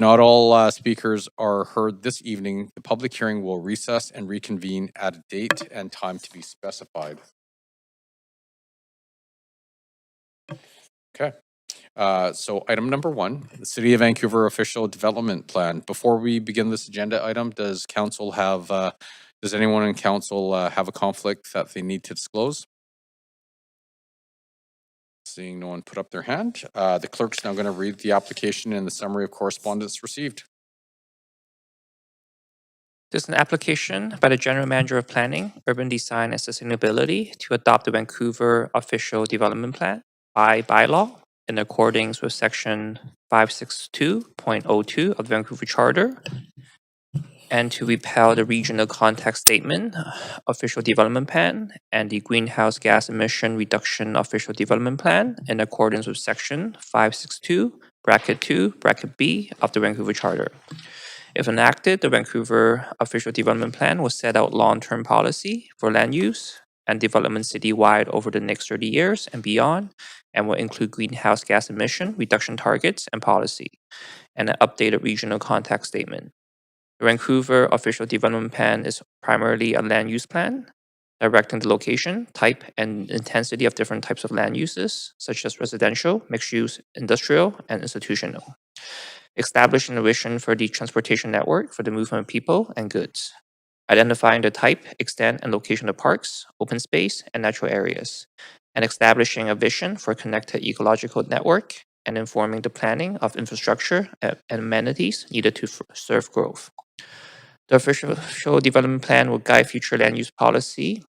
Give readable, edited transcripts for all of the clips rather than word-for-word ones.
Not all speakers are heard this evening. The public hearing will recess and reconvene at a date and time to be specified. Okay. So item number 1, the City of Vancouver Official Development Plan. Before we begin this agenda item, does council have, does anyone in council have a conflict that they need to disclose? Seeing no one put up their hand, the clerk's now going to read the application and the summary of correspondence received. This is an application by the General Manager of Planning, Urban Design and Sustainability to adopt the Vancouver Official Development Plan by bylaw in accordance with Section 562.02 of the Vancouver Charter, and to repeal the Regional Context Statement Official Development Plan and the Greenhouse Gas Emission Reduction Official Development Plan in accordance with Section 562(2)(b) of the Vancouver Charter. If enacted, the Vancouver Official Development Plan will set out long-term policy for land use and development citywide over the next 30 years and beyond, and will include greenhouse gas emission reduction targets and policy, and an updated regional context statement. The Vancouver Official Development Plan is primarily a land use plan, directing the location, type, and intensity of different types of land uses, such as residential, mixed-use, industrial, and institutional. Establishing a vision for the transportation network for the movement of people and goods. Identifying the type, extent, and location of parks, open space, and natural areas. And establishing a vision for a connected ecological network and informing the planning of infrastructure and amenities needed to serve growth. The Official Development Plan will guide future land use policy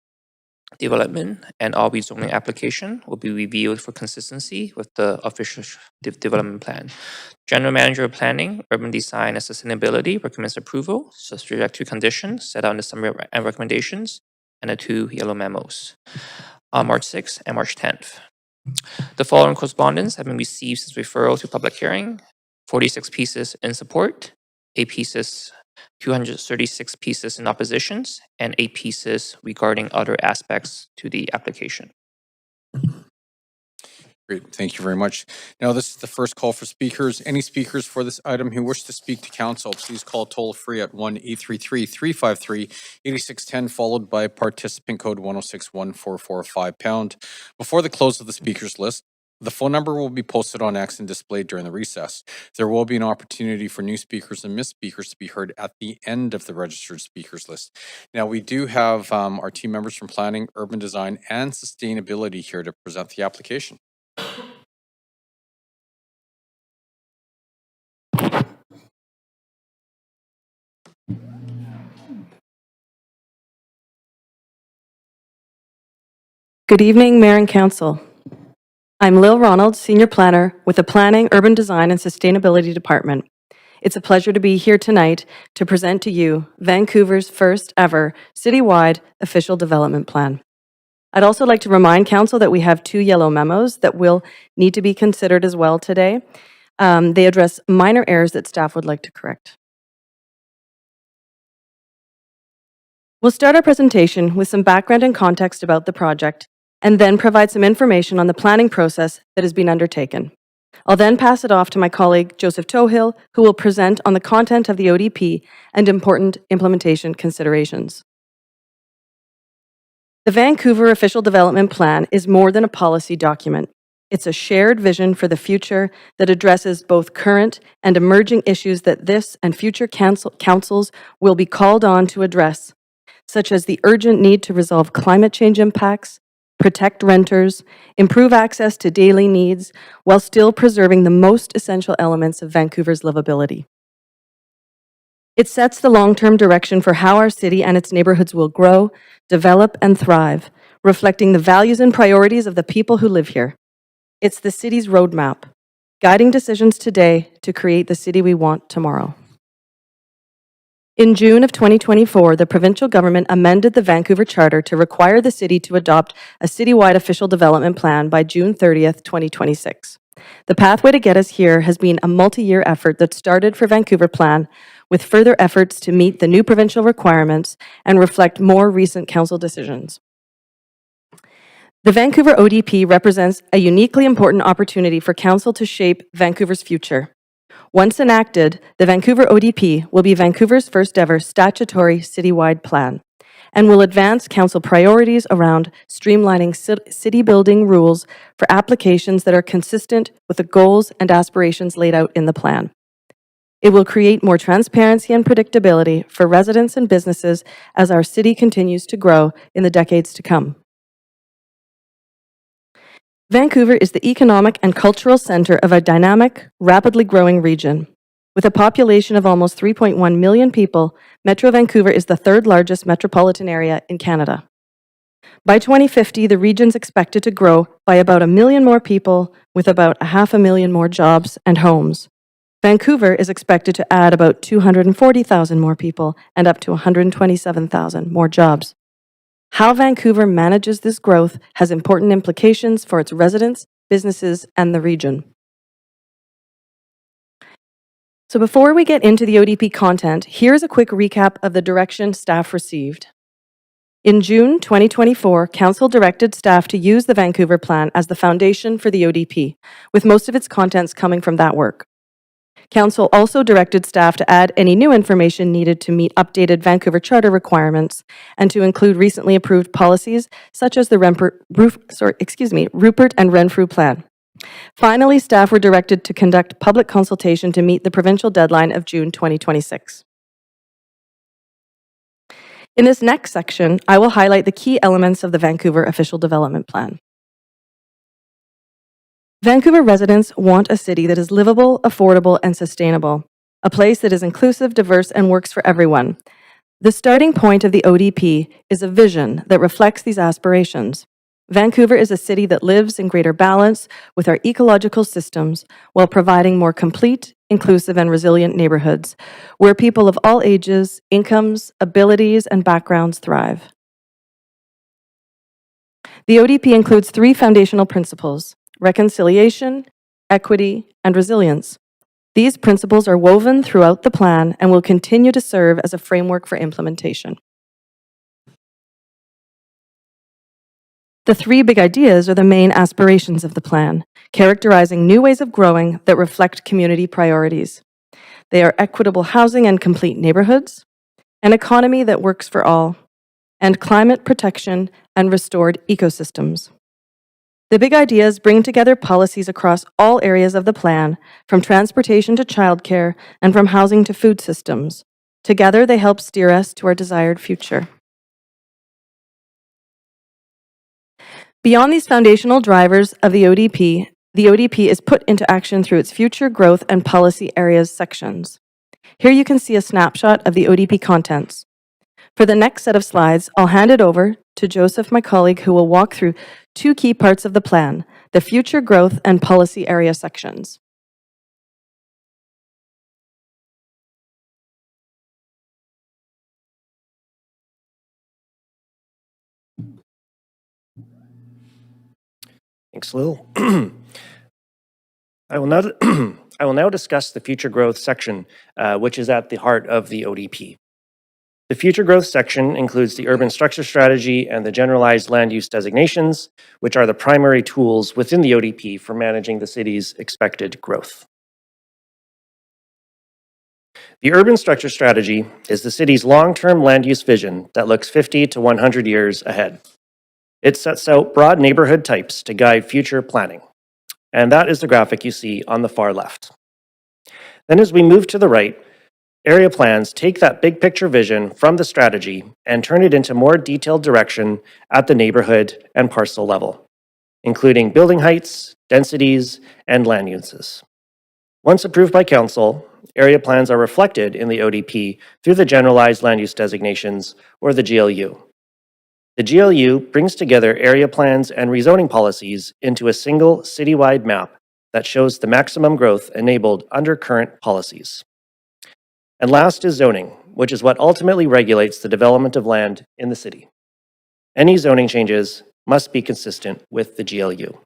development, and all rezoning application will be reviewed for consistency with the Official Development Plan. General Manager of Planning, Urban Design and Sustainability recommends approval, subject to conditions set out in the summary and recommendations and the 2 yellow memos on March 6th and March 10th. The following correspondence have been received since referral to public hearing: 46 pieces in support, 8 pieces 236 pieces in oppositions, and 8 pieces regarding other aspects to the application. Great, thank you very much. Now, this is the first call for speakers. Any speakers for this item who wish to speak to council, please call toll free at 1-833-353-8610, followed by participant code 10614445#. Before the close of the speakers list, the phone number will be posted on X and displayed during the recess. There will be an opportunity for new speakers and missed speakers to be heard at the end of the registered speakers list. Now, we do have our team members from Planning, Urban Design, and Sustainability here to present the application. Good evening, Mayor and Council. I'm Lil Ronald, Senior Planner with the Planning, Urban Design and Sustainability Department. It's a pleasure to be here tonight to present to you Vancouver's first ever citywide official development plan. I'd also like to remind Council that we have 2 yellow memos that will need to be considered as well today. They address minor errors that staff would like to correct. We'll start our presentation with some background and context about the project, and then provide some information on the planning process that has been undertaken. I'll then pass it off to my colleague, Joseph Tohill, who will present on the content of the ODP and important implementation considerations. The Vancouver Official Development Plan is more than a policy document. It's a shared vision for the future that addresses both current and emerging issues that this and future councils will be called on to address, such as the urgent need to resolve climate change impacts, protect renters, improve access to daily needs, while still preserving the most essential elements of Vancouver's livability. It sets the long-term direction for how our city and its neighborhoods will grow, develop, and thrive, reflecting the values and priorities of the people who live here. It's the city's roadmap, guiding decisions today to create the city we want tomorrow. In June of 2024, the provincial government amended the Vancouver Charter to require the city to adopt a citywide official development plan by June 30th, 2026. The pathway to get us here has been a multi-year effort that started for Vancouver Plan, with further efforts to meet the new provincial requirements and reflect more recent council decisions. The Vancouver ODP represents a uniquely important opportunity for council to shape Vancouver's future, Once enacted, the Vancouver ODP will be Vancouver's first ever statutory citywide plan and will advance council priorities around streamlining city building rules for applications that are consistent with the goals and aspirations laid out in the plan. It will create more transparency and predictability for residents and businesses as our city continues to grow in the decades to come. Vancouver is the economic and cultural center of a dynamic, rapidly growing region. With a population of almost 3.1 million people, Metro Vancouver is the third largest metropolitan area in Canada. By 2050, the region's expected to grow by about 1 million more people with about 500,000 more jobs and homes. Vancouver is expected to add about 240,000 more people and up to 127,000 more jobs. How Vancouver manages this growth has important implications for its residents, businesses, and the region. So before we get into the ODP content, here's a quick recap of the direction staff received. In June 2024, Council directed staff to use the Vancouver Plan as the foundation for the ODP, with most of its contents coming from that work. Council also directed staff to add any new information needed to meet updated Vancouver Charter requirements and to include recently approved policies such as the Rupert and Renfrew Plan. Finally, staff were directed to conduct public consultation to meet the provincial deadline of June 2026. In this next section, I will highlight the key elements of the Vancouver Official Development Plan. Vancouver residents want a city that is livable, affordable, and sustainable, a place that is inclusive, diverse, and works for everyone. The starting point of the ODP is a vision that reflects these aspirations. Vancouver is a city that lives in greater balance with our ecological systems while providing more complete, inclusive, and resilient neighborhoods where people of all ages, incomes, abilities, and backgrounds thrive. The ODP includes 3 foundational principles: reconciliation, equity, and resilience. These principles are woven throughout the plan and will continue to serve as a framework for implementation. The 3 big ideas are the main aspirations of the plan, characterizing new ways of growing that reflect community priorities. They are equitable housing and complete neighborhoods, an economy that works for all, and climate protection and restored ecosystems. The big ideas bring together policies across all areas of the plan, from transportation to childcare and from housing to food systems. Together, they help steer us to our desired future. Beyond these foundational drivers of the ODP is put into action through its future growth and policy areas sections. Here you can see a snapshot of the ODP contents. For the next set of slides, I'll hand it over to Joseph, my colleague, who will walk through 2 key parts of the plan, the future growth and policy area sections. Thanks, Lil. I will now discuss the future growth section, which is at the heart of the ODP. The future growth section includes the urban structure strategy and the generalized land use designations, which are the primary tools within the ODP for managing the city's expected growth. The urban structure strategy is the city's long-term land use vision that looks 50 to 100 years ahead. It sets out broad neighborhood types to guide future planning. And that is the graphic you see on the far left. Then as we move to the right, area plans take that big picture vision from the strategy and turn it into more detailed direction at the neighborhood and parcel level, including building heights, densities, and land uses. Once approved by council, area plans are reflected in the ODP through the generalized land use designations, or the GLU. The GLU brings together area plans and rezoning policies into a single citywide map that shows the maximum growth enabled under current policies. And last is zoning, which is what ultimately regulates the development of land in the city. Any zoning changes must be consistent with the GLU.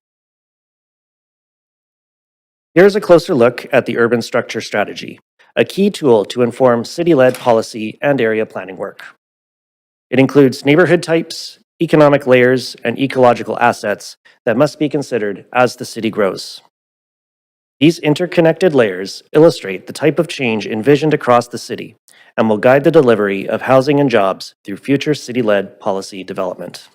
Here's a closer look at the urban structure strategy, a key tool to inform city-led policy and area planning work. It includes neighborhood types, economic layers, and ecological assets that must be considered as the city grows. These interconnected layers illustrate the type of change envisioned across the city and will guide the delivery of housing and jobs through future city-led policy development.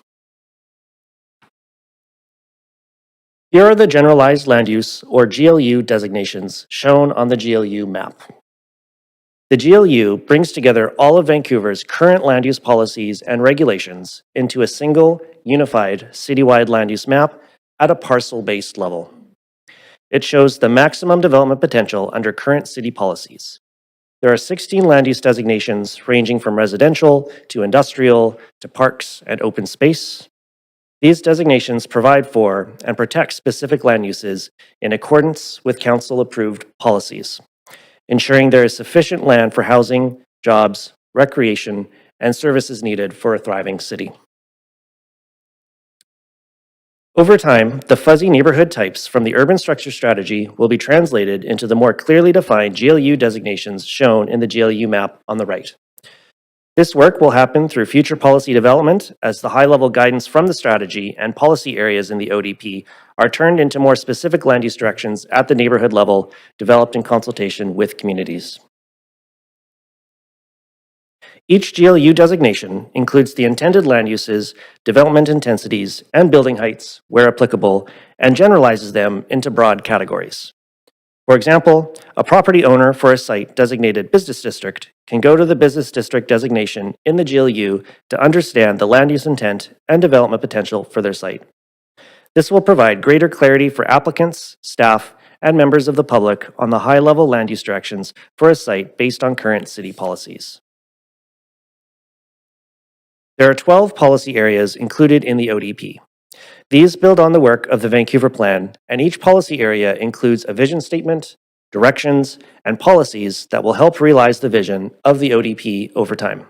Here are the generalized land use, or GLU, designations shown on the GLU map. The GLU brings together all of Vancouver's current land use policies and regulations into a single, unified, citywide land use map at a parcel-based level. It shows the maximum development potential under current city policies. There are 16 land use designations ranging from residential to industrial to parks and open space. These designations provide for and protect specific land uses in accordance with council-approved policies, ensuring there is sufficient land for housing, jobs, recreation, and services needed for a thriving city. Over time, the fuzzy neighborhood types from the urban structure strategy will be translated into the more clearly defined GLU designations shown in the GLU map on the right. This work will happen through future policy development as the high-level guidance from the strategy and policy areas in the ODP are turned into more specific land use directions at the neighborhood level, developed in consultation with communities. Each GLU designation includes the intended land uses, development intensities, and building heights, where applicable, and generalizes them into broad categories. For example, a property owner for a site designated business district can go to the business district designation in the GLU to understand the land use intent and development potential for their site. This will provide greater clarity for applicants, staff, and members of the public on the high-level land use directions for a site based on current city policies. There are 12 policy areas included in the ODP. These build on the work of the Vancouver Plan, and each policy area includes a vision statement, directions, and policies that will help realize the vision of the ODP over time.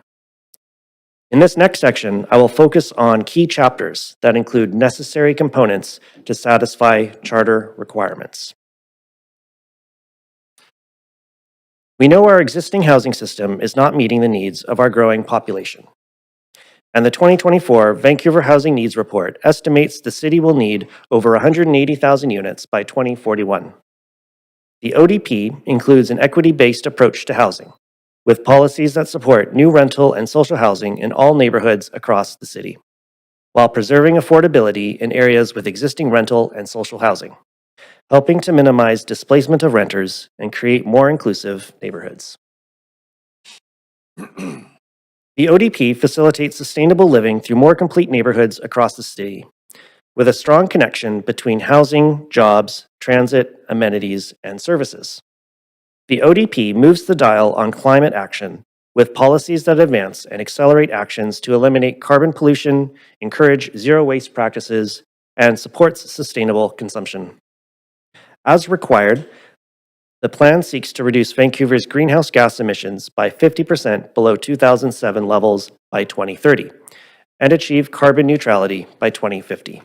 In this next section, I will focus on key chapters that include necessary components to satisfy charter requirements. We know our existing housing system is not meeting the needs of our growing population. And the 2024 Vancouver Housing Needs Report estimates the city will need over 180,000 units by 2041. The ODP includes an equity-based approach to housing, with policies that support new rental and social housing in all neighborhoods across the city, while preserving affordability in areas with existing rental and social housing, helping to minimize displacement of renters and create more inclusive neighborhoods. The ODP facilitates sustainable living through more complete neighborhoods across the city, with a strong connection between housing, jobs, transit, amenities, and services. The ODP moves the dial on climate action with policies that advance and accelerate actions to eliminate carbon pollution, encourage zero waste practices, and supports sustainable consumption. As required, the plan seeks to reduce Vancouver's greenhouse gas emissions by 50% below 2007 levels by 2030 and achieve carbon neutrality by 2050.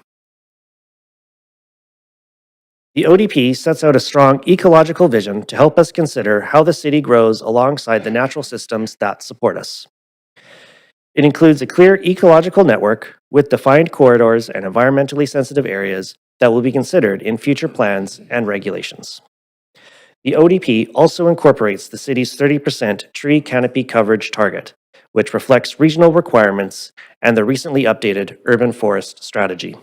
The ODP sets out a strong ecological vision to help us consider how the city grows alongside the natural systems that support us. It includes a clear ecological network with defined corridors and environmentally sensitive areas that will be considered in future plans and regulations. The ODP also incorporates the city's 30% tree canopy coverage target, which reflects regional requirements and the recently updated urban forest strategy.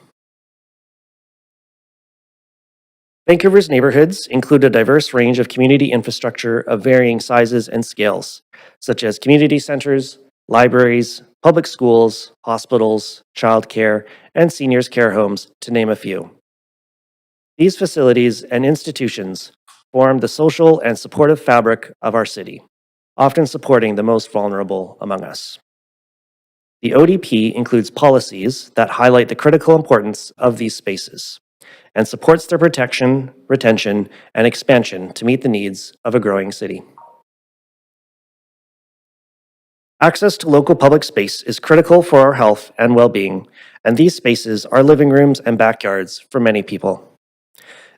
Vancouver's neighborhoods include a diverse range of community infrastructure of varying sizes and scales, such as community centers, libraries, public schools, hospitals, childcare, and seniors' care homes, to name a few. These facilities and institutions form the social and supportive fabric of our city, often supporting the most vulnerable among us. The ODP includes policies that highlight the critical importance of these spaces and supports their protection, retention, and expansion to meet the needs of a growing city. Access to local public space is critical for our health and well-being, and these spaces are living rooms and backyards for many people.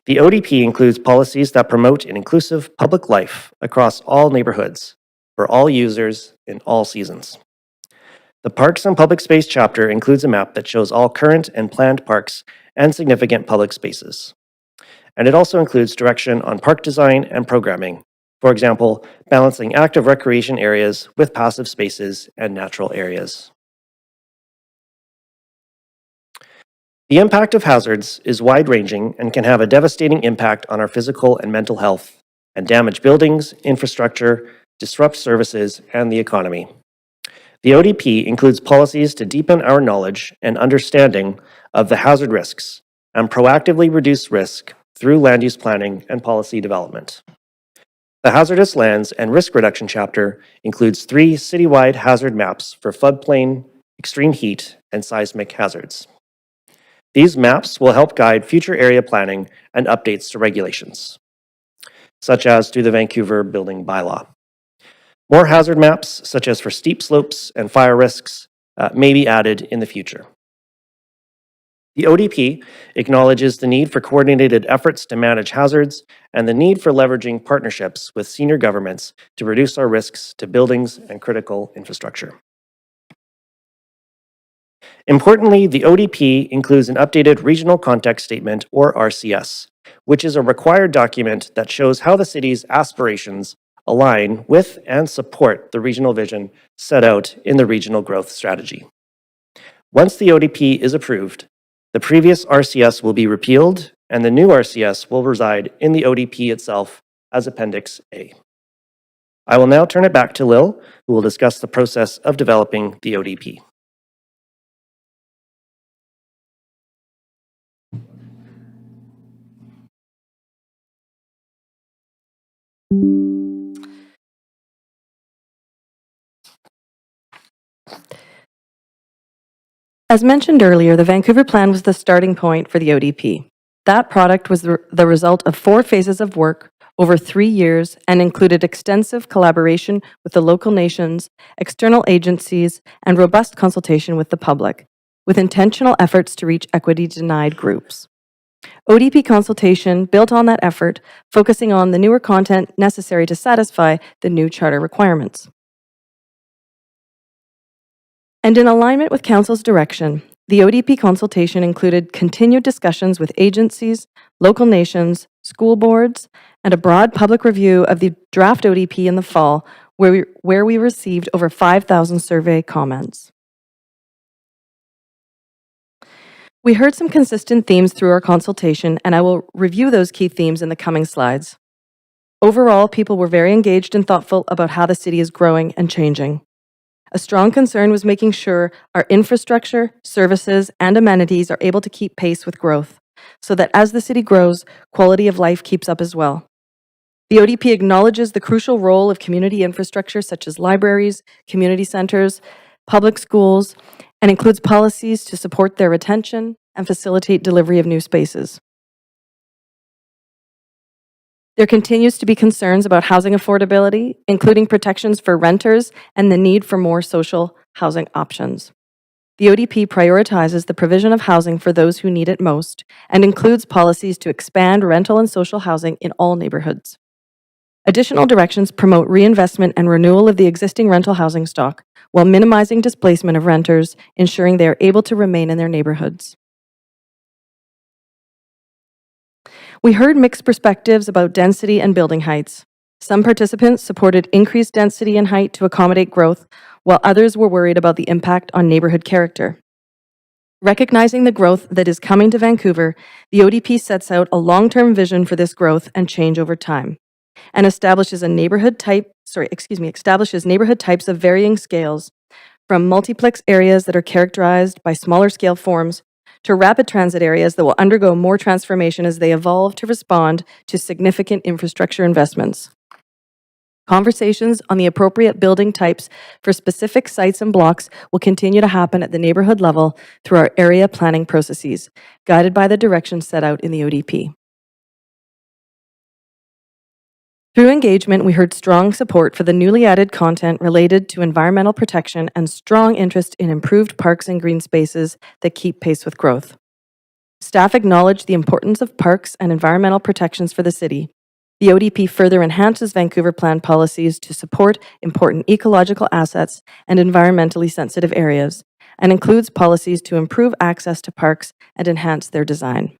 The ODP includes policies that promote an inclusive public life across all neighborhoods, for all users in all seasons. The Parks and Public Space chapter includes a map that shows all current and planned parks and significant public spaces. and it also includes direction on park design and programming. For example, balancing active recreation areas with passive spaces and natural areas. The impact of hazards is wide-ranging and can have a devastating impact on our physical and mental health and damage buildings, infrastructure, disrupt services, and the economy. The ODP includes policies to deepen our knowledge and understanding of the hazard risks and proactively reduce risk through land use planning and policy development. The Hazardous Lands and Risk Reduction chapter includes 3 citywide hazard maps for floodplain, extreme heat, and seismic hazards. These maps will help guide future area planning and updates to regulations, such as through the Vancouver Building Bylaw. More hazard maps, such as for steep slopes and fire risks, may be added in the future. The ODP acknowledges the need for coordinated efforts to manage hazards and the need for leveraging partnerships with senior governments to reduce our risks to buildings and critical infrastructure. Importantly, the ODP includes an updated Regional Context Statement, or RCS, which is a required document that shows how the city's aspirations align with and support the regional vision set out in the Regional Growth Strategy. Once the ODP is approved, the previous RCS will be repealed, and the new RCS will reside in the ODP itself as Appendix A. I will now turn it back to Lil, who will discuss the process of developing the ODP. As mentioned earlier, the Vancouver Plan was the starting point for the ODP. That product was the result of 4 phases of work over 3 years and included extensive collaboration with the local nations, external agencies, and robust consultation with the public, with intentional efforts to reach equity-denied groups. ODP consultation built on that effort, focusing on the newer content necessary to satisfy the new charter requirements. And in alignment with Council's direction, the ODP consultation included continued discussions with agencies, local nations, school boards, and a broad public review of the draft ODP in the fall, where we received over 5,000 survey comments. We heard some consistent themes through our consultation, and I will review those key themes in the coming slides. Overall, people were very engaged and thoughtful about how the city is growing and changing. A strong concern was making sure our infrastructure, services, and amenities are able to keep pace with growth, so that as the city grows, quality of life keeps up as well. The ODP acknowledges the crucial role of community infrastructure such as libraries, community centers, public schools, and includes policies to support their retention and facilitate delivery of new spaces. There continues to be concerns about housing affordability, including protections for renters and the need for more social housing options. The ODP prioritizes the provision of housing for those who need it most and includes policies to expand rental and social housing in all neighborhoods. Additional directions promote reinvestment and renewal of the existing rental housing stock while minimizing displacement of renters, ensuring they are able to remain in their neighborhoods. We heard mixed perspectives about density and building heights. Some participants supported increased density and height to accommodate growth, while others were worried about the impact on neighborhood character. Recognizing the growth that is coming to Vancouver, the ODP sets out a long-term vision for this growth and change over time, and establishes neighborhood types of varying scales, from multiplex areas that are characterized by smaller scale forms to rapid transit areas that will undergo more transformation as they evolve to respond to significant infrastructure investments. Conversations on the appropriate building types for specific sites and blocks will continue to happen at the neighborhood level through our area planning processes, guided by the directions set out in the ODP. Through engagement, we heard strong support for the newly added content related to environmental protection and strong interest in improved parks and green spaces that keep pace with growth. Staff acknowledged the importance of parks and environmental protections for the city. The ODP further enhances Vancouver Plan policies to support important ecological assets and environmentally sensitive areas, and includes policies to improve access to parks and enhance their design.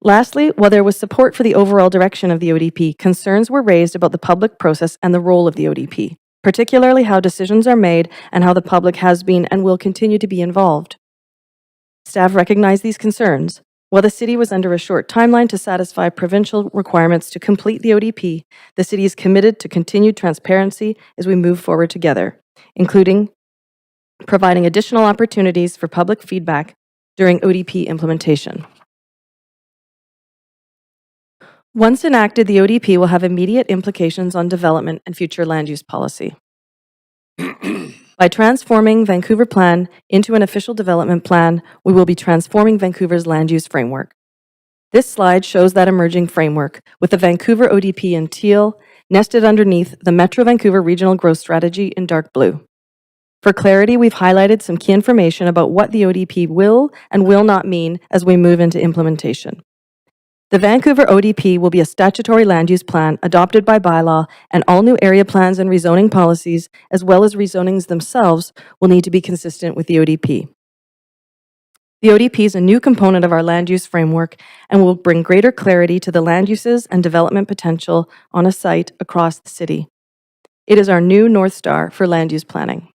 Lastly, while there was support for the overall direction of the ODP, concerns were raised about the public process and the role of the ODP, particularly how decisions are made and how the public has been and will continue to be involved. Staff recognized these concerns. While the city was under a short timeline to satisfy provincial requirements to complete the ODP, the city is committed to continued transparency as we move forward together, including providing additional opportunities for public feedback during ODP implementation. Once enacted, the ODP will have immediate implications on development and future land use policy. By transforming Vancouver Plan into an official development plan, we will be transforming Vancouver's land use framework. This slide shows that emerging framework, with the Vancouver ODP in teal, nested underneath the Metro Vancouver Regional Growth Strategy in dark blue. For clarity, we've highlighted some key information about what the ODP will and will not mean as we move into implementation. The Vancouver ODP will be a statutory land use plan adopted by bylaw, and all new area plans and rezoning policies, as well as rezonings themselves, will need to be consistent with the ODP. The ODP is a new component of our land use framework and will bring greater clarity to the land uses and development potential on a site across the city. It is our new North Star for land use planning.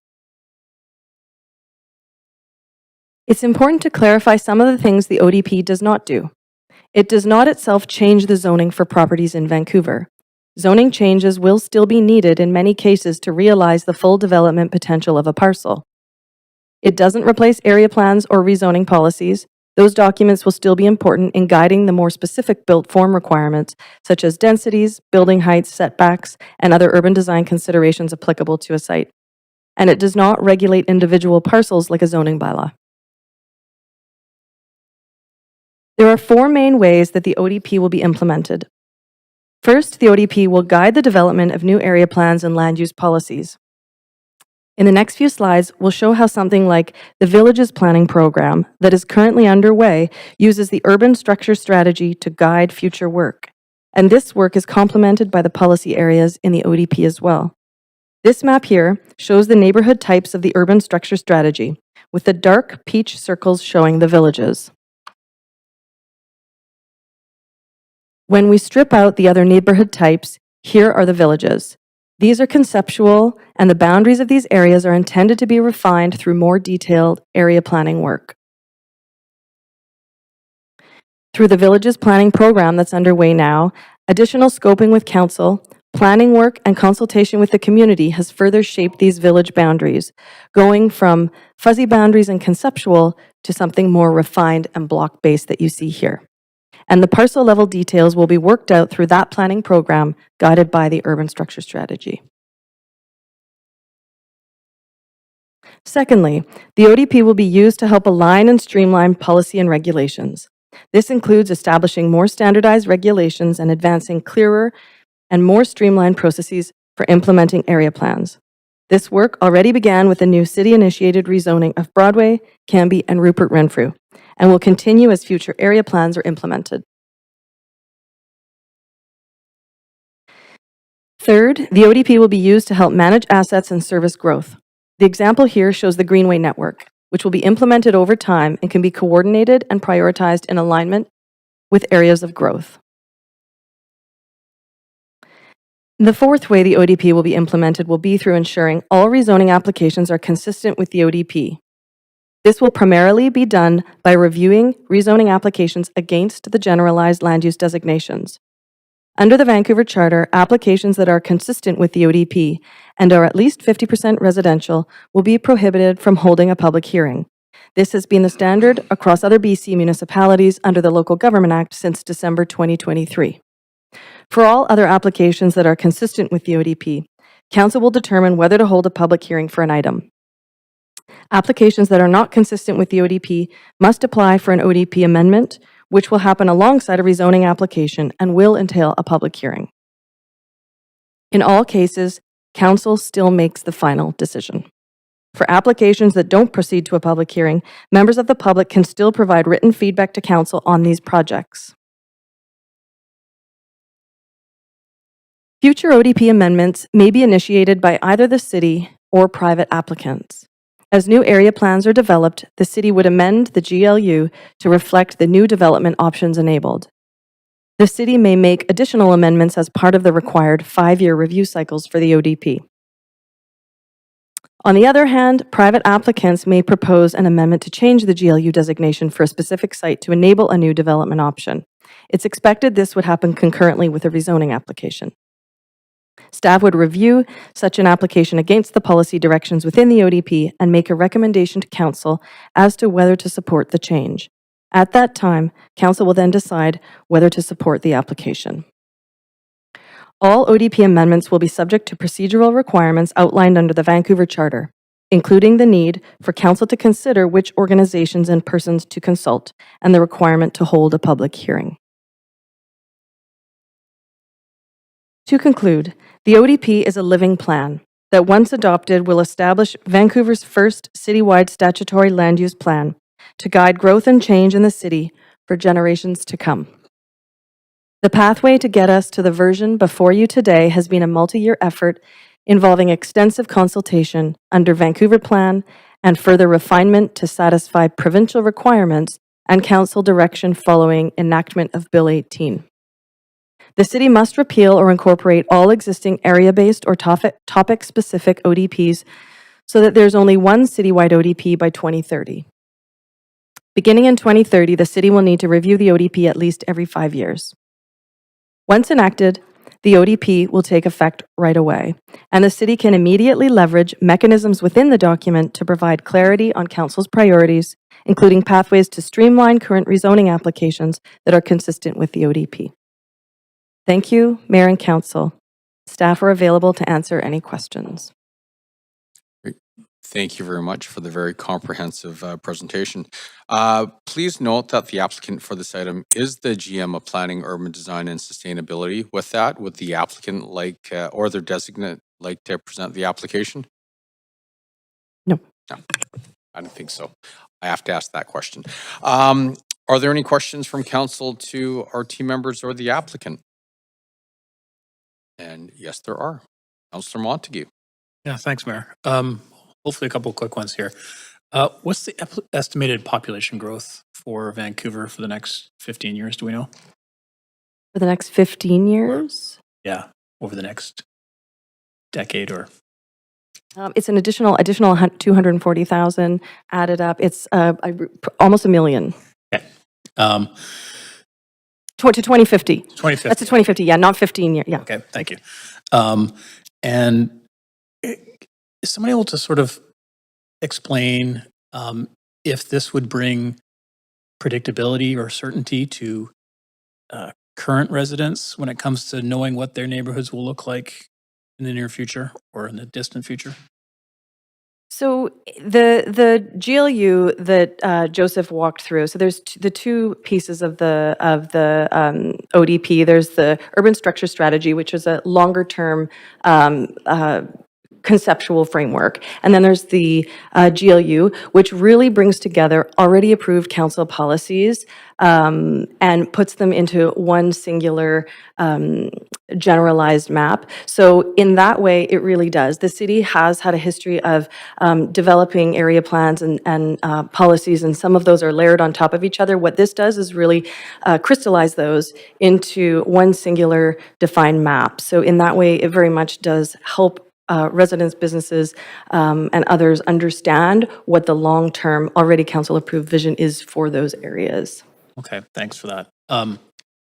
It's important to clarify some of the things the ODP does not do. It does not itself change the zoning for properties in Vancouver. Zoning changes will still be needed in many cases to realize the full development potential of a parcel. It doesn't replace area plans or rezoning policies. Those documents will still be important in guiding the more specific built form requirements, such as densities, building heights, setbacks, and other urban design considerations applicable to a site. And it does not regulate individual parcels like a zoning bylaw. There are four main ways that the ODP will be implemented. First, the ODP will guide the development of new area plans and land use policies. In the next few slides, we'll show how something like the Villages Planning Program that is currently underway uses the urban structure strategy to guide future work. And this work is complemented by the policy areas in the ODP as well. This map here shows the neighborhood types of the urban structure strategy, with the dark peach circles showing the villages. When we strip out the other neighborhood types, here are the villages. These are conceptual, and the boundaries of these areas are intended to be refined through more detailed area planning work. Through the Villages Planning Program that's underway now, additional scoping with council, planning work, and consultation with the community has further shaped these village boundaries, going from fuzzy boundaries and conceptual to something more refined and block-based that you see here. And the parcel level details will be worked out through that planning program guided by the urban structure strategy. Secondly, the ODP will be used to help align and streamline policy and regulations. This includes establishing more standardized regulations and advancing clearer and more streamlined processes for implementing area plans. This work already began with the new city-initiated rezoning of Broadway, Cambie, and Rupert Renfrew, and will continue as future area plans are implemented. Third, the ODP will be used to help manage assets and service growth. The example here shows the Greenway network, which will be implemented over time and can be coordinated and prioritized in alignment with areas of growth. The fourth way the ODP will be implemented will be through ensuring all rezoning applications are consistent with the ODP. This will primarily be done by reviewing rezoning applications against the generalized land use designations. Under the Vancouver Charter, applications that are consistent with the ODP and are at least 50% residential will be prohibited from holding a public hearing. This has been the standard across other BC municipalities under the Local Government Act since December 2023. For all other applications that are consistent with the ODP, Council will determine whether to hold a public hearing for an item. Applications that are not consistent with the ODP must apply for an ODP amendment, which will happen alongside a rezoning application and will entail a public hearing. In all cases, Council still makes the final decision. For applications that don't proceed to a public hearing, members of the public can still provide written feedback to Council on these projects. Future ODP amendments may be initiated by either the city or private applicants. As new area plans are developed, the city would amend the GLU to reflect the new development options enabled. The city may make additional amendments as part of the required 5-year review cycles for the ODP. On the other hand, private applicants may propose an amendment to change the GLU designation for a specific site to enable a new development option. It's expected this would happen concurrently with a rezoning application. Staff would review such an application against the policy directions within the ODP and make a recommendation to Council as to whether to support the change. At that time, Council will then decide whether to support the application. All ODP amendments will be subject to procedural requirements outlined under the Vancouver Charter, including the need for Council to consider which organizations and persons to consult and the requirement to hold a public hearing. To conclude, the ODP is a living plan that, once adopted, will establish Vancouver's first citywide statutory land use plan to guide growth and change in the city for generations to come. The pathway to get us to the version before you today has been a multi-year effort involving extensive consultation under Vancouver Plan and further refinement to satisfy provincial requirements and council direction following enactment of Bill 18. The city must repeal or incorporate all existing area-based or topic-specific ODPs so that there's only one citywide ODP by 2030. Beginning in 2030, the city will need to review the ODP at least every 5 years. Once enacted, the ODP will take effect right away, and the city can immediately leverage mechanisms within the document to provide clarity on council's priorities, including pathways to streamline current rezoning applications that are consistent with the ODP. Thank you, Mayor and Council. Staff are available to answer any questions. Thank you very much for the very comprehensive presentation. Please note that the applicant for this item is the GM of Planning, Urban Design, and Sustainability. With that, would the applicant or their designate like to present the application? No. No, I don't think so. I have to ask that question. Are there any questions from council to our team members or the applicant? And yes, there are. Councillor Montague. Yeah, thanks, Mayor. Hopefully a couple of quick ones here. What's the estimated population growth for Vancouver for the next 15 years? Do we know? For the next 15 years? Yeah, over the next decade or? It's an additional 240,000 added up. It's almost 1 million. Okay. To 2050. 2050. That's a 2050, yeah, not 15 years. Yeah. Okay, thank you. And is somebody able to sort of explain if this would bring predictability or certainty to current residents when it comes to knowing what their neighborhoods will look like in the near future or in the distant future? So the GLU that Joseph walked through. So there's the two pieces of the ODP. There's the urban structure strategy, which is a longer term conceptual framework. And then there's the GLU, which really brings together already approved council policies and puts them into one singular generalized map. So in that way, it really does. The city has had a history of developing area plans and policies, and some of those are layered on top of each other. What this does is really crystallize those into one singular defined map. So in that way, it very much does help residents, businesses, and others understand what the long-term, already council-approved vision is for those areas. Okay, thanks for that. And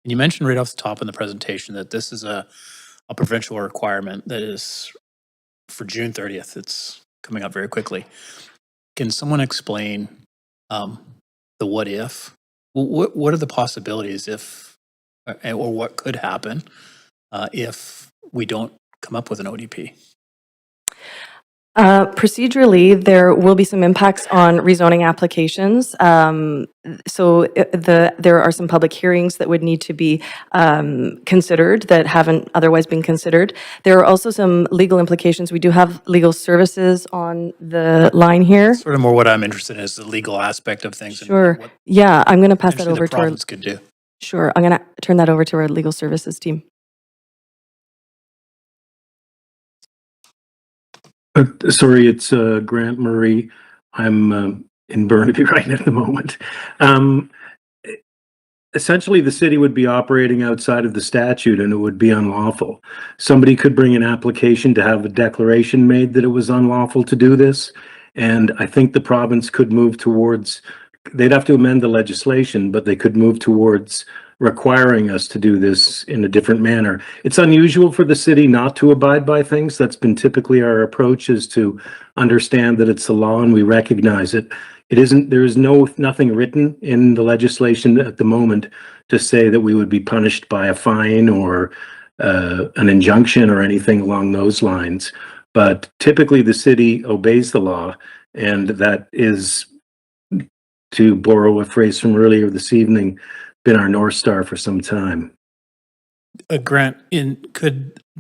you mentioned right off the top in the presentation that this is a provincial requirement that is for June 30th. It's coming up very quickly. Can someone explain the what if? What are the possibilities if, or what could happen if we don't come up with an ODP? Procedurally, there will be some impacts on rezoning applications. So there are some public hearings that would need to be considered that haven't otherwise been considered. There are also some legal implications. We do have legal services on the line here. Sort of more what I'm interested in is the legal aspect of things. Sure. And what Yeah, I'm going to pass that over the to our. province could do. Sure, I'm going to turn that over to our legal services team. Sorry, it's Grant Murray. I'm in Burnaby right at the moment. Essentially, the city would be operating outside of the statute and it would be unlawful. Somebody could bring an application to have a declaration made that it was unlawful to do this. And I think the province could move towards, they'd have to amend the legislation, but they could move towards requiring us to do this in a different manner. It's unusual for the city not to abide by things. That's been typically our approach, is to understand that it's the law and we recognize it. It isn't, there is nothing written in the legislation at the moment to say that we would be punished by a fine or an injunction or anything along those lines. But typically the city obeys the law, and that is, to borrow a phrase from earlier this evening, been our North Star for some time. Grant,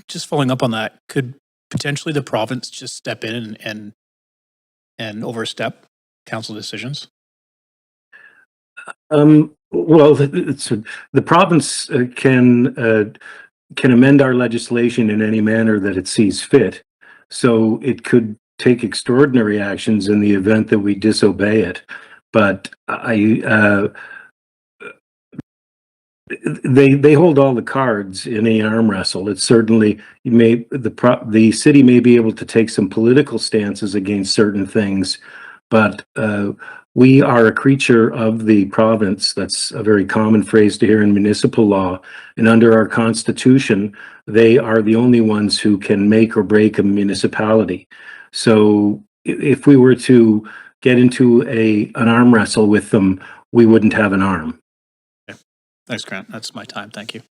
just following up on that, could potentially the province just step in and overstep council decisions? Well, the province can amend our legislation in any manner that it sees fit. So it could take extraordinary actions in the event that we disobey it. But they hold all the cards in a arm wrestle. It's certainly, the city may be able to take some political stances against certain things, but we are a creature of the province. That's a very common phrase to hear in municipal law. And under our constitution, they are the only ones who can make or break a municipality. So if we were to get into an arm wrestle with them, we wouldn't have an arm. Okay. Thanks, Grant. That's my time. Thank you.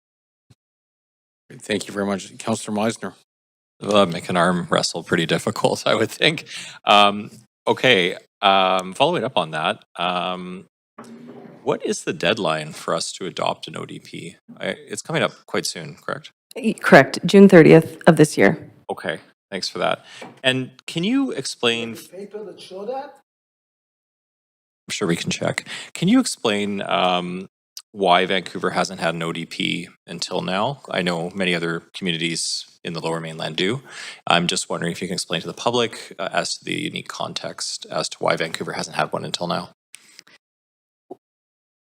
Thank you very much. Councillor Meisner. That'd make an arm wrestle pretty difficult, I would think. Okay, following up on that, what is the deadline for us to adopt an ODP? It's coming up quite soon, correct? Correct, June 30th of this year. Okay, thanks for that. And can you explain? Paper that show that? I'm sure we can check. Can you explain why Vancouver hasn't had an ODP until now? I know many other communities in the Lower Mainland do. I'm just wondering if you can explain to the public as to the unique context as to why Vancouver hasn't had one until now.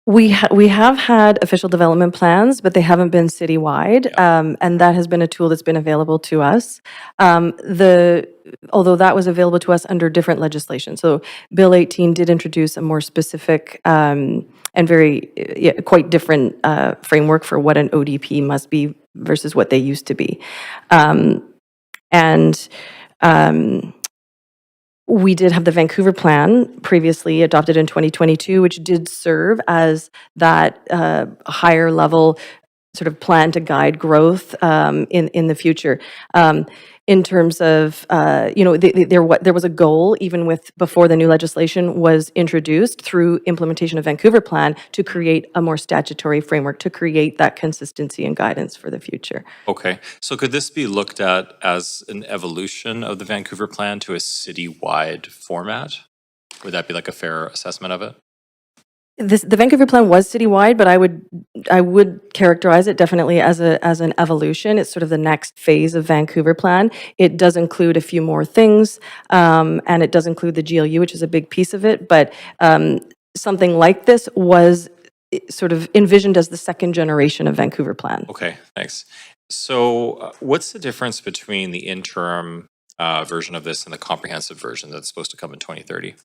We have had official development plans, but they haven't been citywide, and that has been a tool that's been available to us. Although that was available to us under different legislation. So Bill 18 did introduce a more specific and quite different framework for what an ODP must be versus what they used to be. We did have the Vancouver plan previously adopted in 2022, which did serve as that higher level sort of plan to guide growth in the future. In terms of, there was a goal even before the new legislation was introduced through implementation of Vancouver plan to create a more statutory framework to create that consistency and guidance for the future. Okay, so could this be looked at as an evolution of the Vancouver plan to a citywide format? Would that be like a fair assessment of it? The Vancouver plan was citywide, but I would characterize it definitely as an evolution. It's sort of the next phase of Vancouver plan. It does include a few more things, and it does include the GLU, which is a big piece of it. But something like this was sort of envisioned as the second generation of Vancouver plan. Okay, thanks. So what's the difference between the interim version of this and the comprehensive version that's supposed to come in 2030?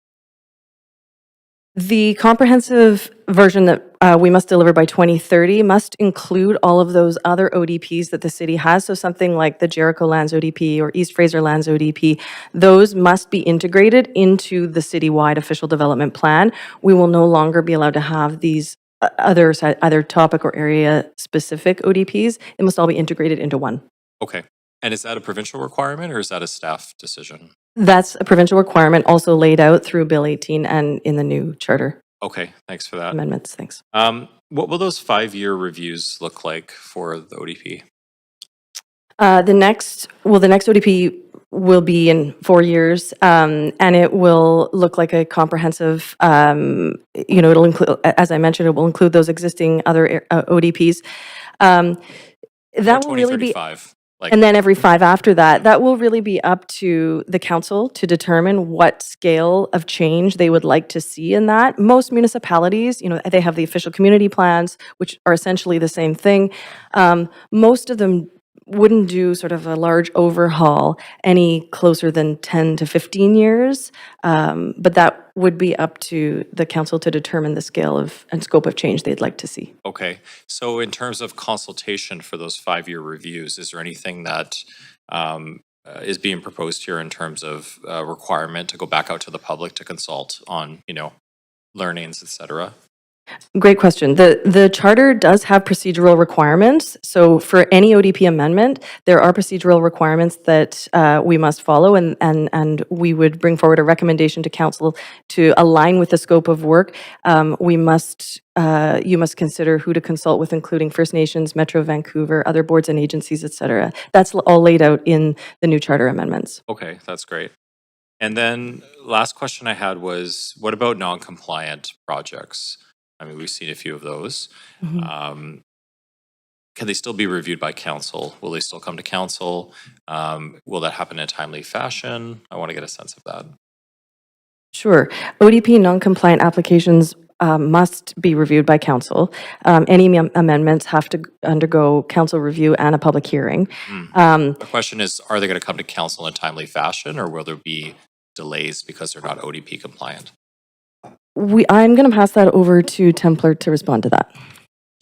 The comprehensive version that we must deliver by 2030 must include all of those other ODPs that the city has. So something like the Jericho Lands ODP or East Fraser Lands ODP, those must be integrated into the citywide official development plan. We will no longer be allowed to have these either topic or area specific ODPs. It must all be integrated into one. Okay. And is that a provincial requirement or is that a staff decision? That's a provincial requirement also laid out through Bill 18 and in the new charter. Okay, thanks for that. Amendments, thanks. What will those 5-year reviews look like for the ODP? The next ODP will be in 4 years, and it will look like a comprehensive, it'll include, as I mentioned, it will include those existing other ODPs. That will really be Like, And then every 5 after that, that will really be up to the council to determine what scale of change they would like to see in that. Most municipalities, they have the official community plans, which are essentially the same thing. Most of them wouldn't do sort of a large overhaul any closer than 10 to 15 years, but that would be up to the council to determine the scale of and scope of change they'd like to see. okay, so in terms of consultation for those 5-year reviews, is there anything that is being proposed here in terms of requirement to go back out to the public to consult on, learnings, et cetera? Great question. The charter does have procedural requirements. So for any ODP amendment, there are procedural requirements that we must follow, and we would bring forward a recommendation to council to align with the scope of work. You must consider who to consult with, including First Nations, Metro Vancouver, other boards and agencies, et cetera. That's all laid out in the new charter amendments. Okay, that's great. And then last question I had was, what about non-compliant projects? I mean, we've seen a few of those. Can they still be reviewed by council? Will they still come to council? Will that happen in a timely fashion? I want to get a sense of that. Sure. ODP non-compliant applications must be reviewed by council. Any amendments have to undergo council review and a public hearing. The question is, are they going to come to council in a timely fashion, or will there be delays because they're not ODP compliant? I'm going to pass that over to Templar to respond to that.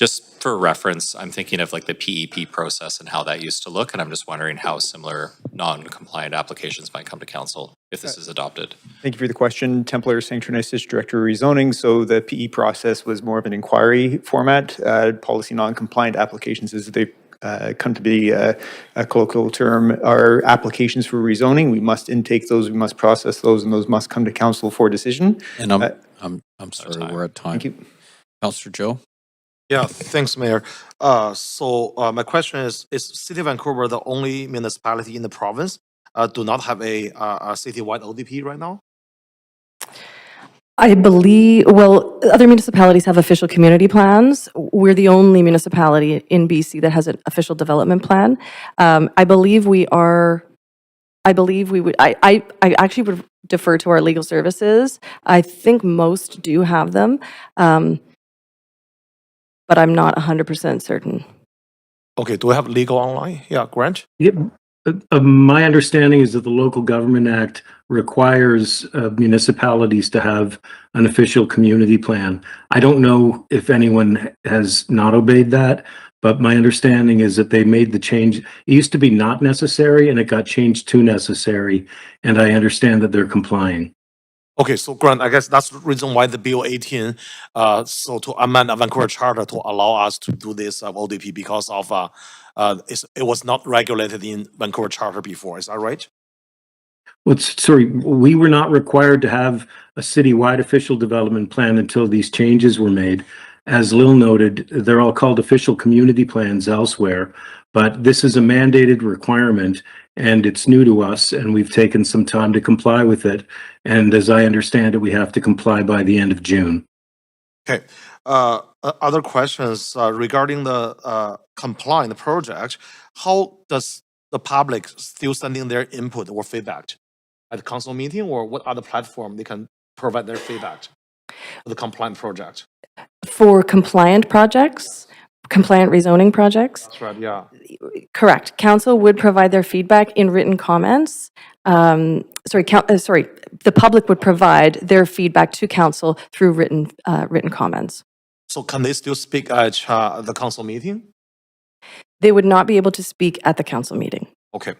Just for reference, I'm thinking of like the PEP process and how that used to look, and I'm just wondering how similar non-compliant applications might come to council if this is adopted. Thank you for the question. Templar Sanctornisis, Director of Rezoning. So the PE process was more of an inquiry format. Policy non-compliant applications, as they come to be a colloquial term, are applications for rezoning. We must intake those, we must process those, and those must come to council for decision. And I'm sorry, we're at time. Thank you. Councillor Joe? Yeah, thanks, Mayor. So my question is City of Vancouver the only municipality in the province do not have a citywide ODP right now? I believe, well, other municipalities have official community plans. We're the only municipality in BC that has an official development plan. I believe we would, I actually would defer to our legal services. I think most do have them, but I'm not 100% certain. Okay, do we have legal online? Yeah, Grant? Yep. My understanding is that the Local Government Act requires municipalities to have an official community plan. I don't know if anyone has not obeyed that, but my understanding is that they made the change. It used to be not necessary, and it got changed to necessary, and I understand that they're complying. Okay, so Grant, I guess that's the reason why the Bill 18, so to amend the Vancouver Charter to allow us to do this ODP because of it was not regulated in Vancouver Charter before. Is that right? Sorry, we were not required to have a citywide official development plan until these changes were made. As Lil noted, they're all called official community plans elsewhere, but this is a mandated requirement and it's new to us, and we've taken some time to comply with it. And as I understand it, we have to comply by the end of June. Okay. Other questions regarding the compliant project. How does the public still sending their input or feedback at the council meeting, or what other platform they can provide their feedback for the compliant project? For compliant projects, compliant rezoning projects, That's right, yeah. correct. Council would provide their feedback in written comments. The public would provide their feedback to council through written comments. So can they still speak at the council meeting? They would not be able to speak at the council meeting. Okay.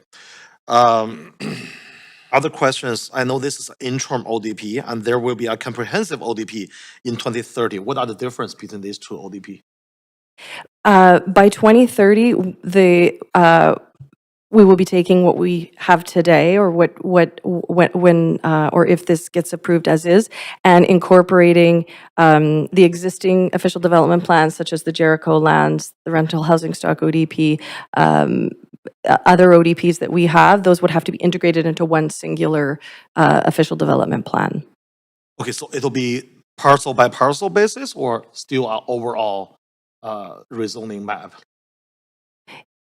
Other questions. I know this is an interim ODP, and there will be a comprehensive ODP in 2030. What are the difference between these two ODP? By 2030, we will be taking what we have today, or or if this gets approved as is, and incorporating the existing official development plans, such as the Jericho lands, the rental housing stock ODP, other ODPs that we have. Those would have to be integrated into one singular official development plan. Okay, so it'll be parcel by parcel basis, or still an overall rezoning map?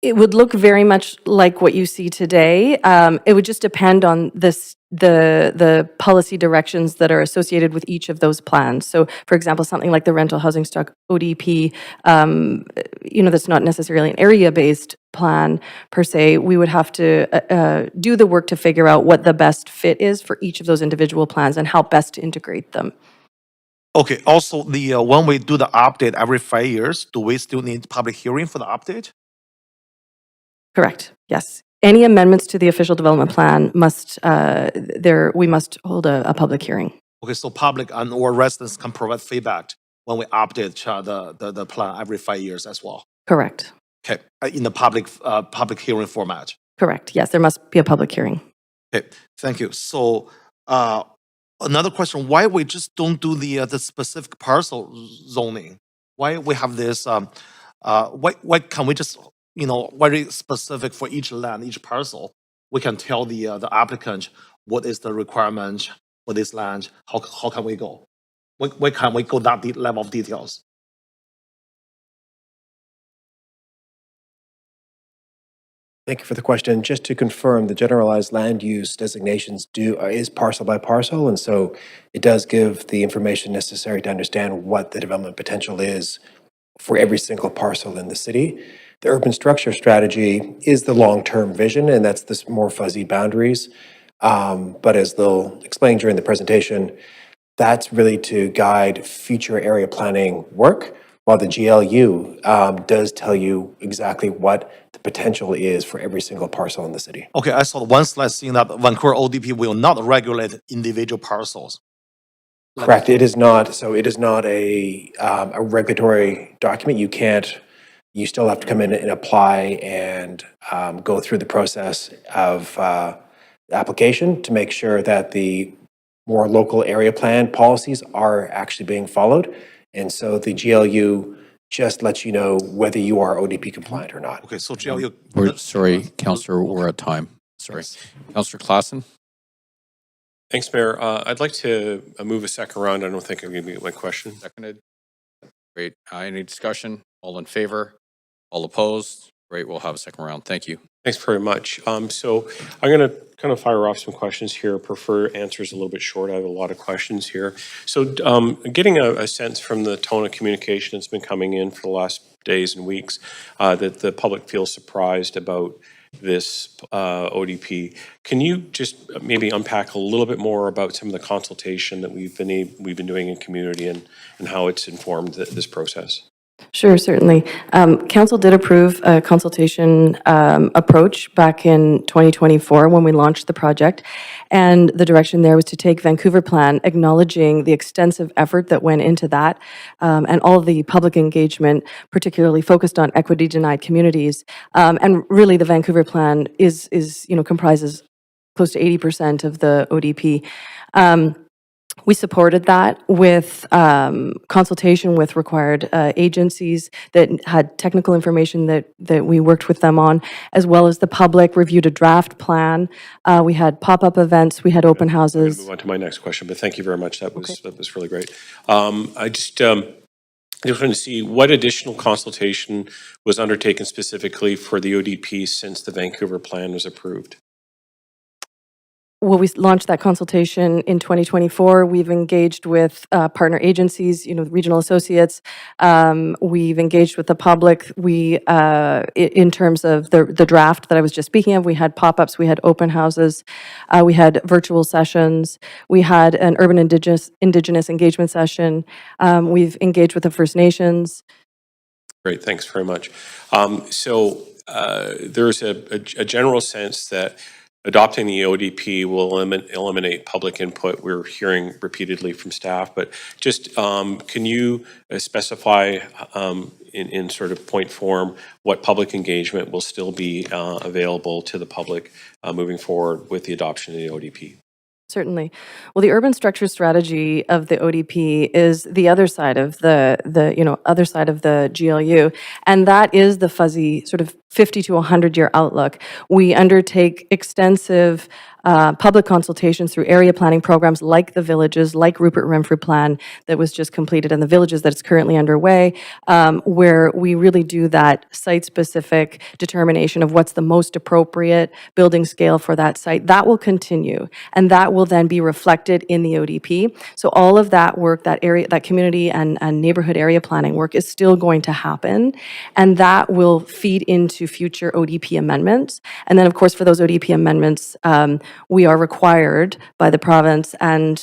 It would look very much like what you see today. It would just depend on the policy directions that are associated with each of those plans. So, for example, something like the rental housing stock ODP, that's not necessarily an area-based plan per se. We would have to do the work to figure out what the best fit is for each of those individual plans and how best to integrate them. Okay, also when we do the update every 5 years, do we still need public hearing for the update? Correct, yes. Any amendments to the official development plan we must hold a public hearing. Okay, so public and or residents can provide feedback when we update the plan every 5 years as well. Correct, Okay, in the public hearing format. correct. Yes, there must be a public hearing. Okay, thank you. So another question: why we just don't do the specific parcel zoning? Why we have this? Why can we just very specific for each land, each parcel? We can tell the applicant what is the requirement for this land. How can we go? Why can't we go that level of details? Thank you for the question. Just to confirm, the generalized land use designations is parcel by parcel, and so it does give the information necessary to understand what the development potential is for every single parcel in the city. The urban structure strategy is the long-term vision, and that's the more fuzzy boundaries. But as they'll explain during the presentation, that's really to guide future area planning work, while the GLU does tell you exactly what the potential is for every single parcel in the city. Okay, I saw one slide saying that Vancouver ODP will not regulate individual parcels. Correct. It is not. So it is not a regulatory document. You still have to come in and apply and go through the process of application to make sure that the more local area plan policies are actually being followed. And so the GLU just lets you know whether you are ODP compliant or not. Okay, so GLU. Sorry, Councillor, we're at time. Sorry. Councillor Klassen? Thanks, Mayor. I'd like to move a second round. I don't think I'm going to get my question. Seconded. Great. Any discussion? All in favor? All opposed? Great, we'll have a second round. Thank you. Thanks very much. So I'm going to kind of fire off some questions here. Prefer answers a little bit short. I have a lot of questions here. So getting a sense from the tone of communication that's been coming in for the last days and weeks that the public feels surprised about this ODP. Can you just maybe unpack a little bit more about some of the consultation that we've been doing in community and how it's informed this process? Sure, certainly. Council did approve a consultation approach back in 2024 when we launched the project. And the direction there was to take Vancouver Plan, acknowledging the extensive effort that went into that and all of the public engagement, particularly focused on equity denied communities. And really the Vancouver Plan comprises close to 80% of the ODP. We supported that with consultation with required agencies that had technical information that we worked with them on, as well as the public reviewed a draft plan. We had pop-up events, we had open houses. I'm going to move on to my next question, but thank you very much. That was really great. I just wanted to see what additional consultation was undertaken specifically for the ODP since the Vancouver Plan was approved. Well, we launched that consultation in 2024. We've engaged with partner agencies, regional associates. We've engaged with the public. We, in terms of the draft that I was just speaking of, we had pop-ups, we had open houses, we had virtual sessions, we had an urban indigenous engagement session. We've engaged with the First Nations. Great, thanks very much. So there's a general sense that adopting the ODP will eliminate public input. We're hearing repeatedly from staff, but just can you specify in sort of point form what public engagement will still be available to the public moving forward with the adoption of the ODP? Certainly. Well, the urban structure strategy of the ODP is the other side of other side of the GLU, and that is the fuzzy sort of 50 to 100-year outlook. We undertake extensive public consultations through area planning programs like the villages, like Rupert Renfrew Plan that was just completed, and the villages that's currently underway, where we really do that site-specific determination of what's the most appropriate building scale for that site. That will continue, and that will then be reflected in the ODP. So all of that work, that area, that community and neighborhood area planning work is still going to happen, and that will feed into future ODP amendments. And then, of course, for those ODP amendments, we are required by the province and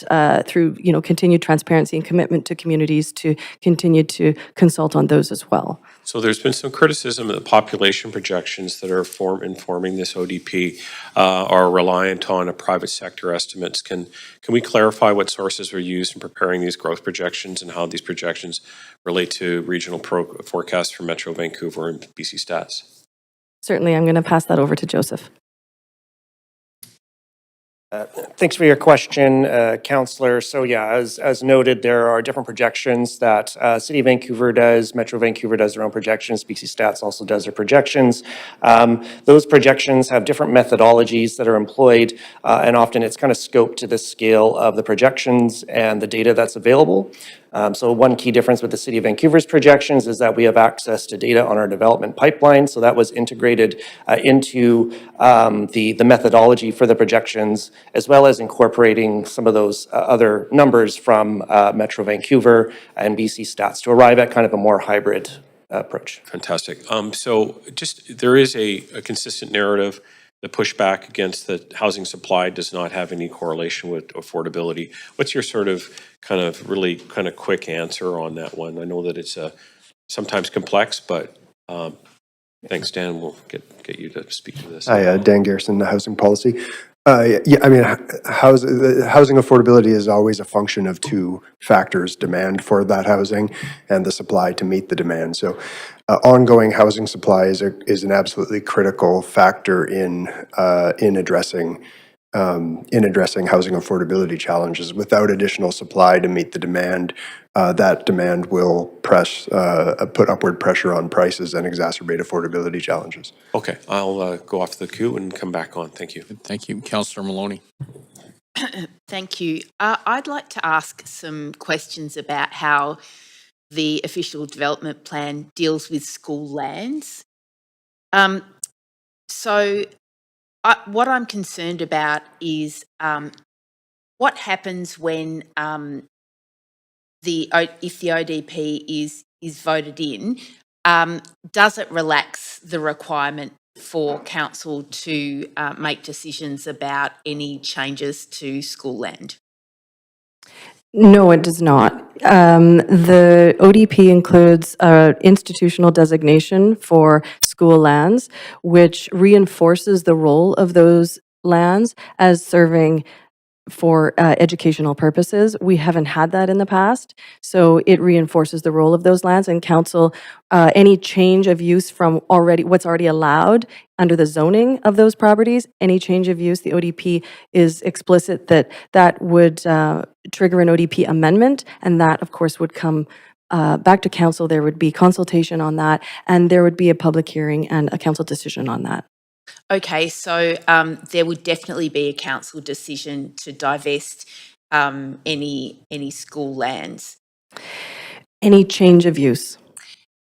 through continued transparency and commitment to communities to continue to consult on those as well. So there's been some criticism that the population projections that are informing this ODP are reliant on a private sector estimates. Can we clarify what sources were used in preparing these growth projections and how these projections relate to regional forecasts for Metro Vancouver and BC Stats? Certainly, I'm going to pass that over to Joseph. Thanks for your question, Councillor. So yeah, as noted, there are different projections that City of Vancouver does, Metro Vancouver does their own projections, BC Stats also does their projections. Those projections have different methodologies that are employed, and often it's kind of scoped to the scale of the projections and the data that's available. So one key difference with the City of Vancouver's projections is that we have access to data on our development pipeline. So that was integrated into the methodology for the projections, as well as incorporating some of those other numbers from Metro Vancouver and BC Stats to arrive at kind of a more hybrid approach. Fantastic. So just there is a consistent narrative. The pushback against the housing supply does not have any correlation with affordability. What's your sort of really quick answer on that one? I know that it's sometimes complex, but thanks, Dan. We'll get you to speak to this. Hi, Dan Garrison, the Housing Policy. Yeah, I mean, housing affordability is always a function of two factors: demand for that housing and the supply to meet the demand. So ongoing housing supply is an absolutely critical factor in addressing housing affordability challenges. Without additional supply to meet the demand, that demand will put upward pressure on prices and exacerbate affordability challenges. Okay, I'll go off the queue and come back on. Thank you. Thank you. Councillor Maloney. Thank you. I'd like to ask some questions about how the official development plan deals with school lands. So what I'm concerned about is what happens when if the ODP is voted in, does it relax the requirement for council to make decisions about any changes to school land? No, it does not. The ODP includes institutional designation for school lands, which reinforces the role of those lands as serving for educational purposes. We haven't had that in the past, so it reinforces the role of those lands. And council, any change of use from what's already allowed under the zoning of those properties, any change of use, the ODP is explicit that would trigger an ODP amendment, and that, of course, would come back to council. There would be consultation on that, and there would be a public hearing and a council decision on that. Okay, so there would definitely be a council decision to divest any school lands. Any change of use.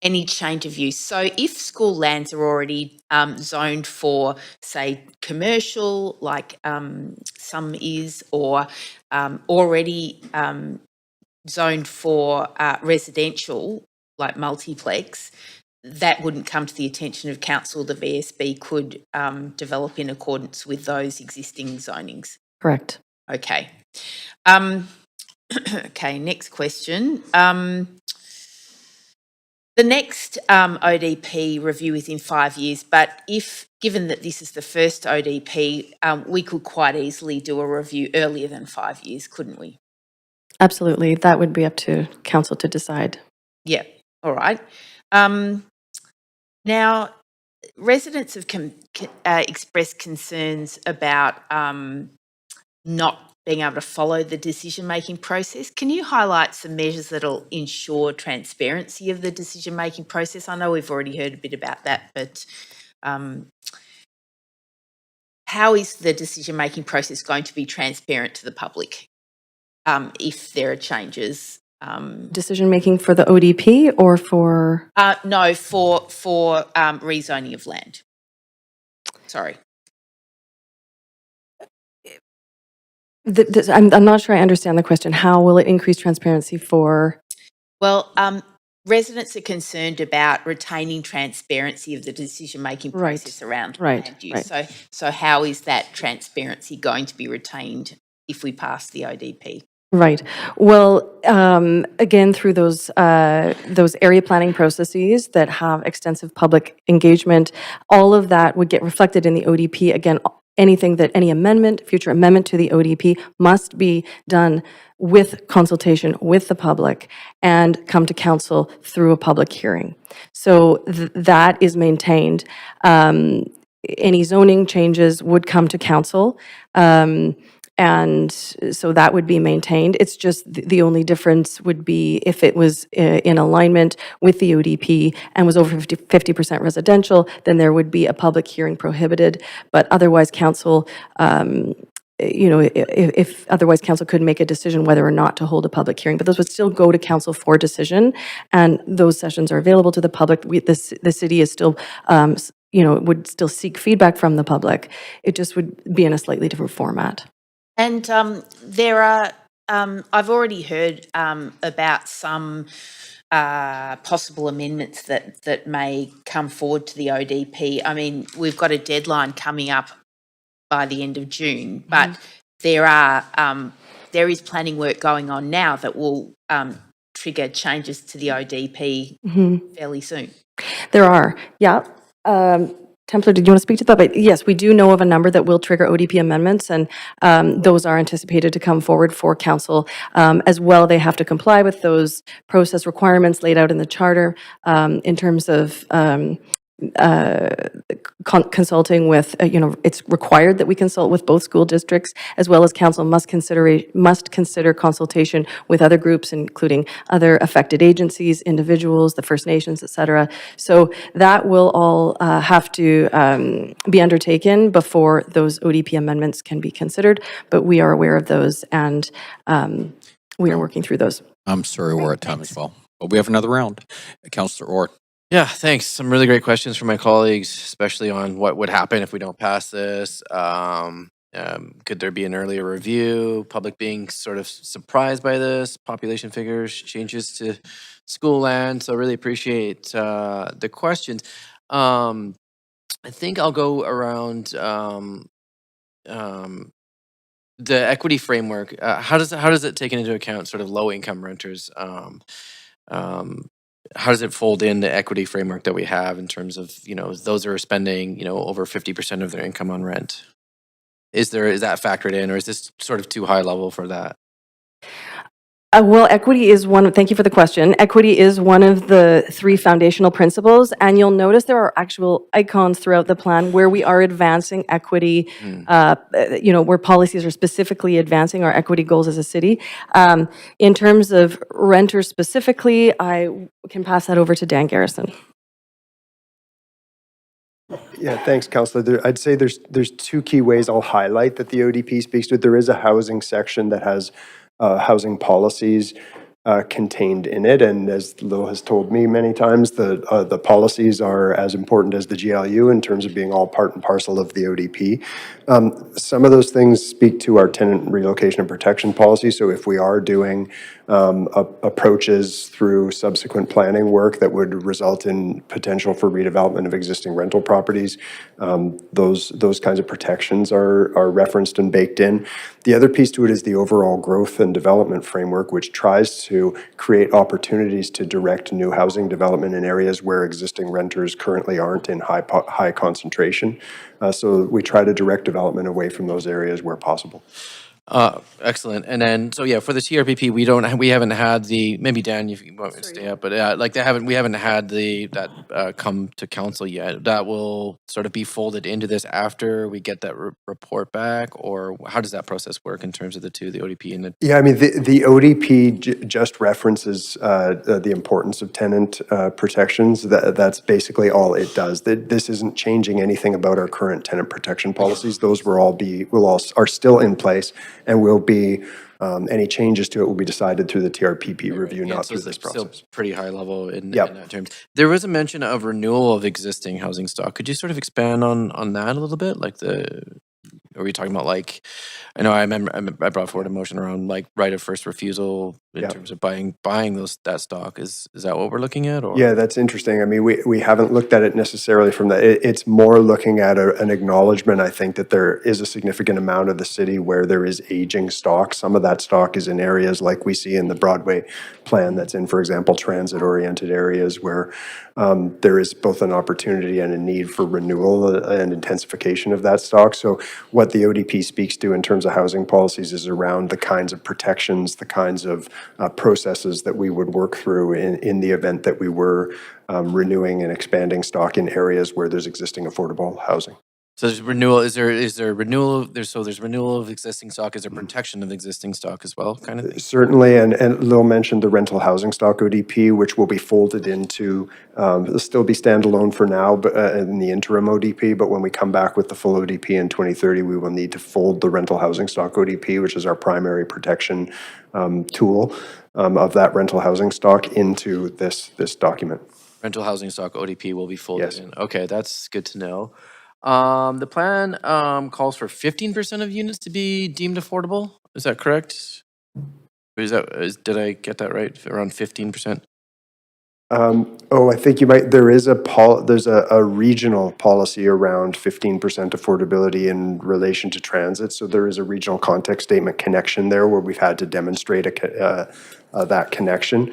Any change of use. So if school lands are already zoned for, say, commercial, like some is, or already zoned for residential, like multiplex, that wouldn't come to the attention of council. The VSB could develop in accordance with those existing zonings. Correct. Okay. Okay, next question. The next ODP review is in 5 years, but given that this is the first ODP, we could quite easily do a review earlier than 5 years, couldn't we? Absolutely. That would be up to council to decide. Yeah, all right. Now, residents have expressed concerns about not being able to follow the decision-making process. Can you highlight some measures that'll ensure transparency of the decision-making process? I know we've already heard a bit about that, but how is the decision-making process going to be transparent to the public if there are changes? Decision-making for the ODP or for? No, for rezoning of land. Sorry. I'm not sure I understand the question. How will it increase transparency for? Well, residents are concerned about retaining transparency of the decision-making process around land use. So how is that transparency going to be retained if we pass the ODP? Right. Well, again, through those area planning processes that have extensive public engagement, all of that would get reflected in the ODP. Again, any amendment, future amendment to the ODP must be done with consultation with the public and come to council through a public hearing. So that is maintained. Any zoning changes would come to council. And so that would be maintained. It's just the only difference would be if it was in alignment with the ODP and was over 50% residential, then there would be a public hearing prohibited. But otherwise, council, if otherwise council could make a decision whether or not to hold a public hearing. But those would still go to council for decision, and those sessions are available to the public. The city is still, would still seek feedback from the public. It just would be in a slightly different format. And there are, I've already heard about some possible amendments that may come forward to the ODP. I mean, we've got a deadline coming up by the end of June, but there is planning work going on now that will trigger changes to the ODP fairly soon. There are, yeah. Templar, did you want to speak to that? But yes, we do know of a number that will trigger ODP amendments, and those are anticipated to come forward for council. As well, they have to comply with those process requirements laid out in the charter in terms of consulting with, it's required that we consult with both school districts, as well as council must consider consultation with other groups, including other affected agencies, individuals, the First Nations, et cetera. So that will all have to be undertaken before those ODP amendments can be considered, but we are aware of those, and we are working through those. I'm sorry, we're at time as well, but we have another round. Councillor Orr. Yeah, thanks. Some really great questions from my colleagues, especially on what would happen if we don't pass this. Could there be an earlier review? Public being sort of surprised by this, population figures, changes to school land. So really appreciate the questions. I think I'll go around the equity framework. How does it take into account sort of low income renters? How does it fold in the equity framework that we have in terms of, those who are spending, over 50% of their income on rent? Is that factored in, or is this sort of too high level for that? Well, equity is thank you for the question. Equity is one of the three foundational principles, and you'll notice there are actual icons throughout the plan where we are advancing equity, where policies are specifically advancing our equity goals as a city. In terms of renters specifically, I can pass that over to Dan Garrison. Yeah, thanks, Councillor. I'd say there's two key ways I'll highlight that the ODP speaks to. There is a housing section that has housing policies contained in it, and as Lil has told me many times, the policies are as important as the GLU in terms of being all part and parcel of the ODP. Some of those things speak to our tenant relocation and protection policy, so if we are doing approaches through subsequent planning work that would result in potential for redevelopment of existing rental properties, those kinds of protections are referenced and baked in. The other piece to it is the overall growth and development framework, which tries to create opportunities to direct new housing development in areas where existing renters currently aren't in high concentration. So we try to direct development away from those areas where possible. Excellent. And then, so yeah, for the TRPP, we haven't had maybe Dan, if you want me to stay up, but like we haven't had that come to council yet. That will sort of be folded into this after we get that report back, or how does that process work in terms of the ODP and the? Yeah, I mean, the ODP just references the importance of tenant protections. That's basically all it does. This isn't changing anything about our current tenant protection policies. Those are still in place and will be, any changes to it will be decided through the TRPP review, Yeah, not so through it's this still process. pretty high level in Yep. that terms. There was a mention of renewal of existing housing stock. Could you sort of expand on that a little bit? Like are we talking about like, I know I remember I brought forward a motion around like right of first refusal in Yeah. terms of buying that stock. Is that what we're looking at, or? Yeah, that's interesting. I mean, we haven't looked at it necessarily from that. It's more looking at an acknowledgement, I think, that there is a significant amount of the city where there is aging stock. Some of that stock is in areas like we see in the Broadway plan that's in, for example, transit-oriented areas where there is both an opportunity and a need for renewal and intensification of that stock. So what the ODP speaks to in terms of housing policies is around the kinds of protections, the kinds of processes that we would work through in the event that we were renewing and expanding stock in areas where there's existing affordable housing. So there's renewal. Is there renewal? There's renewal of existing stock. Is there protection of existing stock as well, kind of thing? Certainly, and Lil mentioned the rental housing stock ODP, which will be folded into, it'll still be standalone for now, but in the interim ODP, but when we come back with the full ODP in 2030, we will need to fold the rental housing stock ODP, which is our primary protection tool of that rental housing stock into this document. Rental housing stock ODP will be folded Yes. in. Okay, that's good to know. The plan calls for 15% of units to be deemed affordable. Is that correct? Or did I get that right? Around 15%? I think you might, there's a regional policy around 15% affordability in relation to transit. So there is a regional context statement connection there where we've had to demonstrate that connection.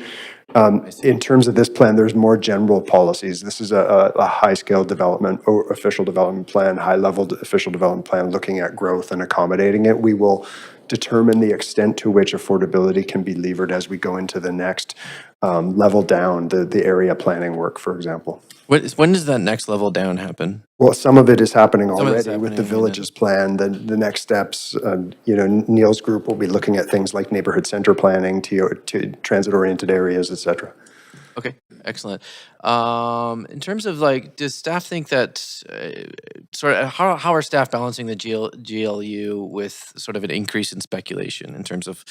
In terms of this plan, there's more general policies. This is a high-scale development or official development plan, high-level official development plan looking at growth and accommodating it. We will determine the extent to which affordability can be levered as we go into the next level down, the area planning work, for example. When does that next level down happen? Well, some of it is happening Some of it's already with the happening, and villages plan. The next steps, Neil's group will be looking at things like neighborhood center planning to transit-oriented areas, et cetera. Okay, excellent. In terms of like, does staff think that how are staff balancing the GLU with sort of an increase in speculation in terms of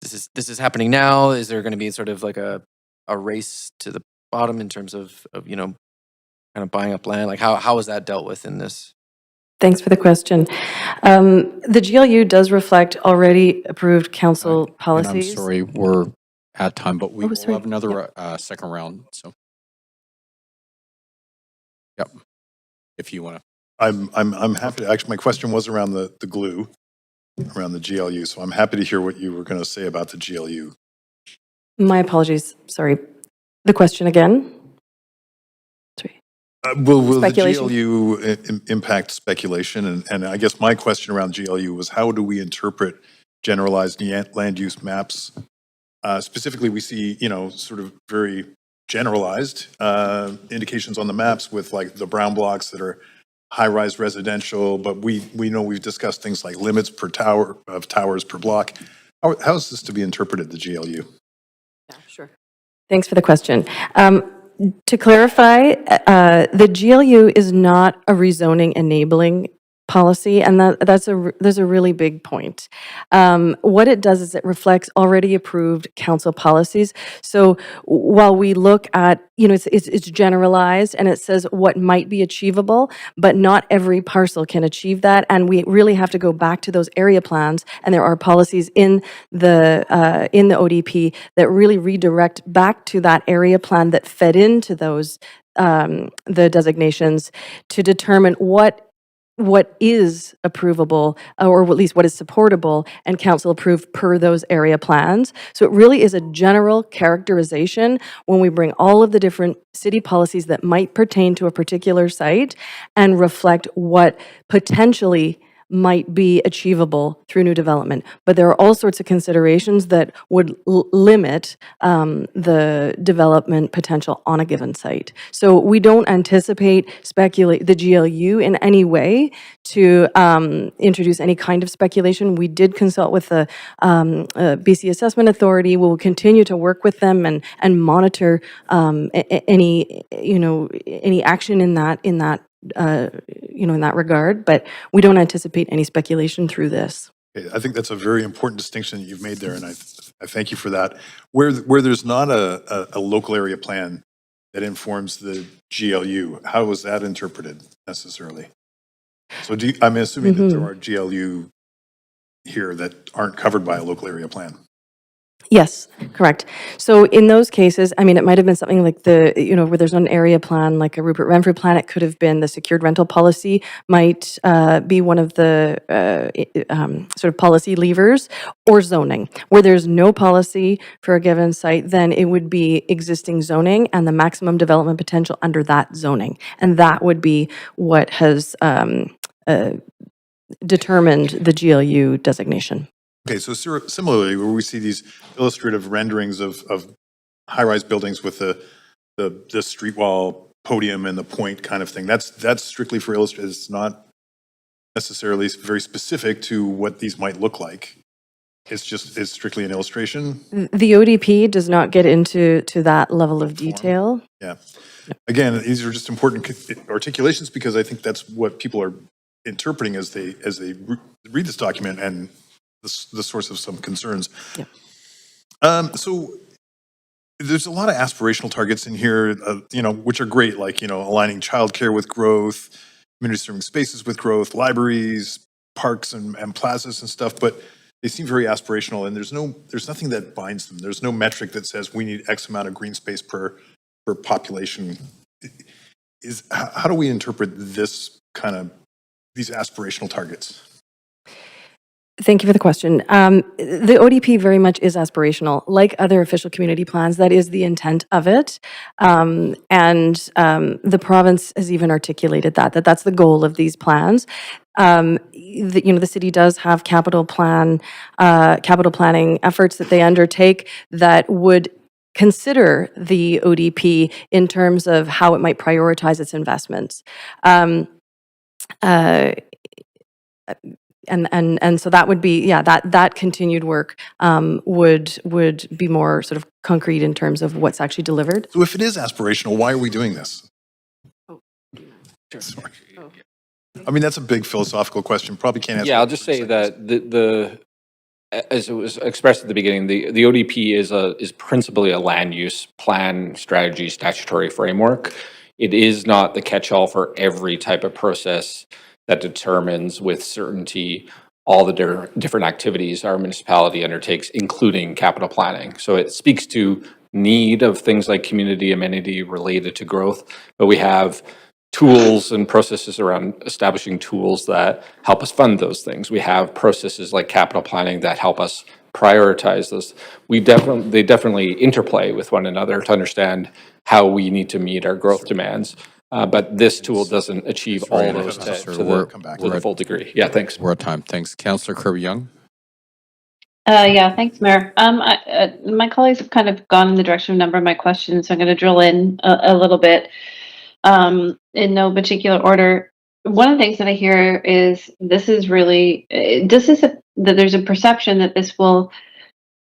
this is happening now? Is there going to be sort of like a race to the bottom in terms of kind of buying up land? Like how is that dealt with in this? Thanks for the question. The GLU does reflect already approved council And policies. I'm sorry, we're at time, but we will sorry. have another second round. So, yep. If you want to. I'm happy. Actually, my question was around the glue, around the GLU. So I'm happy to hear what you were going to say about the GLU. My apologies. Sorry. The question again? Sorry. Will the Speculation. GLU impact speculation? And I guess my question around GLU was how do we interpret generalized land use maps? Specifically, we see, sort of very generalized indications on the maps with like the brown blocks that are high-rise residential, but we know we've discussed things like limits per tower of towers per block. How is this to be interpreted, the GLU? Yeah, sure. Thanks for the question. To clarify, the GLU is not a rezoning enabling policy, and there's a really big point. What it does is it reflects already approved council policies. So while we look at, it's generalized and it says what might be achievable, but not every parcel can achieve that, and we really have to go back to those area plans. And there are policies in the ODP that really redirect back to that area plan that fed into those the designations to determine what is approvable, or at least what is supportable and council approved per those area plans. So it really is a general characterization when we bring all of the different city policies that might pertain to a particular site and reflect what potentially might be achievable through new development. But there are all sorts of considerations that would limit the development potential on a given site. So we don't anticipate the GLU in any way to introduce any kind of speculation. We did consult with the BC Assessment Authority. We will continue to work with them and monitor any action in that in that regard. But we don't anticipate any speculation through this. Okay, I think that's a very important distinction that you've made there, and I thank you for that. Where there's not a local area plan that informs the GLU, how was that interpreted necessarily? So I'm assuming that there are GLU here that aren't covered by a local area plan. Yes, correct. So in those cases, I mean, it might have been something like where there's an area plan, like a Rupert Renfrew plan. It could have been the secured rental policy might be one of the sort of policy levers, or zoning. Where there's no policy for a given site, then it would be existing zoning and the maximum development potential under that zoning. And that would be what has determined the GLU designation. Okay, so similarly, where we see these illustrative renderings of high-rise buildings with the street wall podium and the point kind of thing, that's strictly for illustration. It's not necessarily very specific to what these might look like. It's strictly an illustration. The ODP does not get into that level of detail. Yeah. Again, these are just important articulations because I think that's what people are interpreting as they read this document, and the source of some concerns. Yeah. So there's a lot of aspirational targets in here, which are great, like, aligning childcare with growth, community serving spaces with growth, libraries, parks and plazas and stuff, but they seem very aspirational, and there's nothing that binds them. There's no metric that says we need X amount of green space per population. How do we interpret these aspirational targets? Thank you for the question. The ODP very much is aspirational. Like other official community plans, that is the intent of it. And the province has even articulated that's the goal of these plans. The city does have capital planning efforts that they undertake that would consider the ODP in terms of how it might prioritize its investments. And so that would be, that continued work would be more sort of concrete in terms of what's actually delivered. So if it is aspirational, why are we doing this? Sorry. I mean, that's a big philosophical question. Probably can't answer. Yeah, I'll just say that as it was expressed at the beginning, the ODP is principally a land use plan, strategy, statutory framework. It is not the catch-all for every type of process that determines with certainty all the different activities our municipality undertakes, including capital planning. So it speaks to need of things like community amenity related to growth, but we have tools and processes around establishing tools that help us fund those things. We have processes like capital planning that help us prioritize those. They definitely interplay with one another to understand how we need to meet our growth demands. But this tool doesn't achieve all those to the full degree. Yeah, thanks. We're at time. Thanks. Councillor Kirby-Young. Yeah, thanks, Mayor. My colleagues have kind of gone in the direction of a number of my questions, so I'm going to drill in a little bit in no particular order. One of the things that I hear is that there's a perception that this will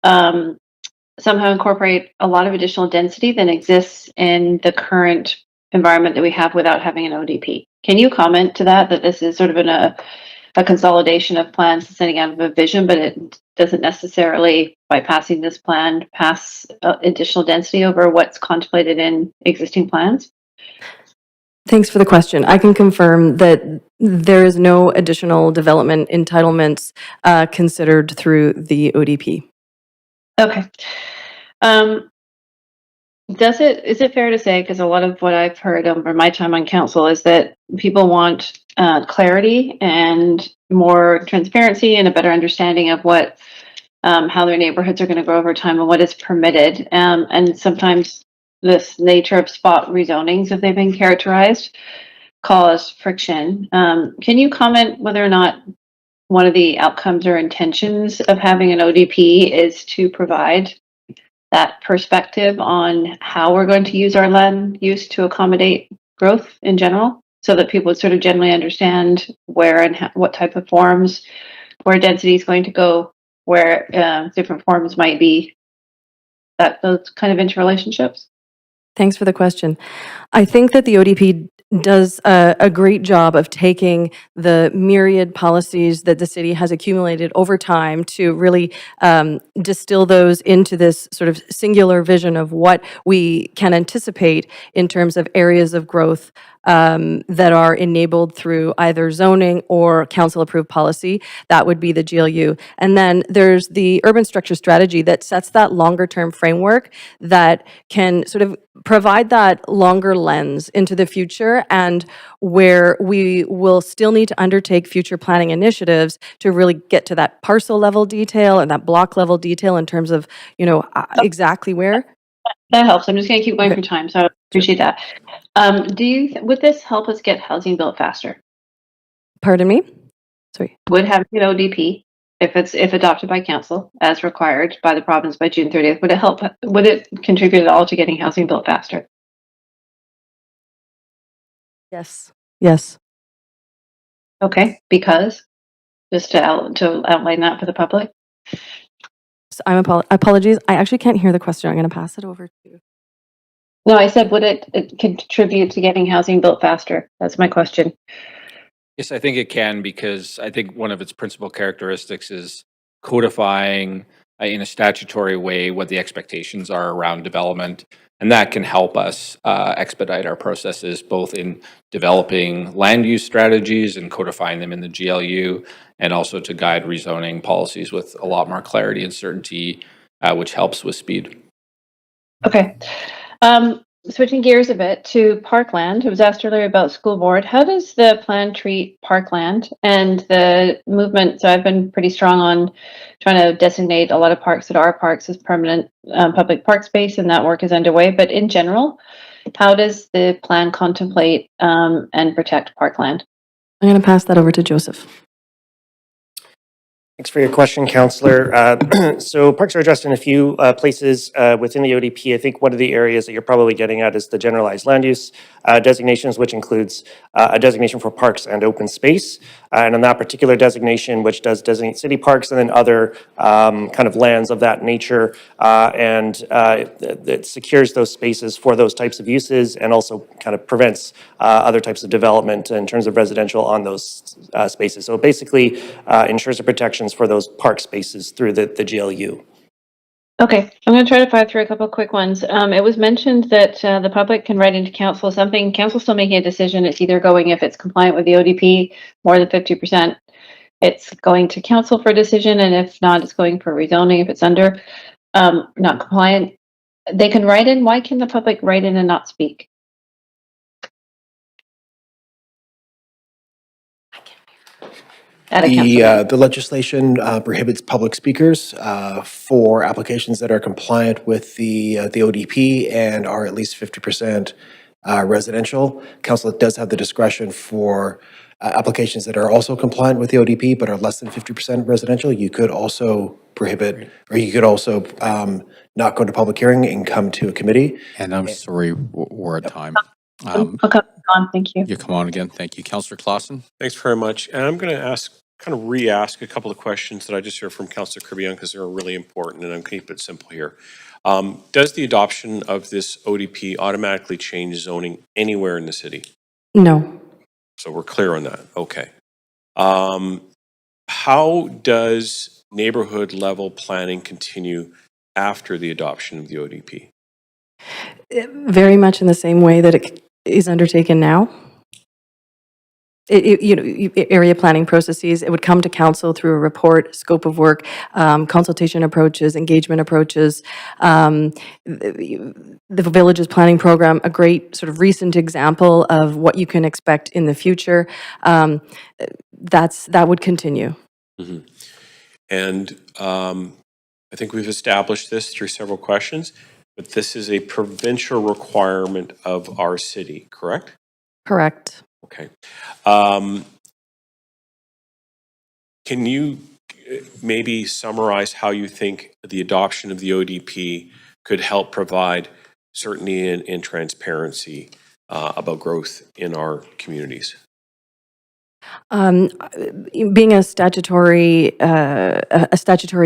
somehow incorporate a lot of additional density than exists in the current environment that we have without having an ODP. Can you comment to that this is sort of a consolidation of plans sending out of a vision, but it doesn't necessarily, by passing this plan, pass additional density over what's contemplated in existing plans? Thanks for the question. I can confirm that there is no additional development entitlements considered through the ODP. Okay. Is it fair to say, because a lot of what I've heard over my time on council is that people want clarity and more transparency and a better understanding of what how their neighborhoods are going to grow over time and what is permitted, and sometimes this nature of spot rezonings, if they've been characterized, cause friction. Can you comment whether or not one of the outcomes or intentions of having an ODP is to provide that perspective on how we're going to use our land use to accommodate growth in general, so that people would sort of generally understand where and what type of forms, where density is going to go, where different forms might be, that those kind of interrelationships. Thanks for the question. I think that the ODP does a great job of taking the myriad policies that the city has accumulated over time to really distill those into this sort of singular vision of what we can anticipate in terms of areas of growth that are enabled through either zoning or council-approved policy. That would be the GLU. And then there's the urban structure strategy that sets that longer-term framework that can sort of provide that longer lens into the future, and where we will still need to undertake future planning initiatives to really get to that parcel level detail and that block level detail in terms of, exactly where. That helps. I'm just going to keep going for time, so I appreciate that. Would this help us get housing built faster? Pardon me? Sorry. Would having an ODP, if adopted by council as required by the province by June 30th, would it contribute at all to getting housing built faster? Yes. Yes. Okay, because just to outline that for the public. So apologies. I actually can't hear the question. I'm going to pass it over to. No, I said, would it contribute to getting housing built faster? That's my question. Yes, I think it can, because I think one of its principal characteristics is codifying in a statutory way what the expectations are around development. And that can help us expedite our processes, both in developing land use strategies and codifying them in the GLU, and also to guide rezoning policies with a lot more clarity and certainty, which helps with speed. Okay. Switching gears a bit to parkland. It was asked earlier about school board. How does the plan treat parkland and the movement? So I've been pretty strong on trying to designate a lot of parks that are parks as permanent public park space, and that work is underway. But in general, how does the plan contemplate and protect parkland? I'm going to pass that over to Joseph. Thanks for your question, Councillor. So parks are addressed in a few places within the ODP. I think one of the areas that you're probably getting at is the generalized land use designations, which includes a designation for parks and open space. And on that particular designation, which does designate city parks and then other kind of lands of that nature, and it secures those spaces for those types of uses, and also kind of prevents other types of development in terms of residential on those spaces. So it basically ensures the protections for those park spaces through the GLU. Okay, I'm going to try to fire through a couple of quick ones. It was mentioned that the public can write into council something. Council's still making a decision. It's either going, if it's compliant with the ODP, more than 50%, it's going to council for a decision, and if not, it's going for rezoning if it's under not compliant. They can write in. Why can the public write in and not speak? The legislation prohibits public speakers for applications that are compliant with the ODP and are at least 50% residential. Council does have the discretion for applications that are also compliant with the ODP but are less than 50% residential. You could also prohibit, or you could also not go to public hearing and come to a committee. And I'm sorry, we're at time. I'll come on. Thank you. You come on again. Thank you. Councillor Clausen. Thanks very much. And I'm going to re-ask a couple of questions that I just heard from Councillor Kirby because they're really important, and I'm going to keep it simple here. Does the adoption of this ODP automatically change zoning anywhere in the city? No. So we're clear on that. Okay. How does neighborhood level planning continue after the adoption of the ODP? Very much in the same way that it is undertaken now. Area planning processes, it would come to council through a report, scope of work, consultation approaches, engagement approaches. The Villages Planning Program, a great sort of recent example of what you can expect in the future. That would continue. Mm-hmm. And I think we've established this through several questions, but this is a provincial requirement of our city, correct? Correct. Okay. Can Can you maybe summarize how you think the adoption of the ODP could help provide certainty and transparency about growth in our communities? Being a statutory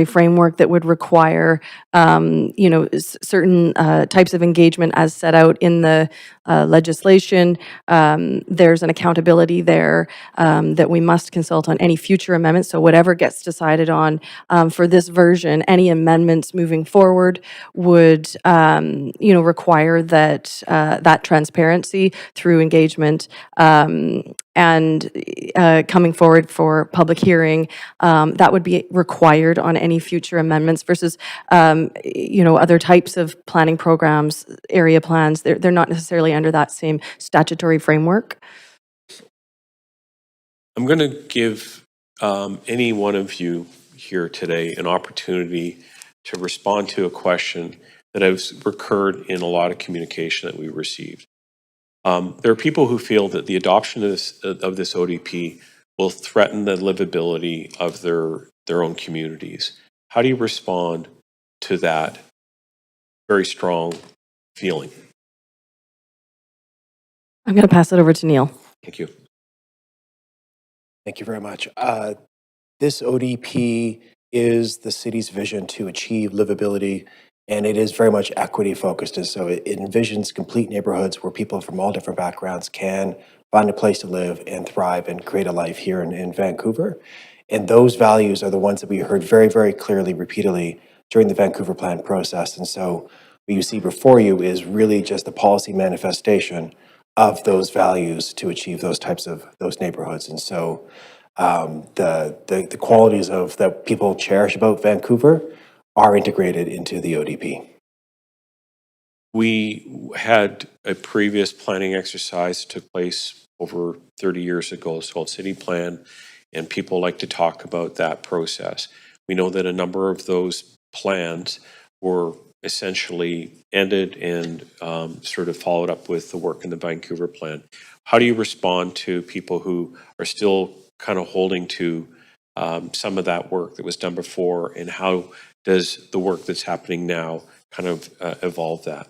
framework that would require, certain types of engagement as set out in the legislation. There's an accountability there that we must consult on any future amendments. So whatever gets decided on for this version, any amendments moving forward would, require that that transparency through engagement. And coming forward for public hearing, that would be required on any future amendments versus, other types of planning programs, area plans. They're not necessarily under that same statutory framework. I'm going to give any one of you here today an opportunity to respond to a question that has recurred in a lot of communication that we received. There are people who feel that the adoption of this ODP will threaten the livability of their own communities. How do you respond to that very strong feeling? I'm going to pass it over to Neil. Thank you. Thank you very much. This ODP is the city's vision to achieve livability, and it is very much equity focused. And so it envisions complete neighborhoods where people from all different backgrounds can find a place to live and thrive and create a life here in Vancouver. And those values are the ones that we heard very, very clearly, repeatedly during the Vancouver Plan process. And so what you see before you is really just the policy manifestation of those values to achieve those types of those neighborhoods. And so the qualities of that people cherish about Vancouver are integrated into the ODP. We had a previous planning exercise that took place over 30 years ago. It's called City Plan, and people like to talk about that process. We know that a number of those plans were essentially ended and sort of followed up with the work in the Vancouver Plan. How do you respond to people who are still kind of holding to some of that work that was done before, and how does the work that's happening now kind of evolve that?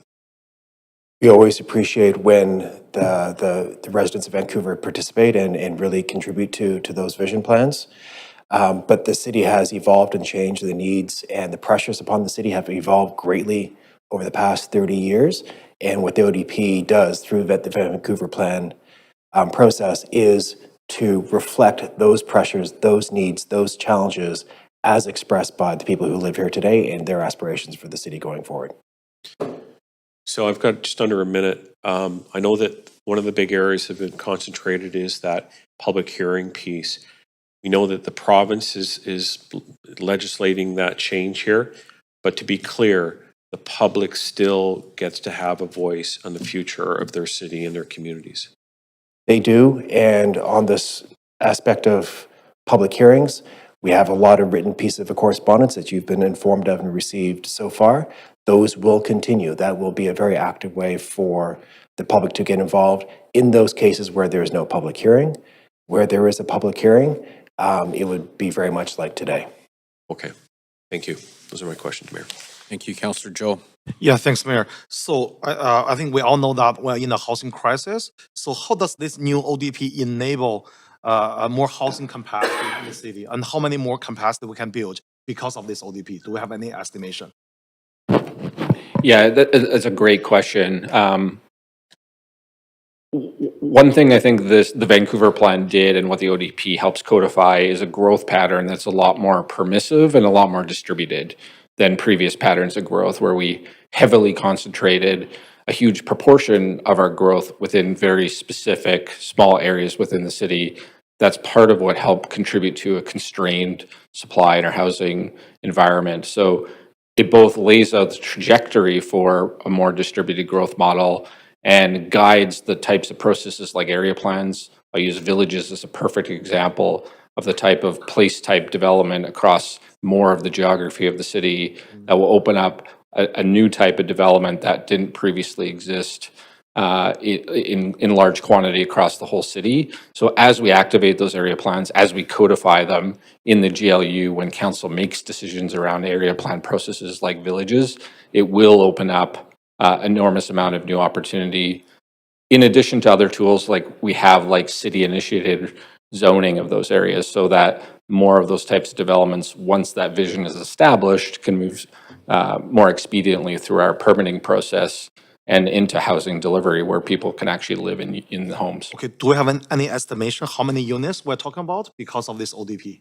We always appreciate when the residents of Vancouver participate and really contribute to those vision plans. But the city has evolved and changed. The needs and the pressures upon the city have evolved greatly over the past 30 years. And what the ODP does through the Vancouver Plan process is to reflect those pressures, those needs, those challenges as expressed by the people who live here today and their aspirations for the city going forward. So I've got just under a minute. I know that one of the big areas that have been concentrated is that public hearing piece. We know that the province is legislating that change here, but to be clear, the public still gets to have a voice on the future of their city and their communities. They do, and on this aspect of public hearings, we have a lot of written pieces of correspondence that you've been informed of and received so far. Those will continue. That will be a very active way for the public to get involved in those cases where there is no public hearing. Where there is a public hearing, it would be very much like today. Okay, thank you. Those are my questions, Mayor. Thank you, Councillor Joe. Yeah, thanks, Mayor. So I think we all know that we're in a housing crisis. So how does this new ODP enable more housing capacity in the city, and how many more capacity we can build because of this ODP? Do we have any estimation? Yeah, that's a great question. One thing I think the Vancouver Plan did, and what the ODP helps codify, is a growth pattern that's a lot more permissive and a lot more distributed than previous patterns of growth, where we heavily concentrated a huge proportion of our growth within very specific small areas within the city. That's part of what helped contribute to a constrained supply in our housing environment. So it both lays out the trajectory for a more distributed growth model and guides the types of processes like area plans. I use villages as a perfect example of the type of place type development across more of the geography of the city that will open up a new type of development that didn't previously exist in large quantity across the whole city. So as we activate those area plans, as we codify them in the GLU, when council makes decisions around area plan processes like villages, it will open up enormous amount of new opportunity. In addition to other tools like we have, like city-initiated zoning of those areas, so that more of those types of developments, once that vision is established, can move more expediently through our permitting process and into housing delivery where people can actually live in the homes. Okay, do we have any estimation how many units we're talking about because of this ODP?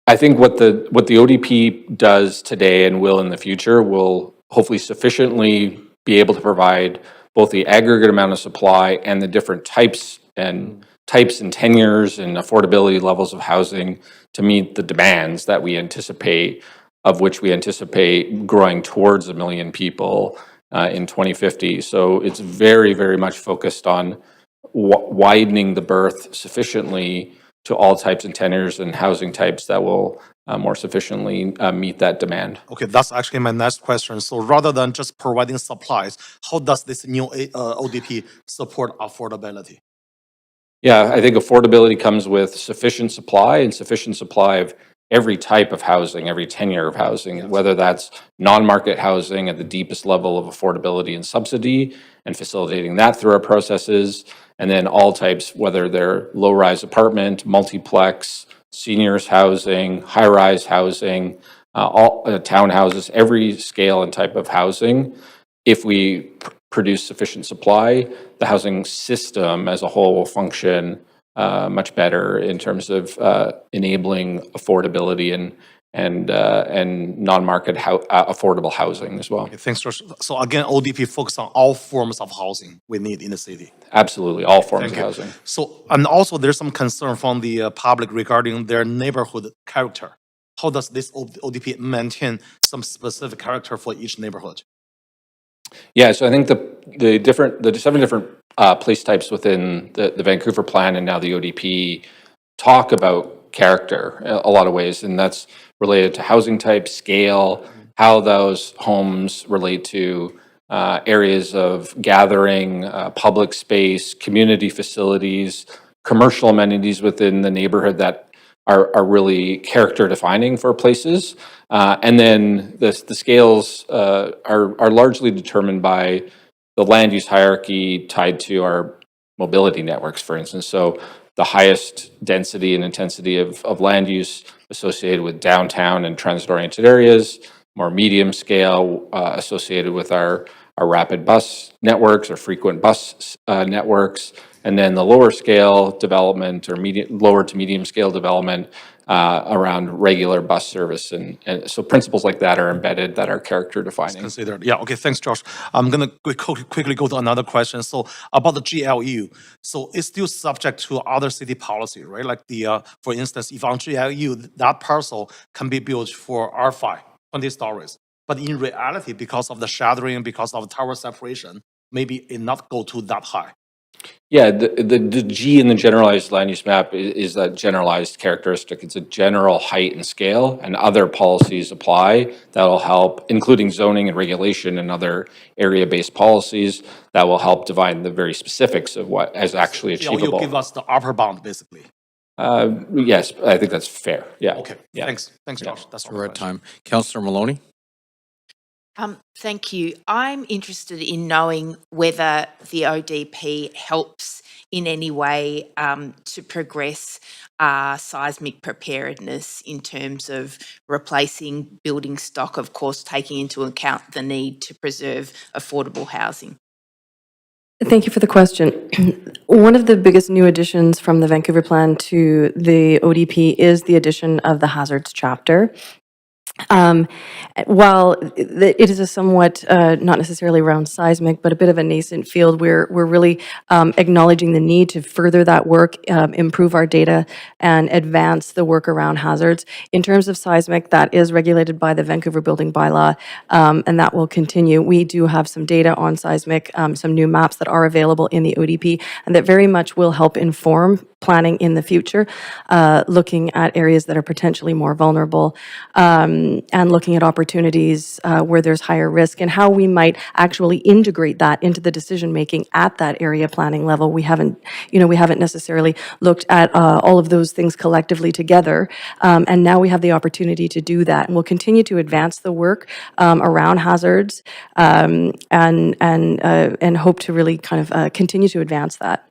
I think what the ODP does today and will in the future will hopefully sufficiently be able to provide both the aggregate amount of supply and the different types and tenures and affordability levels of housing to meet the demands that we anticipate, of which we anticipate growing towards 1 million people in 2050. So it's very, very much focused on widening the berth sufficiently to all types and tenures and housing types that will more sufficiently meet that demand. Okay, that's actually my next question. So rather than just providing supplies, how does this new ODP support affordability? Yeah, I think affordability comes with sufficient supply and sufficient supply of every type of housing, every tenure of housing, whether that's non-market housing at the deepest level of affordability and subsidy and facilitating that through our processes, and then all types, whether they're low-rise apartment, multiplex, seniors housing, high-rise housing, all townhouses, every scale and type of housing. If we produce sufficient supply, the housing system as a whole will function much better in terms of enabling affordability and non-market affordable housing as well. Okay, thanks, Josh. So again, ODP focus on all forms of housing we need in the city. Absolutely, all forms Thank of you. housing. So, and also there's some concern from the public regarding their neighborhood character. How does this ODP maintain some specific character for each neighborhood? Yeah, so I think the 7 different place types within the Vancouver plan and now the ODP talk about character a lot of ways, and that's related to housing type, scale, how those homes relate to areas of gathering, public space, community facilities, commercial amenities within the neighborhood that are really character defining for places. And then the scales are largely determined by the land use hierarchy tied to our mobility networks, for instance. So the highest density and intensity of land use associated with downtown and transit-oriented areas, more medium scale associated with our rapid bus networks or frequent bus networks, and then the lower scale development or lower to medium scale development around regular bus service. And so principles like that are embedded that are character defining. Considered. Yeah, okay, thanks, Josh. I'm gonna quickly go to another question. So about the GLU, so it's still subject to other city policy, right? Like for instance, if on GLU, that parcel can be built for R5, 20 stories. But in reality, because of the shadowing, because of tower separation, maybe it not go to that high. Yeah, the G in the generalized land use map is that generalized characteristic. It's a general height and scale, and other policies apply that'll help, including zoning and regulation and other area-based policies that will help define the very specifics of what is actually achievable. You give us the upper bound, basically. Yes, I think that's fair. Yeah. Okay. Yeah. Thanks, Josh. That's all. We're at time. Councillor Maloney? Thank you. I'm interested in knowing whether the ODP helps in any way to progress seismic preparedness in terms of replacing building stock, of course, taking into account the need to preserve affordable housing. Thank you for the question. One of the biggest new additions from the Vancouver plan to the ODP is the addition of the hazards chapter. While it is a somewhat, not necessarily around seismic, but a bit of a nascent field, we're really acknowledging the need to further that work, improve our data, and advance the work around hazards. In terms of seismic, that is regulated by the Vancouver Building Bylaw, and that will continue. We do have some data on seismic, some new maps that are available in the ODP, and that very much will help inform planning in the future, looking at areas that are potentially more vulnerable, and looking at opportunities where there's higher risk, and how we might actually integrate that into the decision-making at that area planning level. We haven't necessarily looked at all of those things collectively together, and now we have the opportunity to do that, and we'll continue to advance the work around hazards, and hope to really kind of continue to advance that.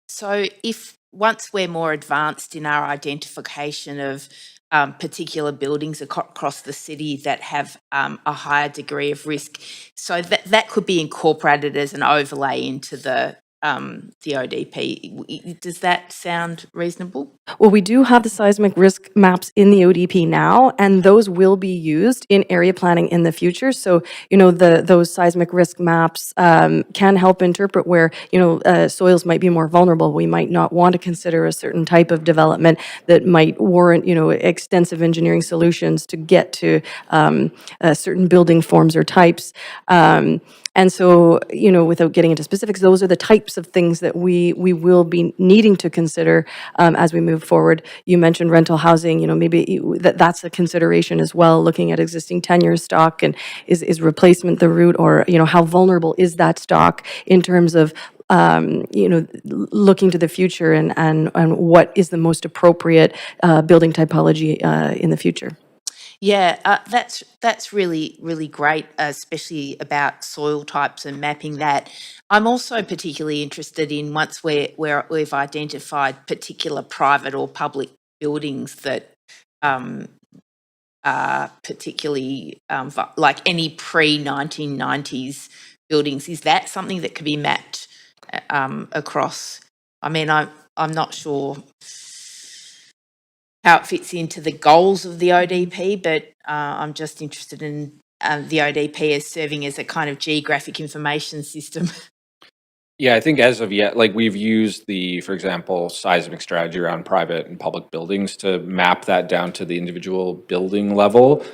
So if once we're more advanced in our identification of particular buildings across the city that have a higher degree of risk, so that could be incorporated as an overlay into the ODP. Does that sound reasonable? Well, we do have the seismic risk maps in the ODP now, and those will be used in area planning in the future. So, those seismic risk maps can help interpret where, soils might be more vulnerable. We might not want to consider a certain type of development that might warrant, extensive engineering solutions to get to certain building forms or types. And so, without getting into specifics, those are the types of things that we will be needing to consider as we move forward. You mentioned rental housing, maybe that's a consideration as well, looking at existing tenure stock, and is replacement the route, or, how vulnerable is that stock in terms of looking to the future, and what is the most appropriate building typology in the future. Yeah, that's really, really great, especially about soil types and mapping that. I'm also particularly interested in once we've identified particular private or public buildings that are particularly like any pre-1990s buildings. Is that something that could be mapped across? I mean, I'm not sure how it fits into the goals of the ODP, but I'm just interested in the ODP as serving as a kind of geographic information system. Yeah, I think as of yet, like we've used for example, seismic strategy around private and public buildings to map that down to the individual building level.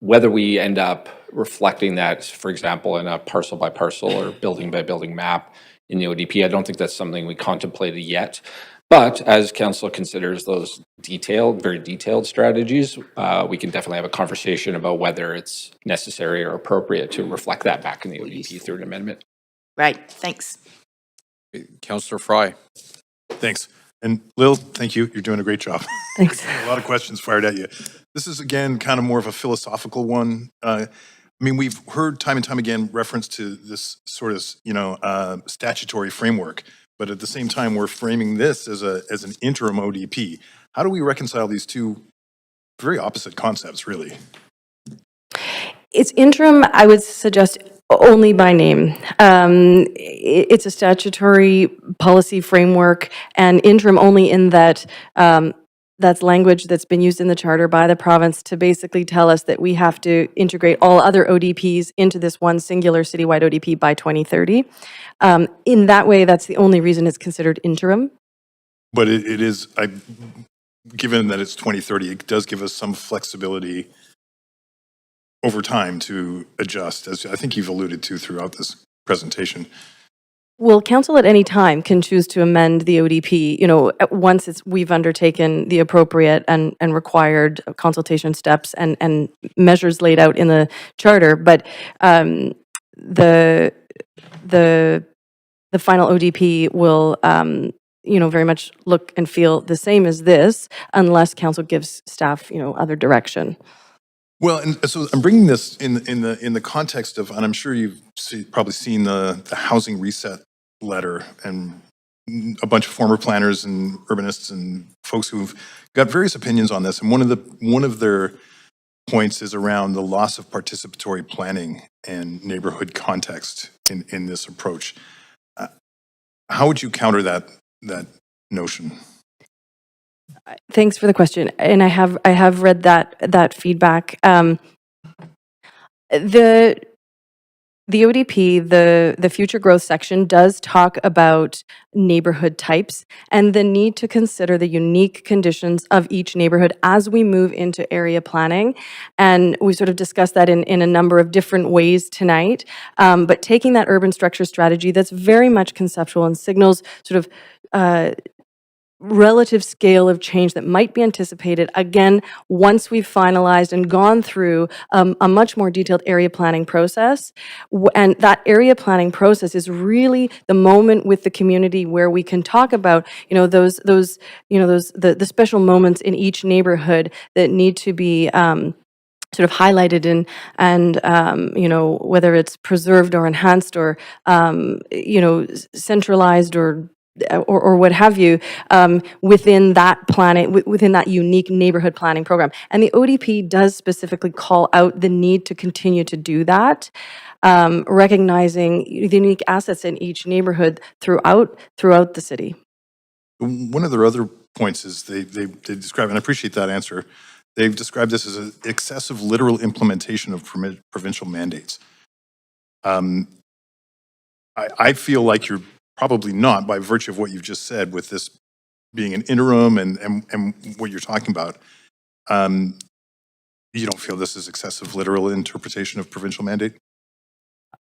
Whether we end up reflecting that, for example, in a parcel by parcel or building by building map in the ODP, I don't think that's something we contemplated yet. But as council considers those very detailed strategies, we can definitely have a conversation about whether it's necessary or appropriate to reflect that back in the ODP through an amendment. Right, thanks. Councillor Fry. Thanks. And Lil, thank you. You're doing a great job. Thanks. A lot of questions fired at you. This is, again, kind of more of a philosophical one. We've heard time and time again reference to this sort of, statutory framework, but at the same time, we're framing this as an interim ODP. How do we reconcile these two very opposite concepts, really? It's interim, I would suggest, only by name. It's a statutory policy framework, and interim only in that that's language that's been used in the charter by the province to basically tell us that we have to integrate all other ODPs into this one singular citywide ODP by 2030. In that way, that's the only reason it's considered interim. But it is, given that it's 2030, it does give us some flexibility over time to adjust, as I think you've alluded to throughout this presentation. Well, council at any time can choose to amend the ODP, once we've undertaken the appropriate and required consultation steps and measures laid out in the charter. But the final ODP will, very much look and feel the same as this, unless council gives staff, other direction. Well, and so I'm bringing this in the context of, and I'm sure you've probably seen the housing reset letter, and a bunch of former planners and urbanists and folks who've got various opinions on this. And one of their points is around the loss of participatory planning and neighborhood context in this approach. How would you counter that notion? Thanks for the question, and I have read that feedback. The ODP, the future growth section, does talk about neighborhood types and the need to consider the unique conditions of each neighborhood as we move into area planning. And we sort of discussed that in a number of different ways tonight. But taking that urban structure strategy that's very much conceptual and signals sort of relative scale of change that might be anticipated, again, once we've finalized and gone through a much more detailed area planning process. And that area planning process is really the moment with the community where we can talk about, the special moments in each neighborhood that need to be sort of highlighted and whether it's preserved or enhanced or centralized or what have you, within that planning, within that unique neighborhood planning program. And the ODP does specifically call out the need to continue to do that, recognizing the unique assets in each neighborhood throughout the city. One of their other points is they describe, and I appreciate that answer, they've described this as an excessive literal implementation of provincial mandates. I feel like you're probably not, by virtue of what you've just said, with this being an interim and what you're talking about. You don't feel this is excessive literal interpretation of provincial mandate?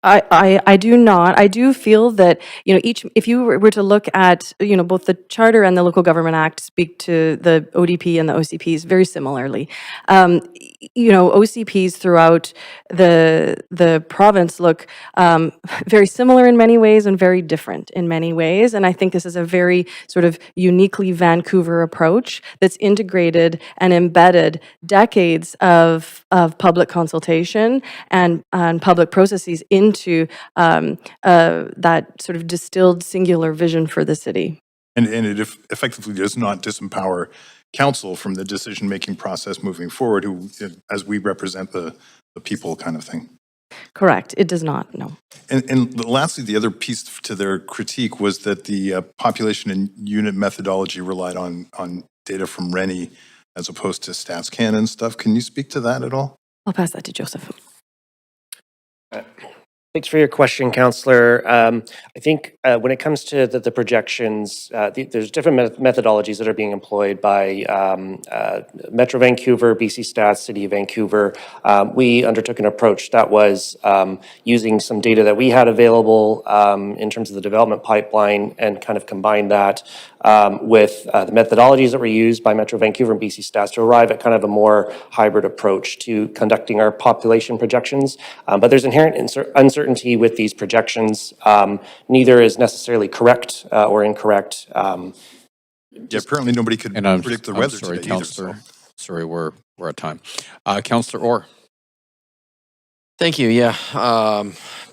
I do not. I do feel that, if you were to look at, both the Charter and the Local Government Act speak to the ODP and the OCPs very similarly. OCPs throughout the province look very similar in many ways and very different in many ways. And I think this is a very sort of uniquely Vancouver approach that's integrated and embedded decades of public consultation and public processes into that sort of distilled singular vision for the city. And it effectively does not disempower council from the decision-making process moving forward, who, as we represent the people kind of thing. Correct. It does not, no. And lastly, the other piece to their critique was that the population and unit methodology relied on data from Rennie as opposed to Stats Canada stuff. Can you speak to that at all? I'll pass that to Joseph. Thanks for your question, Councillor. I think when it comes to the projections, there's different methodologies that are being employed by Metro Vancouver, BC Stats, City of Vancouver. We undertook an approach that was using some data that we had available in terms of the development pipeline and kind of combined that with the methodologies that were used by Metro Vancouver and BC Stats to arrive at kind of a more hybrid approach to conducting our population projections. But there's inherent uncertainty with these projections. Neither is necessarily correct or incorrect. Apparently nobody could predict the weather sorry, today Councillor. either. So. Sorry, we're at time. Councillor Orr. Thank you. Yeah.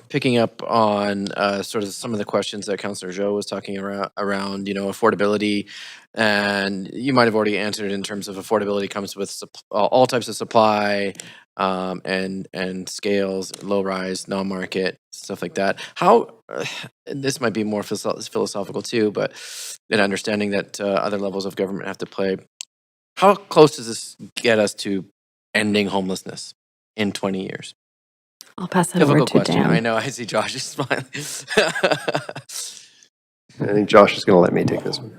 Picking up on sort of some of the questions that Councillor Joe was talking around affordability, and you might have already answered in terms of affordability comes with all types of supply and scales, low rise, non-market, stuff like that. How, this might be more philosophical too, but in understanding that other levels of government have to play, how close does this get us to ending homelessness in 20 years? I'll pass that Difficult over to question. Dan. I know. I see Josh is smiling. I think Josh is going to let me take this one.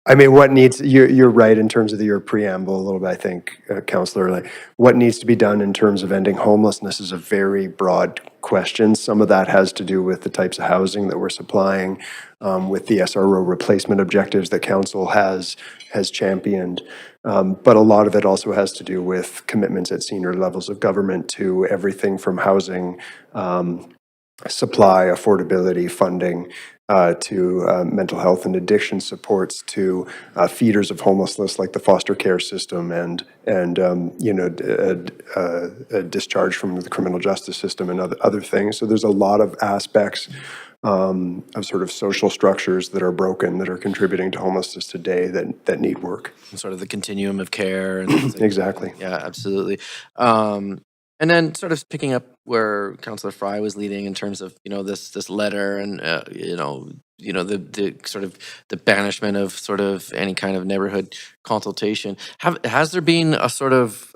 I mean, what needs, you're right in terms of your preamble a little bit, I think, Councillor, like what needs to be done in terms of ending homelessness is a very broad question. Some of that has to do with the types of housing that we're supplying, with the SRO replacement objectives that Council has championed. But a lot of it also has to do with commitments at senior levels of government to everything from housing, supply, affordability, funding, to mental health and addiction supports, to feeders of homelessness like the foster care system and discharge from the criminal justice system and other things. So there's a lot of aspects of sort of social structures that are broken that are contributing to homelessness today that need work. And sort of the continuum of care. And exactly. Yeah, absolutely. And then sort of picking up where Councillor Fry was leading in terms of, this letter and, the sort of the banishment of sort of any kind of neighborhood consultation. Has there been a sort of,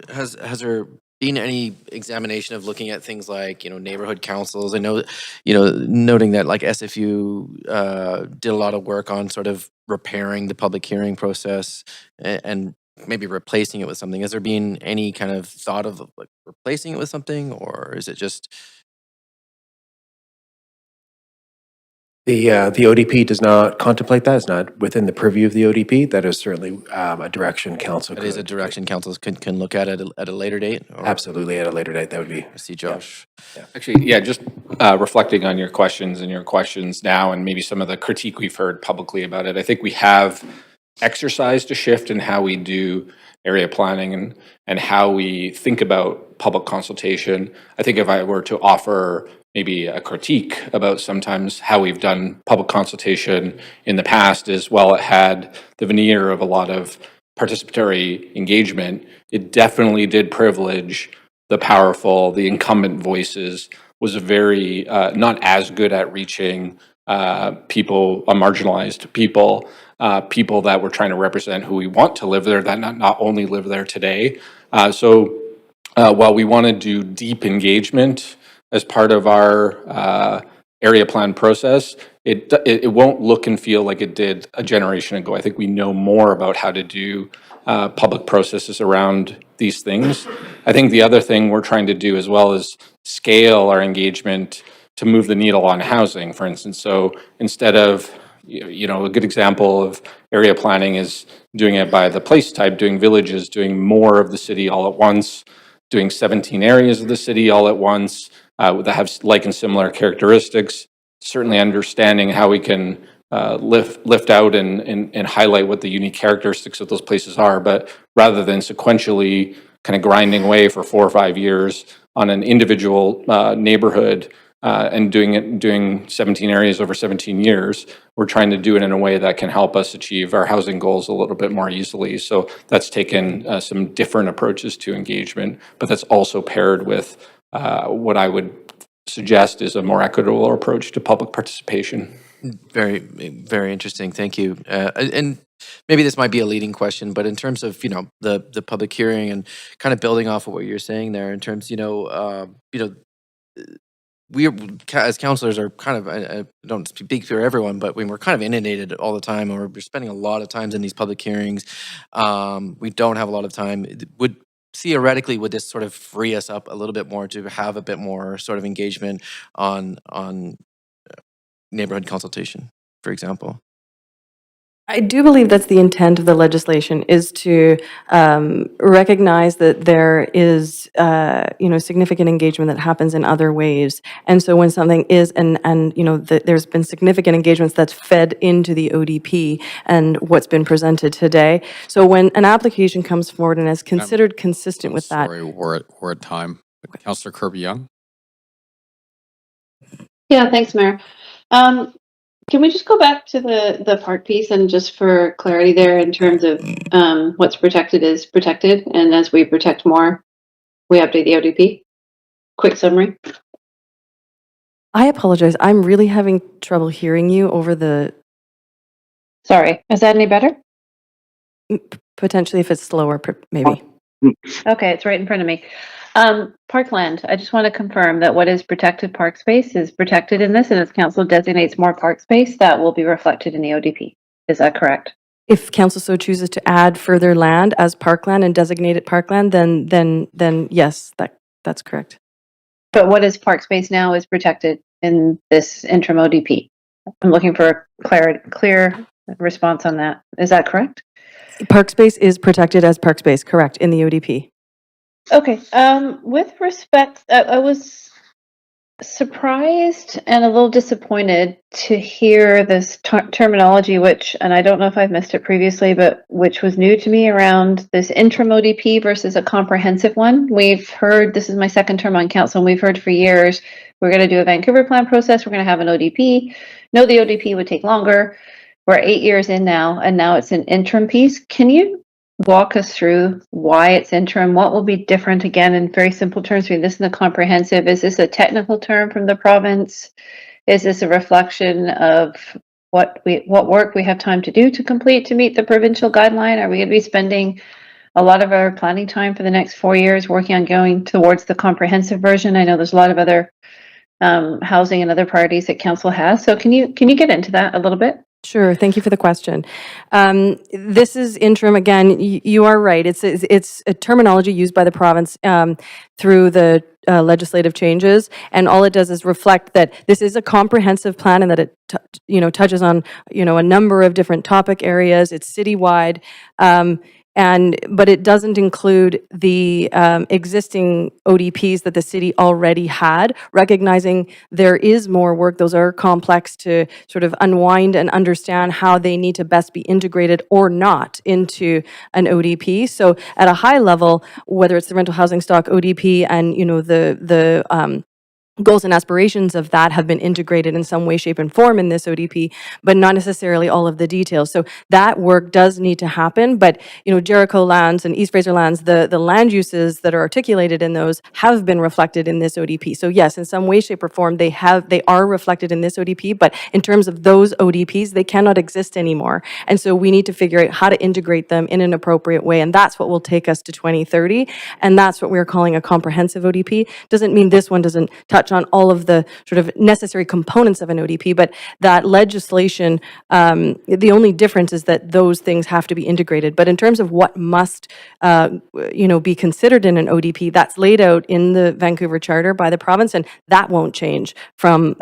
has there been any examination of looking at things like, neighborhood councils? I know, noting that like SFU did a lot of work on sort of repairing the public hearing process and maybe replacing it with something. Has there been any kind of thought of like replacing it with something, or is it just The ODP does not contemplate that. It's not within the purview of the ODP. That is certainly a direction council That is a direction council can look at a later date? Or- Absolutely, at a later date, that would be. I see Josh. Actually, yeah, just reflecting on your questions now, and maybe some of the critique we've heard publicly about it. I think we have exercised a shift in how we do area planning and how we think about public consultation. I think if I were to offer maybe a critique about sometimes how we've done public consultation in the past is, while it had the veneer of a lot of participatory engagement, it definitely did privilege the powerful, the incumbent voices, was very not as good at reaching people, marginalized people, people that we're trying to represent who we want to live there, that not only live there today. So while we want to do deep engagement as part of our area plan process, it won't look and feel like it did a generation ago. I think we know more about how to do public processes around these things. I think the other thing we're trying to do as well is scale our engagement to move the needle on housing, for instance. So instead of, a good example of area planning is doing it by the place type, doing villages, doing more of the city all at once, doing 17 areas of the city all at once that have like and similar characteristics. Certainly understanding how we can lift out and highlight what the unique characteristics of those places are, but rather than sequentially kind of grinding away for 4 or 5 years on an individual neighborhood and doing 17 areas over 17 years, we're trying to do it in a way that can help us achieve our housing goals a little bit more easily. So that's taken some different approaches to engagement, but that's also paired with what I would suggest is a more equitable approach to public participation. Very, very interesting. Thank you. And maybe this might be a leading question, but in terms of the public hearing and kind of building off of what you're saying there, in terms we as counselors are kind of I don't speak for everyone, but we're kind of inundated all the time, and we're spending a lot of times in these public hearings. We don't have a lot of time. Theoretically, would this sort of free us up a little bit more to have a bit more sort of engagement on neighborhood consultation, for example? I do believe that's the intent of the legislation, is to recognize that there is, significant engagement that happens in other ways. And so when something is, there's been significant engagements that's fed into the ODP and what's been presented today. So when an application comes forward and is considered consistent with that. Sorry, we're at time. Councillor Kirby-Young? Yeah, thanks, Mayor. Can we just go back to the park piece, and just for clarity there, in terms of what's protected is protected, and as we protect more, we update the ODP? Quick summary. I apologize. I'm really having trouble hearing you over the... Sorry, is that any better? Potentially, if it's slower, maybe. Okay, it's right in front of me. Parkland, I just want to confirm that what is protected park space is protected in this, and as council designates more park space, that will be reflected in the ODP. Is that correct? If council so chooses to add further land as parkland and designate it parkland, then yes, that's correct. But what is park space now is protected in this interim ODP. I'm looking for a clear response on that. Is that correct? Park space is protected as park space, correct, in the ODP. Okay, with respect, I was surprised and a little disappointed to hear this terminology, which, and I don't know if I've missed it previously, but which was new to me, around this interim ODP versus a comprehensive one. We've heard, this is my second term on council, and we've heard for years, we're going to do a Vancouver plan process, we're going to have an ODP. No, the ODP would take longer. We're 8 years in now, and now it's an interim piece. Can you walk us through why it's interim? What will be different, again, in very simple terms, between this and the comprehensive? Is this a technical term from the province? Is this a reflection of what work we have time to do to complete to meet the provincial guideline? Are we going to be spending a lot of our planning time for the next 4 years working on going towards the comprehensive version? I know there's a lot of other housing and other priorities that council has. So can you get into that a little bit? Sure. Thank you for the question. This is interim. Again, you are right. It's a terminology used by the province through the legislative changes, and all it does is reflect that this is a comprehensive plan and that it touches on a number of different topic areas. It's citywide. But it doesn't include the existing ODPs that the city already had, recognizing there is more work. Those are complex to sort of unwind and understand how they need to best be integrated or not into an ODP. So at a high level, whether it's the rental housing stock ODP and, the goals and aspirations of that have been integrated in some way, shape, and form in this ODP, but not necessarily all of the details. So that work does need to happen, but, Jericho lands and East Fraser lands, the land uses that are articulated in those have been reflected in this ODP. So yes, in some way, shape, or form, they are reflected in this ODP, but in terms of those ODPs, they cannot exist anymore. And so we need to figure out how to integrate them in an appropriate way, and that's what will take us to 2030, and that's what we're calling a comprehensive ODP. Doesn't mean this one doesn't touch on all of the sort of necessary components of an ODP, but that legislation, the only difference is that those things have to be integrated. But in terms of what must, be considered in an ODP, that's laid out in the Vancouver Charter by the province, and that won't change from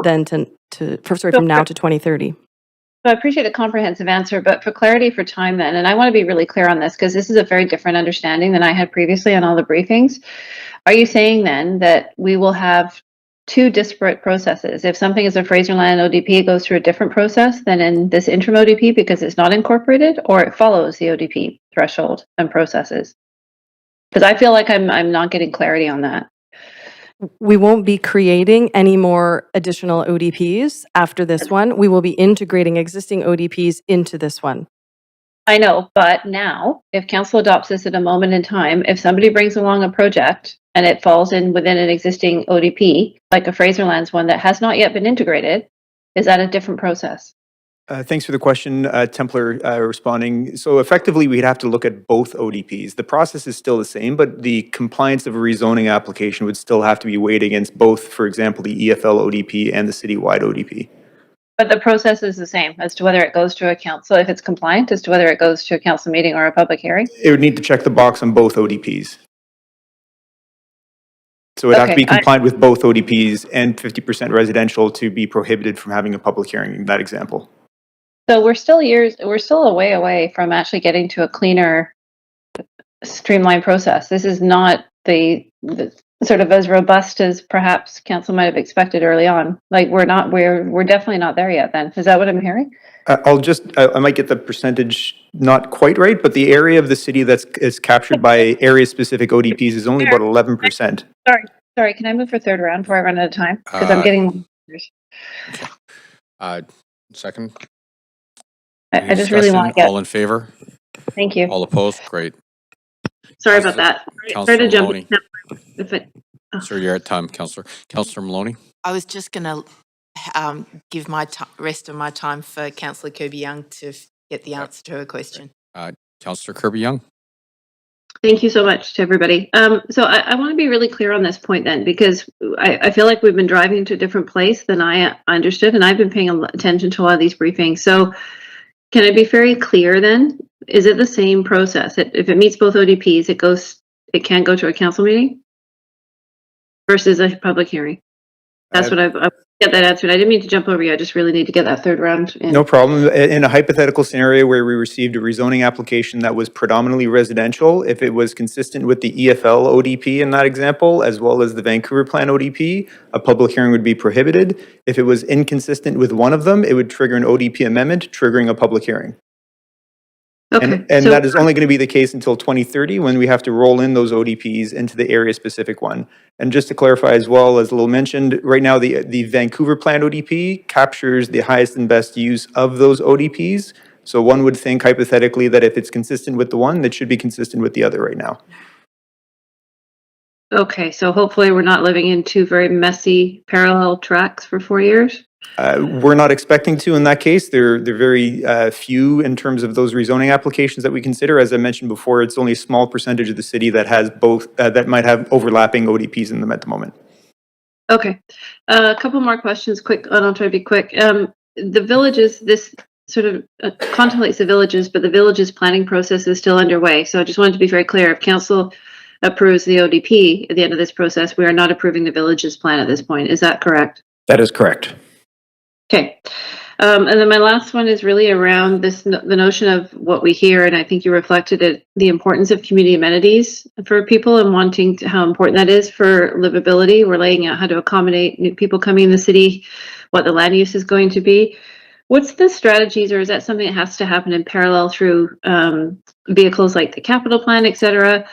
then from now to 2030. So I appreciate a comprehensive answer, but for clarity for time then, and I want to be really clear on this because this is a very different understanding than I had previously on all the briefings. Are you saying then that we will have two disparate processes? If something is a Fraserland ODP, it goes through a different process than in this interim ODP because it's not incorporated, or it follows the ODP threshold and processes? Because I feel like I'm not getting clarity on that. We won't be creating any more additional ODPs after this one. We will be integrating existing ODPs into this one. I know, but now, if council adopts this at a moment in time, if somebody brings along a project and it falls in within an existing ODP, like a Fraserlands one that has not yet been integrated, is that a different process? Thanks for the question, Templar, responding. So effectively, we'd have to look at both ODPs. The process is still the same, but the compliance of a rezoning application would still have to be weighed against both, for example, the EFL ODP and the citywide ODP. But the process is the same as to whether it goes to a council, if it's compliant, as to whether it goes to a council meeting or a public hearing? It would need to check the box on both ODPs. So it'd have to be compliant with both ODPs and 50% residential to be prohibited from having a public hearing in that example. So we're still a way away from actually getting to a cleaner, streamlined process. This is not the sort of as robust as perhaps council might have expected early on. Like we're definitely not there yet then. Is that what I'm hearing? I might get the percentage not quite right, but the area of the city is captured by area-specific ODPs is only about 11%. Sorry, can I move for third round before I run out of time? Because I'm getting... Second. I just really want to get... All in favor? Thank you. All opposed? Great. Sorry about that. Councillor Sorry to jump Maloney. Sir, you're at time, Councillor. Councillor Maloney? I was just going to give my rest of my time for Councillor Kirby-Young to get the answer to her question. Councillor Kirby-Young? Thank you so much to everybody. So I want to be really clear on this point then, because I feel like we've been driving to a different place than I understood, and I've been paying attention to a lot of these briefings. So can I be very clear then? Is it the same process? If it meets both ODPs, it can go to a council meeting versus a public hearing? That's what I get that answered. I didn't mean to jump over you. I just really need to get that third round in. No problem. In a hypothetical scenario where we received a rezoning application that was predominantly residential, if it was consistent with the EFL ODP in that example, as well as the Vancouver Plan ODP, a public hearing would be prohibited. If it was inconsistent with one of them, it would trigger an ODP amendment, triggering a public hearing. Okay. And that is only going to be the case until 2030 when we have to roll in those ODPs into the area-specific one. And just to clarify as well, as Lil mentioned, right now the Vancouver Plan ODP captures the highest and best use of those ODPs. So one would think hypothetically that if it's consistent with the one, that should be consistent with the other right now. Okay, so hopefully we're not living in two very messy parallel tracks for 4 years? We're not expecting to in that case. They're very few in terms of those rezoning applications that we consider. As I mentioned before, it's only a small percentage of the city that has both, that might have overlapping ODPs in them at the moment. Okay. A couple more questions, quick, and I'll try to be quick. the villages, this sort of contemplates the villages, but the villages planning process is still underway. So I just wanted to be very clear. If council approves the ODP at the end of this process, we are not approving the villages plan at this point. Is that correct? That is correct. Okay. And then my last one is really around this, the notion of what we hear, and I think you reflected it, the importance of community amenities for people and wanting to, how important that is for livability. We're laying out how to accommodate new people coming in the city, what the land use is going to be. What's the strategies, or is that something that has to happen in parallel through vehicles like the capital plan, et cetera,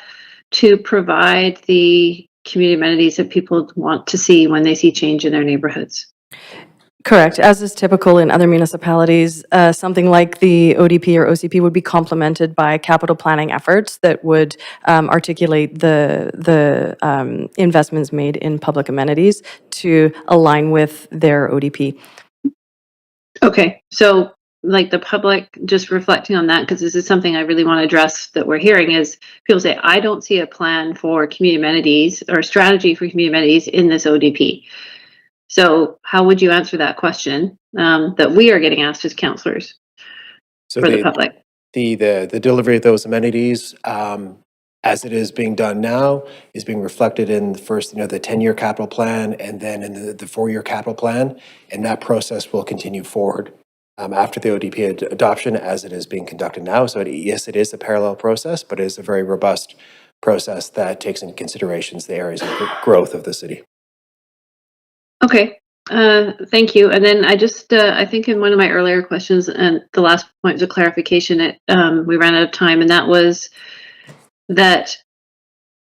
to provide the community amenities that people want to see when they see change in their neighborhoods? Correct. As is typical in other municipalities, something like the ODP or OCP would be complemented by capital planning efforts that would articulate the investments made in public amenities to align with their ODP. Okay, so like the public, just reflecting on that, because this is something I really want to address that we're hearing, is people say, I don't see a plan for community amenities or strategy for community amenities in this ODP. So how would you answer that question that we are getting asked as councillors So for the public? The delivery of those amenities, as it is being done now, is being reflected in the first, the 10-year capital plan, and then in the 4-year capital plan, and that process will continue forward after the ODP adoption as it is being conducted now. So yes, it is a parallel process, but it is a very robust process that takes into considerations the areas of growth of the city. Okay, thank you. And then I just, I think in one of my earlier questions, and the last point was a clarification, we ran out of time, and that was that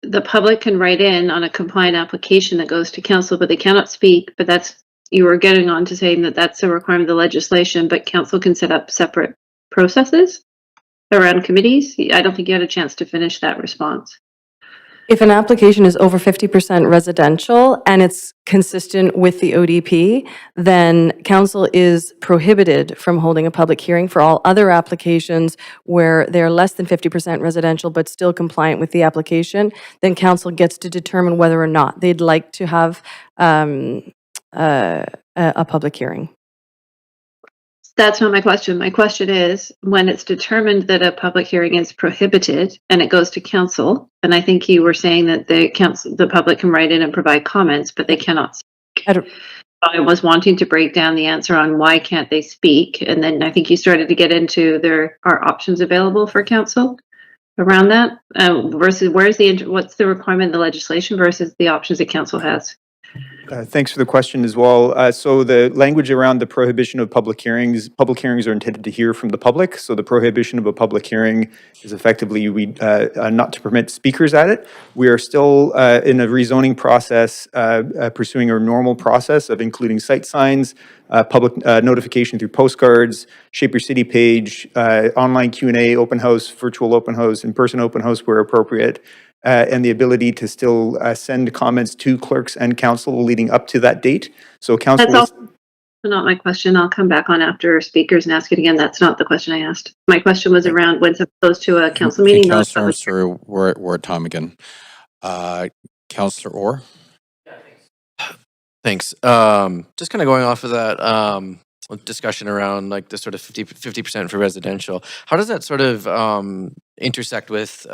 the public can write in on a compliant application that goes to council, but they cannot speak. But that's, you were getting on to saying that that's a requirement of the legislation, but council can set up separate processes around committees. I don't think you had a chance to finish that response. If an application is over 50% residential and it's consistent with the ODP, then council is prohibited from holding a public hearing. For all other applications where they're less than 50% residential but still compliant with the application, then council gets to determine whether or not they'd like to have a public hearing. That's not my question. My question is, when it's determined that a public hearing is prohibited and it goes to council, and I think you were saying that the public can write in and provide comments, but they cannot speak. I was wanting to break down the answer on why can't they speak, and then I think you started to get into there are options available for council around that versus what's the requirement in the legislation versus the options that council has. Thanks for the question as well. So the language around the prohibition of public hearings are intended to hear from the public. So the prohibition of a public hearing is effectively not to permit speakers at it. We are still in a rezoning process, pursuing a normal process of including site signs, public notification through postcards, Shape Your City page, online Q&A, open house, virtual open house, in-person open house where appropriate. And the ability to still send comments to clerks and council leading up to that date. So council. That's also not my question. I'll come back on after speakers and ask it again. That's not the question I asked. My question was around when it goes to a council meeting. Councillor, sorry, we're at time again. Councillor Orr. Thanks. Just kind of going off of that discussion around like the sort of 50% for residential. How does that sort of intersect with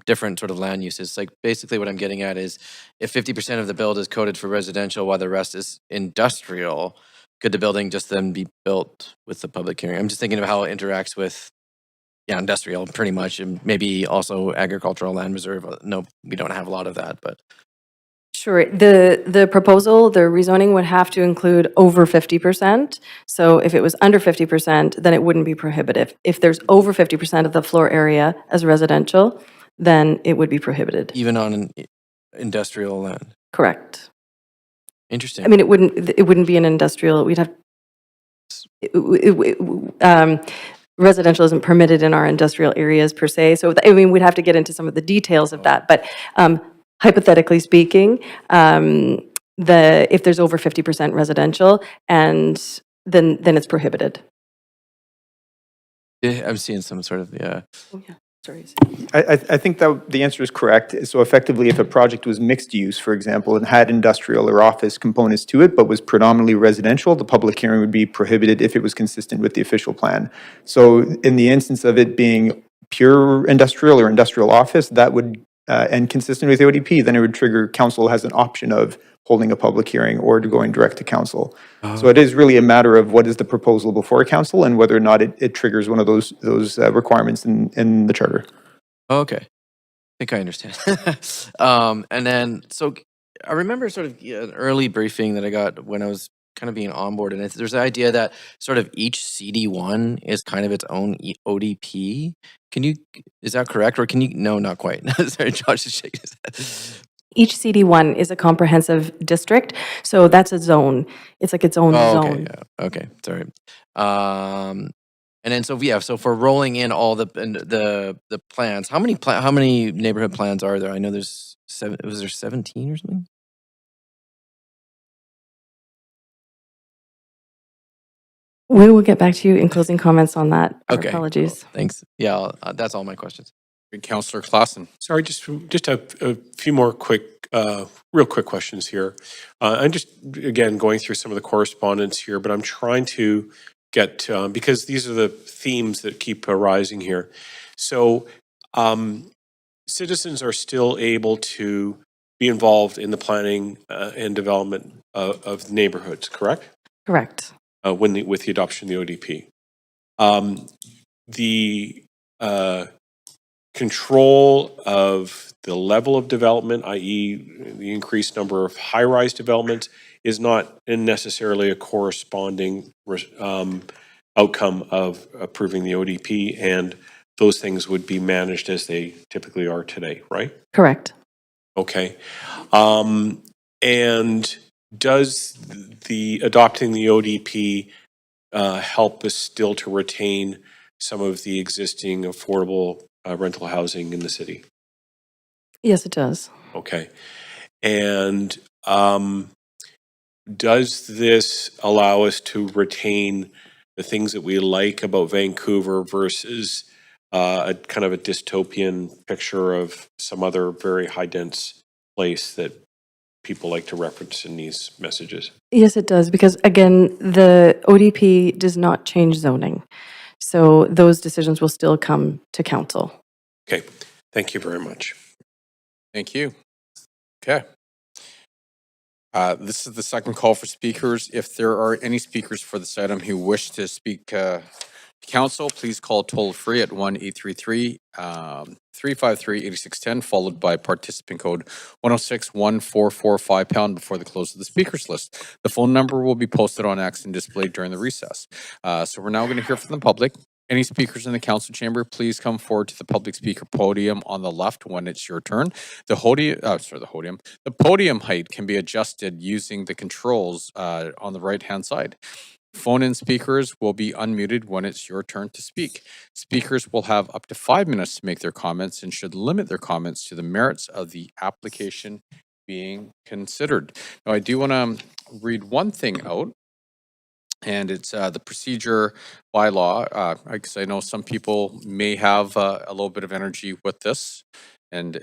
different sort of land uses? Like basically what I'm getting at is if 50% of the build is coded for residential while the rest is industrial, could the building just then be built with the public hearing? I'm just thinking of how it interacts with industrial pretty much, and maybe also agricultural land reserve. No, we don't have a lot of that, but. Sure. The proposal, the rezoning would have to include over 50%. So if it was under 50%, then it wouldn't be prohibitive. If there's over 50% of the floor area as residential, then it would be prohibited. Even on an industrial land? Correct. Interesting. I mean, it wouldn't be an industrial, we'd have, residential isn't permitted in our industrial areas per se. So, I mean, we'd have to get into some of the details of that, but hypothetically speaking, if there's over 50% residential, and then it's prohibited. Yeah, I'm seeing some sort of Sorry. I think that the answer is correct. So effectively, if a project was mixed use, for example, and had industrial or office components to it, but was predominantly residential, the public hearing would be prohibited if it was consistent with the official plan. So in the instance of it being pure industrial or industrial office, that would, and consistent with the ODP, then it would trigger council has an option of holding a public hearing or to going direct to council. So it is really a matter of what is the proposal before council and whether or not it triggers one of those requirements in the charter. Okay. I think I understand. And then, so I remember sort of an early briefing that I got when I was kind of being on board, and there's the idea that sort of each CD1 is kind of its own ODP. Is that correct? Or can you, no, not quite. Sorry, Josh is shaking his head. Each CD1 is a comprehensive district, so that's a zone. It's like its own Oh, zone. okay, yeah, okay, sorry. And then so for rolling in all the plans, how many neighborhood plans are there? I know there's 7. Was there 17 or something? We will get back to you in closing comments on that. Our Okay, apologies. cool, thanks. Yeah, that's all my questions. Councillor Klassen. Sorry, just a few more real quick questions here. I'm just, again, going through some of the correspondence here, but I'm trying to get, because these are the themes that keep arising here. So citizens are still able to be involved in the planning and development of neighborhoods, correct? Correct. With the adoption of the ODP. The control of the level of development, i.e. the increased number of high-rise developments, is not necessarily a corresponding outcome of approving the ODP, and those things would be managed as they typically are today, right? Correct. Okay. And does the adopting the ODP help us still to retain some of the existing affordable rental housing in the city? Yes, it does. Okay. And does this allow us to retain the things that we like about Vancouver versus a kind of a dystopian picture of some other very high dense place that people like to reference in these messages? Yes, it does, because again, the ODP does not change zoning. So those decisions will still come to council. Okay, thank you very much. Thank you. Okay. This is the second call for speakers. If there are any speakers for this item who wish to speak to council, please call toll free at 1-833-353-8610, followed by participant code 106-1445 # before the close of the speakers list. The phone number will be posted on X and displayed during the recess. So we're now going to hear from the public. Any speakers in the council chamber, please come forward to the public speaker podium on the left when it's your turn. The podium height can be adjusted using the controls on the right-hand side. Phone-in speakers will be unmuted when it's your turn to speak. Speakers will have up to 5 minutes to make their comments and should limit their comments to the merits of the application being considered. Now, I do want to read one thing out. And it's the procedure bylaw, because I know some people may have a little bit of energy with this, and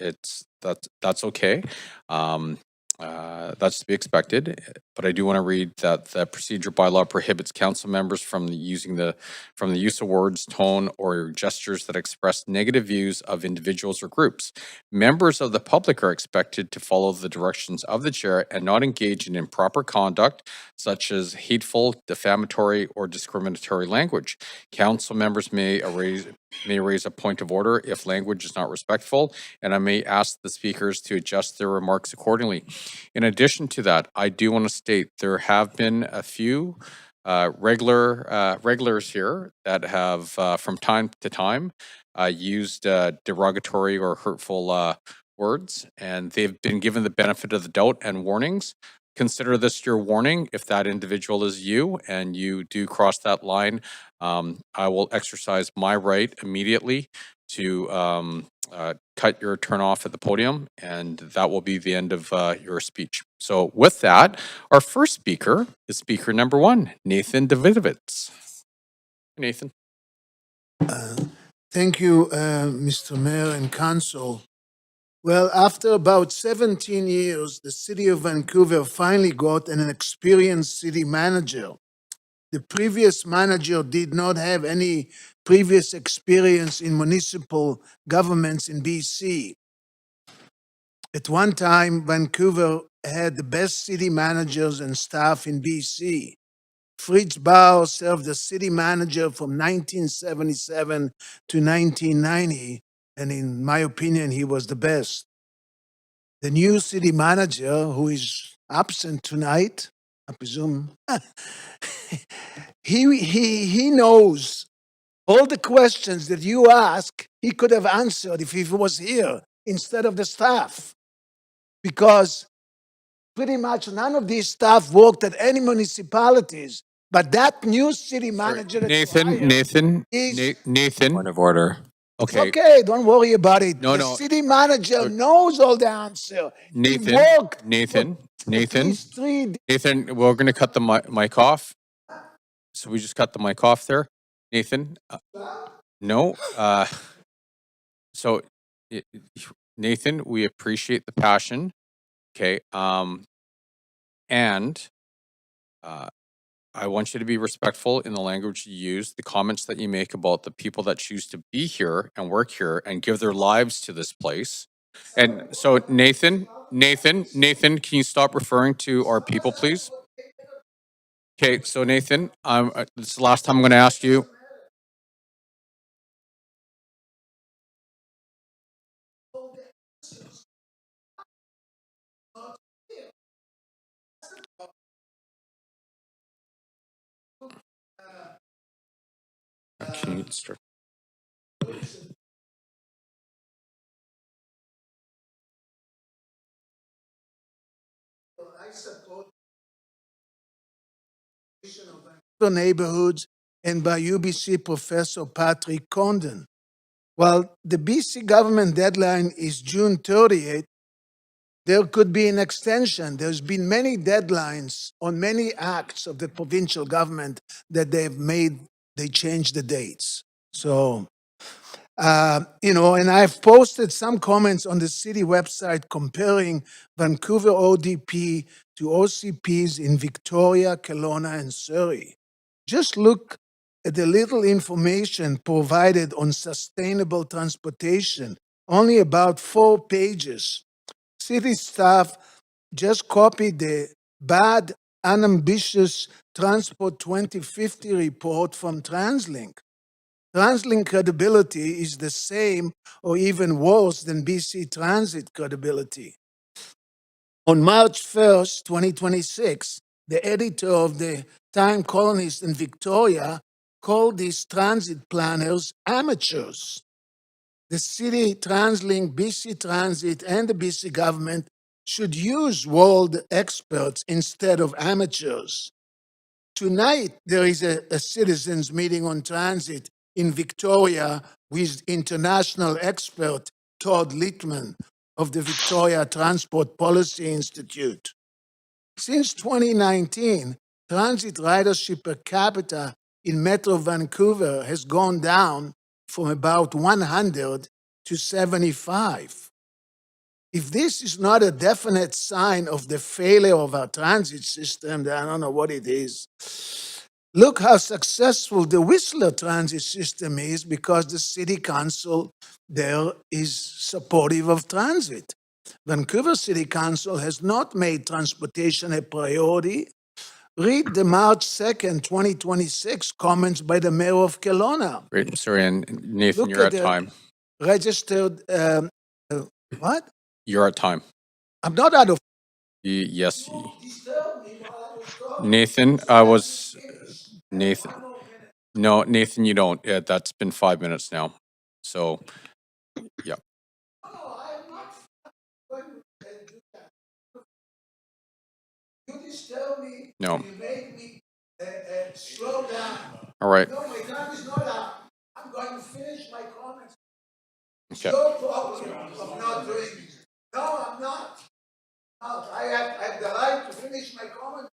that's okay. That's to be expected. But I do want to read that the procedure bylaw prohibits council members from the use of words, tone, or gestures that express negative views of individuals or groups. Members of the public are expected to follow the directions of the chair and not engage in improper conduct, such as hateful, defamatory, or discriminatory language. Council members may raise a point of order if language is not respectful, and I may ask the speakers to adjust their remarks accordingly. In addition to that, I do want to state there have been a few regulars here that have, from time to time, used derogatory or hurtful words, and they've been given the benefit of the doubt and warnings. Consider this your warning. If that individual is you and you do cross that line, I will exercise my right immediately to cut your turn off at the podium, and that will be the end of your speech. So with that, our first speaker is speaker number 1, Nathan Davidovitz. Nathan. Thank you, Mr. Mayor and Council. Well, after about 17 years, the city of Vancouver finally got an experienced city manager. The previous manager did not have any previous experience in municipal governments in BC. At one time, Vancouver had the best city managers and staff in BC. Fritz Bauer served as city manager from 1977 to 1990, and in my opinion, he was the best. The new city manager, who is absent tonight, I presume, he knows all the questions that you ask, he could have answered if he was here instead of the staff. Because pretty much none of these staff worked at any municipalities, but that new city manager that Nathan, Nathan. Point of order. it's Okay, okay, don't worry about it. No, The no. city manager knows all the answer. Nathan, He worked Nathan, at Nathan, least 3 Nathan, we're going to cut the mic off. So we just cut the mic off there. Nathan, no. So, i- Nathan, we appreciate the passion. Okay. And I want you to be respectful in the language you use, the comments that you make about the people that choose to be here and work here and give their lives to this place. And so, Nathan, can you stop referring to our people, please? Okay, so Nathan, this is the last time I'm going to ask you. Can you start? I support the neighborhoods and by UBC Professor Patrick Condon. While the BC government deadline is June 30th, there could be an extension. There's been many deadlines on many acts of the provincial government that they changed the dates. So, and I've posted some comments on the city website comparing Vancouver ODP to OCPs in Victoria, Kelowna, and Surrey. Just look at the little information provided on sustainable transportation, only about 4 pages. City staff just copied the bad, unambitious Transport 2050 report from TransLink. TransLink credibility is the same or even worse than BC Transit credibility. On March 1st, 2026, the editor of the Time Colonist in Victoria called these transit planners amateurs. The city, TransLink, BC Transit, and the BC government should use world experts instead of amateurs. Tonight, there is a citizens meeting on transit in Victoria with international expert Todd Littman of the Victoria Transport Policy Institute. Since 2019, transit ridership per capita in Metro Vancouver has gone down from about 100 to 75. If this is not a definite sign of the failure of our transit system, then I don't know what it is. Look how successful the Whistler transit system is because the city council there is supportive of transit. Vancouver City Council has not made transportation a priority. Read the March 2nd, 2026 comments by the mayor of Kelowna. Great, sorry, and Nathan, Look you're at the time. Registered, what? You're at time. I'm not out of. Yes. Disturb me while I was talking. Nathan, I was, Nathan. No, Nathan, you don't. Yeah, that's been 5 minutes now. So, yeah. You disturb me. No. You make me slow down. All right. No, my time is not up. I'm going to finish my comments. It's Okay. your problem of not doing it. No, I'm not. No, I have the right to finish my comments.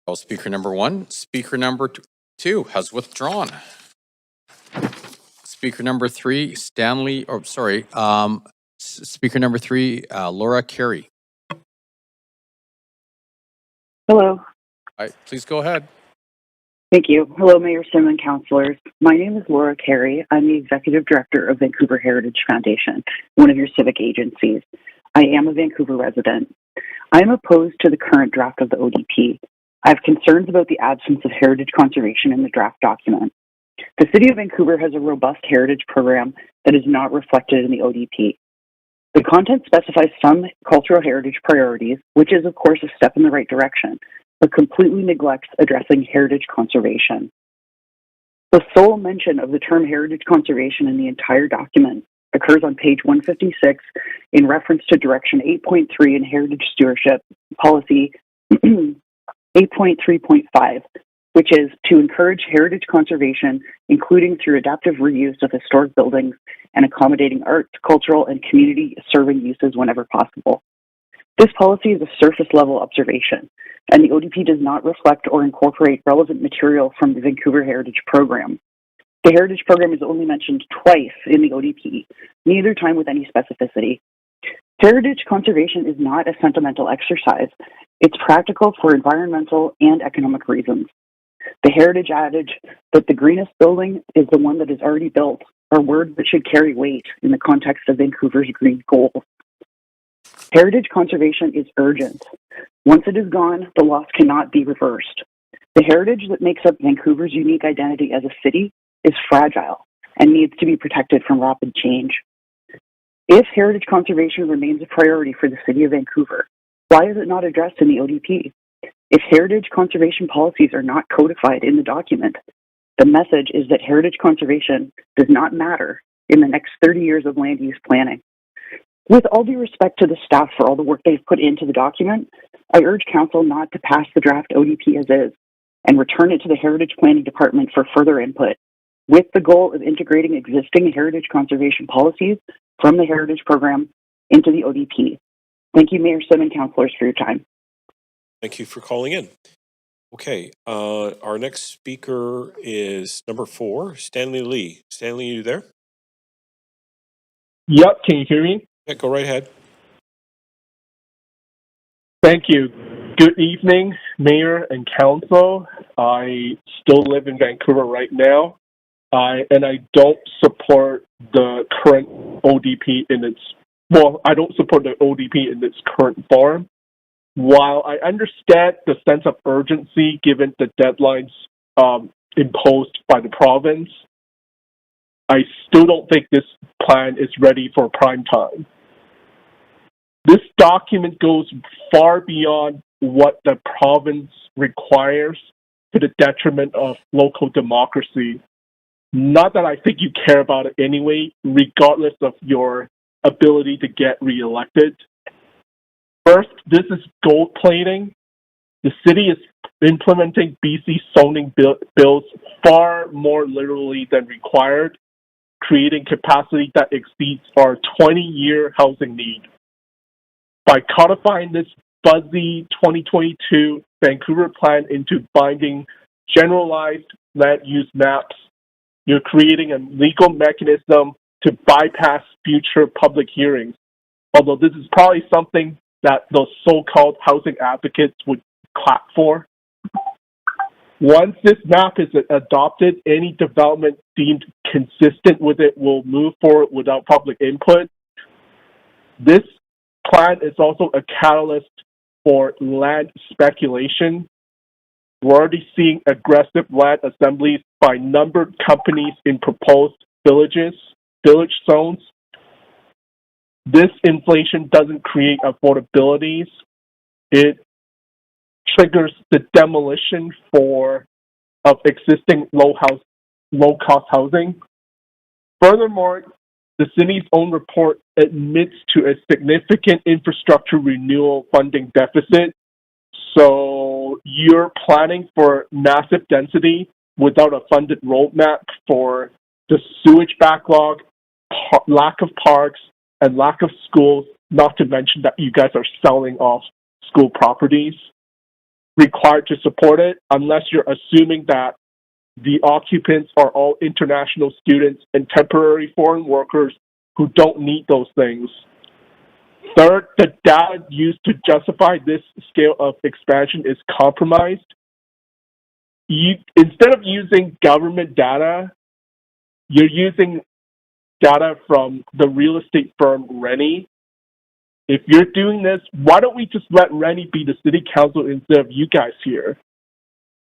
Call speaker number 1. Speaker number 2 has withdrawn. Speaker number 3, speaker number 3, Laura Carey. Hello. All right, please go ahead. Thank you. Hello, Mayor Sim and councilors. My name is Laura Carey. I'm the Executive Director of Vancouver Heritage Foundation, one of your civic agencies. I am a Vancouver resident. I am opposed to the current draft of the ODP. I have concerns about the absence of heritage conservation in the draft document. The City of Vancouver has a robust heritage program that is not reflected in the ODP. The content specifies some cultural heritage priorities, which is, of course, a step in the right direction, but completely neglects addressing heritage conservation. The sole mention of the term heritage conservation in the entire document occurs on page 156 in reference to Direction 8.3 in Heritage Stewardship Policy 8.3.5, which is to encourage heritage conservation, including through adaptive reuse of historic buildings and accommodating arts, cultural, and community-serving uses whenever possible. This policy is a surface-level observation, and the ODP does not reflect or incorporate relevant material from the Vancouver Heritage Program. The Heritage Program is only mentioned twice in the ODP, neither time with any specificity. Heritage conservation is not a sentimental exercise. It's practical for environmental and economic reasons. The heritage adage that the greenest building is the one that is already built are words that should carry weight in the context of Vancouver's green goals. Heritage conservation is urgent. Once it is gone, the loss cannot be reversed. The heritage that makes up Vancouver's unique identity as a city is fragile and needs to be protected from rapid change. If heritage conservation remains a priority for the City of Vancouver, why is it not addressed in the ODP? If heritage conservation policies are not codified in the document, the message is that heritage conservation does not matter in the next 30 years of land use planning. With all due respect to the staff for all the work they've put into the document, I urge Council not to pass the draft ODP as is and return it to the Heritage Planning Department for further input, with the goal of integrating existing heritage conservation policies from the Heritage Program into the ODP. Thank you, Mayor Sim and councilors, for your time. Thank you for calling in. Okay, our next speaker is number 4, Stanley Lee. Stanley, you there? Yep, can you hear me? Yeah, go right ahead. Thank you. Good evening, Mayor and Council. I still live in Vancouver right now, and I don't support the current ODP I don't support the ODP in its current form. While I understand the sense of urgency given the deadlines imposed by the province, I still don't think this plan is ready for prime time. This document goes far beyond what the province requires to the detriment of local democracy. Not that I think you care about it anyway, regardless of your ability to get reelected. First, this is gold plating. The city is implementing BC zoning bills far more literally than required, creating capacity that exceeds our 20-year housing need. By codifying this fuzzy 2022 Vancouver plan into binding generalized land use maps, you're creating a legal mechanism to bypass future public hearings, although this is probably something that those so-called housing advocates would clap for. Once this map is adopted, any development deemed consistent with it will move forward without public input. This plan is also a catalyst for land speculation. We're already seeing aggressive land assemblies by numbered companies in proposed village zones. This inflation doesn't create affordabilities. It triggers the demolition of existing low-cost housing. Furthermore, the city's own report admits to a significant infrastructure renewal funding deficit. So you're planning for massive density without a funded roadmap for the sewage backlog, lack of parks, and lack of schools, not to mention that you guys are selling off school properties. required to support it unless you're assuming that the occupants are all international students and temporary foreign workers who don't need those things. Third, the data used to justify this scale of expansion is compromised. Instead of using government data, you're using data from the real estate firm Rennie. If you're doing this, why don't we just let Rennie be the city council instead of you guys here?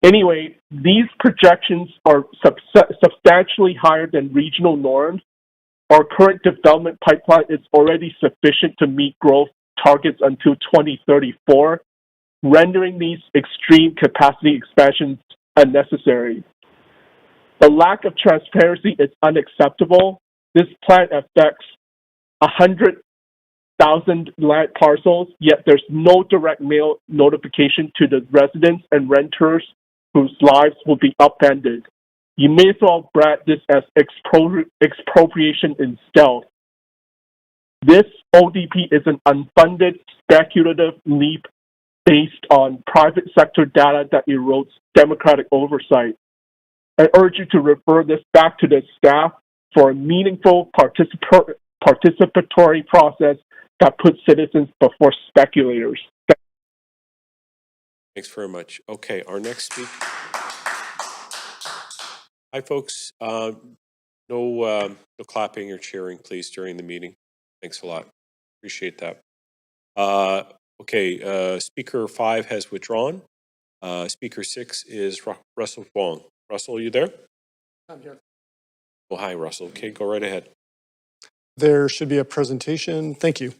Anyway, these projections are substantially higher than regional norms. Our current development pipeline is already sufficient to meet growth targets until 2034, rendering these extreme capacity expansions unnecessary. The lack of transparency is unacceptable. This plan affects 100,000 land parcels, yet there's no direct mail notification to the residents and renters whose lives will be upended. You may as well brand this as expropriation in stealth. This ODP is an unfunded, speculative leap based on private sector data that erodes democratic oversight. I urge you to refer this back to the staff for a meaningful participatory process that puts citizens before speculators. Thanks very much. Okay, our next speaker. Hi, folks. No clapping or cheering, please, during the meeting. Thanks a lot. Appreciate that. Okay, Speaker 5 has withdrawn. Speaker 6 is Russell Wong. Russell, are you there? I'm here. Oh, hi, Russell. Okay, go right ahead. There should be a presentation. Thank you.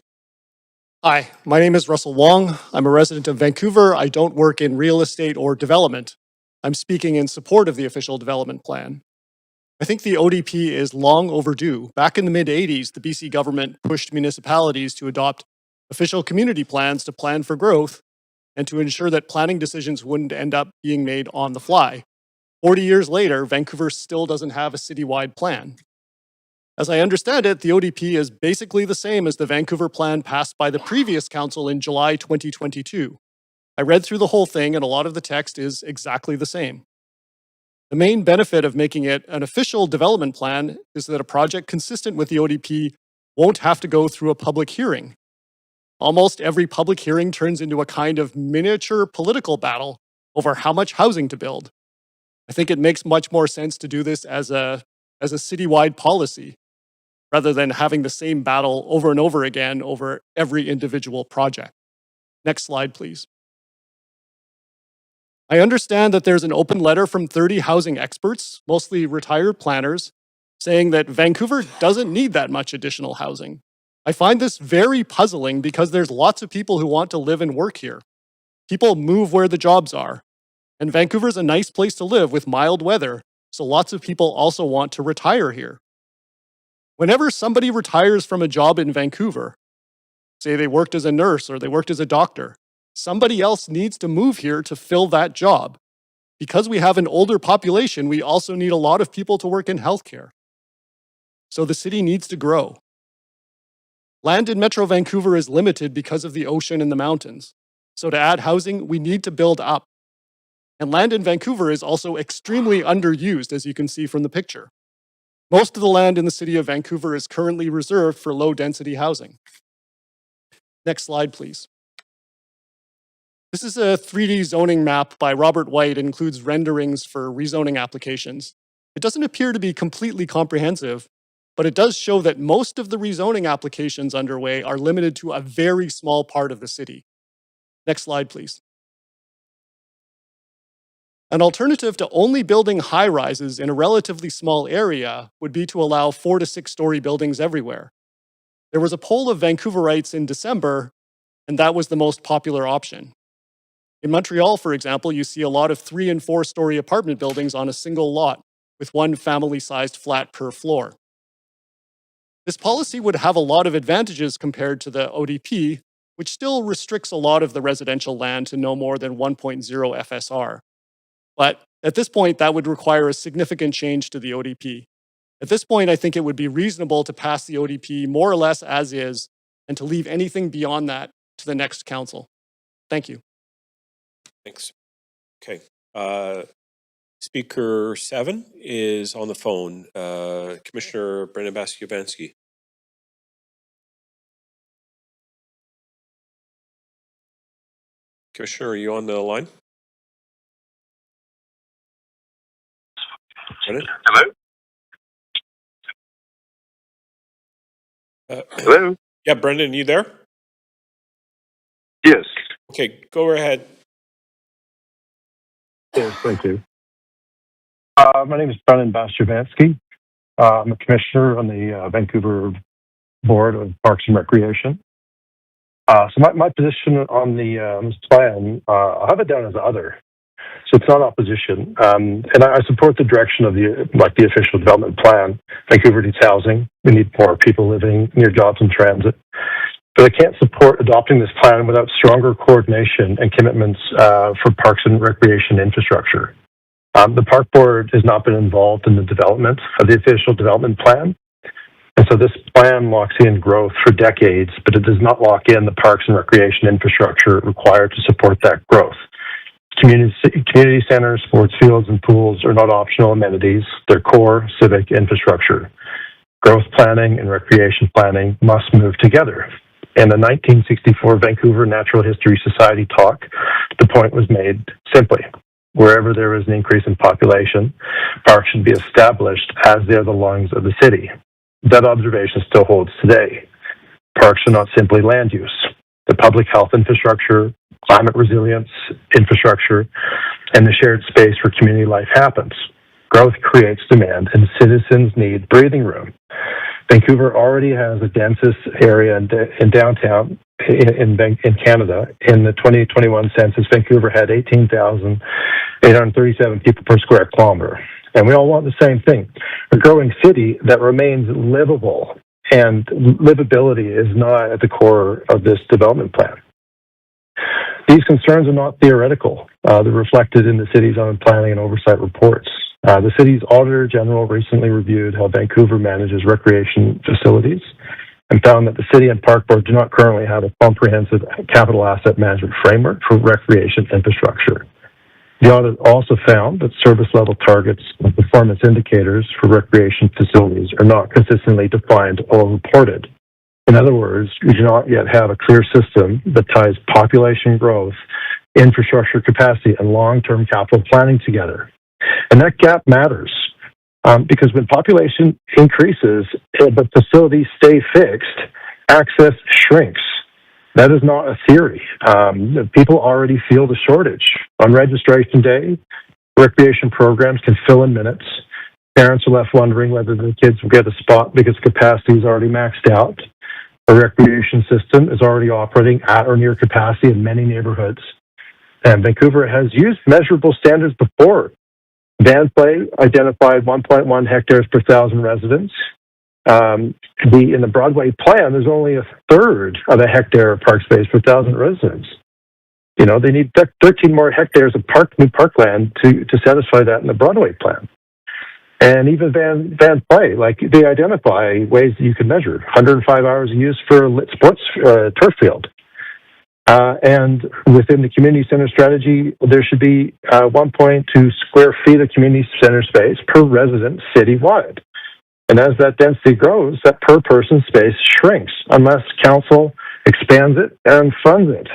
Hi, my name is Russell Wong. I'm a resident of Vancouver. I don't work in real estate or development. I'm speaking in support of the official development plan. I think the ODP is long overdue. Back in the mid-'80s, the BC government pushed municipalities to adopt official community plans to plan for growth and to ensure that planning decisions wouldn't end up being made on the fly. 40 years later, Vancouver still doesn't have a citywide plan. As I understand it, the ODP is basically the same as the Vancouver plan passed by the previous council in July 2022. I read through the whole thing and a lot of the text is exactly the same. The main benefit of making it an official development plan is that a project consistent with the ODP won't have to go through a public hearing. Almost every public hearing turns into a kind of miniature political battle over how much housing to build. I think it makes much more sense to do this as a citywide policy, rather than having the same battle over and over again over every individual project. Next slide, please. I understand that there's an open letter from 30 housing experts, mostly retired planners, saying that Vancouver doesn't need that much additional housing. I find this very puzzling because there's lots of people who want to live and work here. People move where the jobs are. And Vancouver's a nice place to live with mild weather, so lots of people also want to retire here. Whenever somebody retires from a job in Vancouver, say they worked as a nurse or they worked as a doctor, somebody else needs to move here to fill that job. Because we have an older population, we also need a lot of people to work in healthcare. So the city needs to grow. Land in Metro Vancouver is limited because of the ocean and the mountains. So to add housing, we need to build up. And land in Vancouver is also extremely underused, as you can see from the picture. Most of the land in the city of Vancouver is currently reserved for low-density housing. Next slide, please. This is a 3D zoning map by Robert White. It includes renderings for rezoning applications. It doesn't appear to be completely comprehensive, but it does show that most of the rezoning applications underway are limited to a very small part of the city. Next slide, please. An alternative to only building high-rises in a relatively small area would be to allow 4 to 6 story buildings everywhere. There was a poll of Vancouverites in December, and that was the most popular option. In Montreal, for example, you see a lot of 3 and 4 story apartment buildings on a single lot, with one family-sized flat per floor. This policy would have a lot of advantages compared to the ODP, which still restricts a lot of the residential land to no more than 1.0 FSR. But at this point, that would require a significant change to the ODP. At this point, I think it would be reasonable to pass the ODP more or less as is, and to leave anything beyond that to the next council. Thank you. Thanks. Okay. Speaker 7 is on the phone. Commissioner Brendan Baskiovansky. Commissioner, are you on the line? Brendan? Hello? Hello? Yeah, Brendan, you there? Yes. Okay, go ahead. Yes, thank you. My name is Brendan Bastiavansky. I'm a commissioner on the Vancouver Board of Parks and Recreation. So my position on this plan, I have it down as other. So it's not opposition. And I support the direction of the official development plan. Vancouver needs housing. We need more people living near jobs and transit. But I can't support adopting this plan without stronger coordination and commitments for parks and recreation infrastructure. The Park Board has not been involved in the development of the official development plan. And so this plan locks in growth for decades, but it does not lock in the parks and recreation infrastructure required to support that growth. Community centers, sports fields, and pools are not optional amenities. They're core civic infrastructure. Growth planning and recreation planning must move together. In the 1964 Vancouver Natural History Society talk, the point was made simply. Wherever there is an increase in population, parks should be established as they are the lungs of the city. That observation still holds today. Parks are not simply land use. The public health infrastructure, climate resilience infrastructure, and the shared space where community life happens. Growth creates demand, and citizens need breathing room. Vancouver already has the densest area in downtown in Canada. In the 2021 census, Vancouver had 18,837 people per square kilometer. And we all want the same thing, a growing city that remains livable. And livability is not at the core of this development plan. These concerns are not theoretical. They're reflected in the city's own planning and oversight reports. The city's Auditor General recently reviewed how Vancouver manages recreation facilities and found that the city and Park Board do not currently have a comprehensive capital asset management framework for recreation infrastructure. The audit also found that service level targets and performance indicators for recreation facilities are not consistently defined or reported. In other words, we do not yet have a clear system that ties population growth, infrastructure capacity, and long-term capital planning together. And that gap matters because when population increases but facilities stay fixed, access shrinks. That is not a theory. People already feel the shortage. On registration day, recreation programs can fill in minutes. Parents are left wondering whether the kids will get a spot because capacity is already maxed out. The recreation system is already operating at or near capacity in many neighborhoods. And Vancouver has used measurable standards before. Van Play identified 1.1 hectares per 1,000 residents. In the Broadway plan, there's only a third of a hectare of park space per 1,000 residents. You know, they need 13 more hectares of new parkland to satisfy that in the Broadway plan. And even Van Play, they identify ways that you can measure 105 hours of use for a lit sports turf field. And within the community center strategy, there should be 1.2 square feet of community center space per resident citywide. And as that density grows, that per person space shrinks unless council expands it and funds it.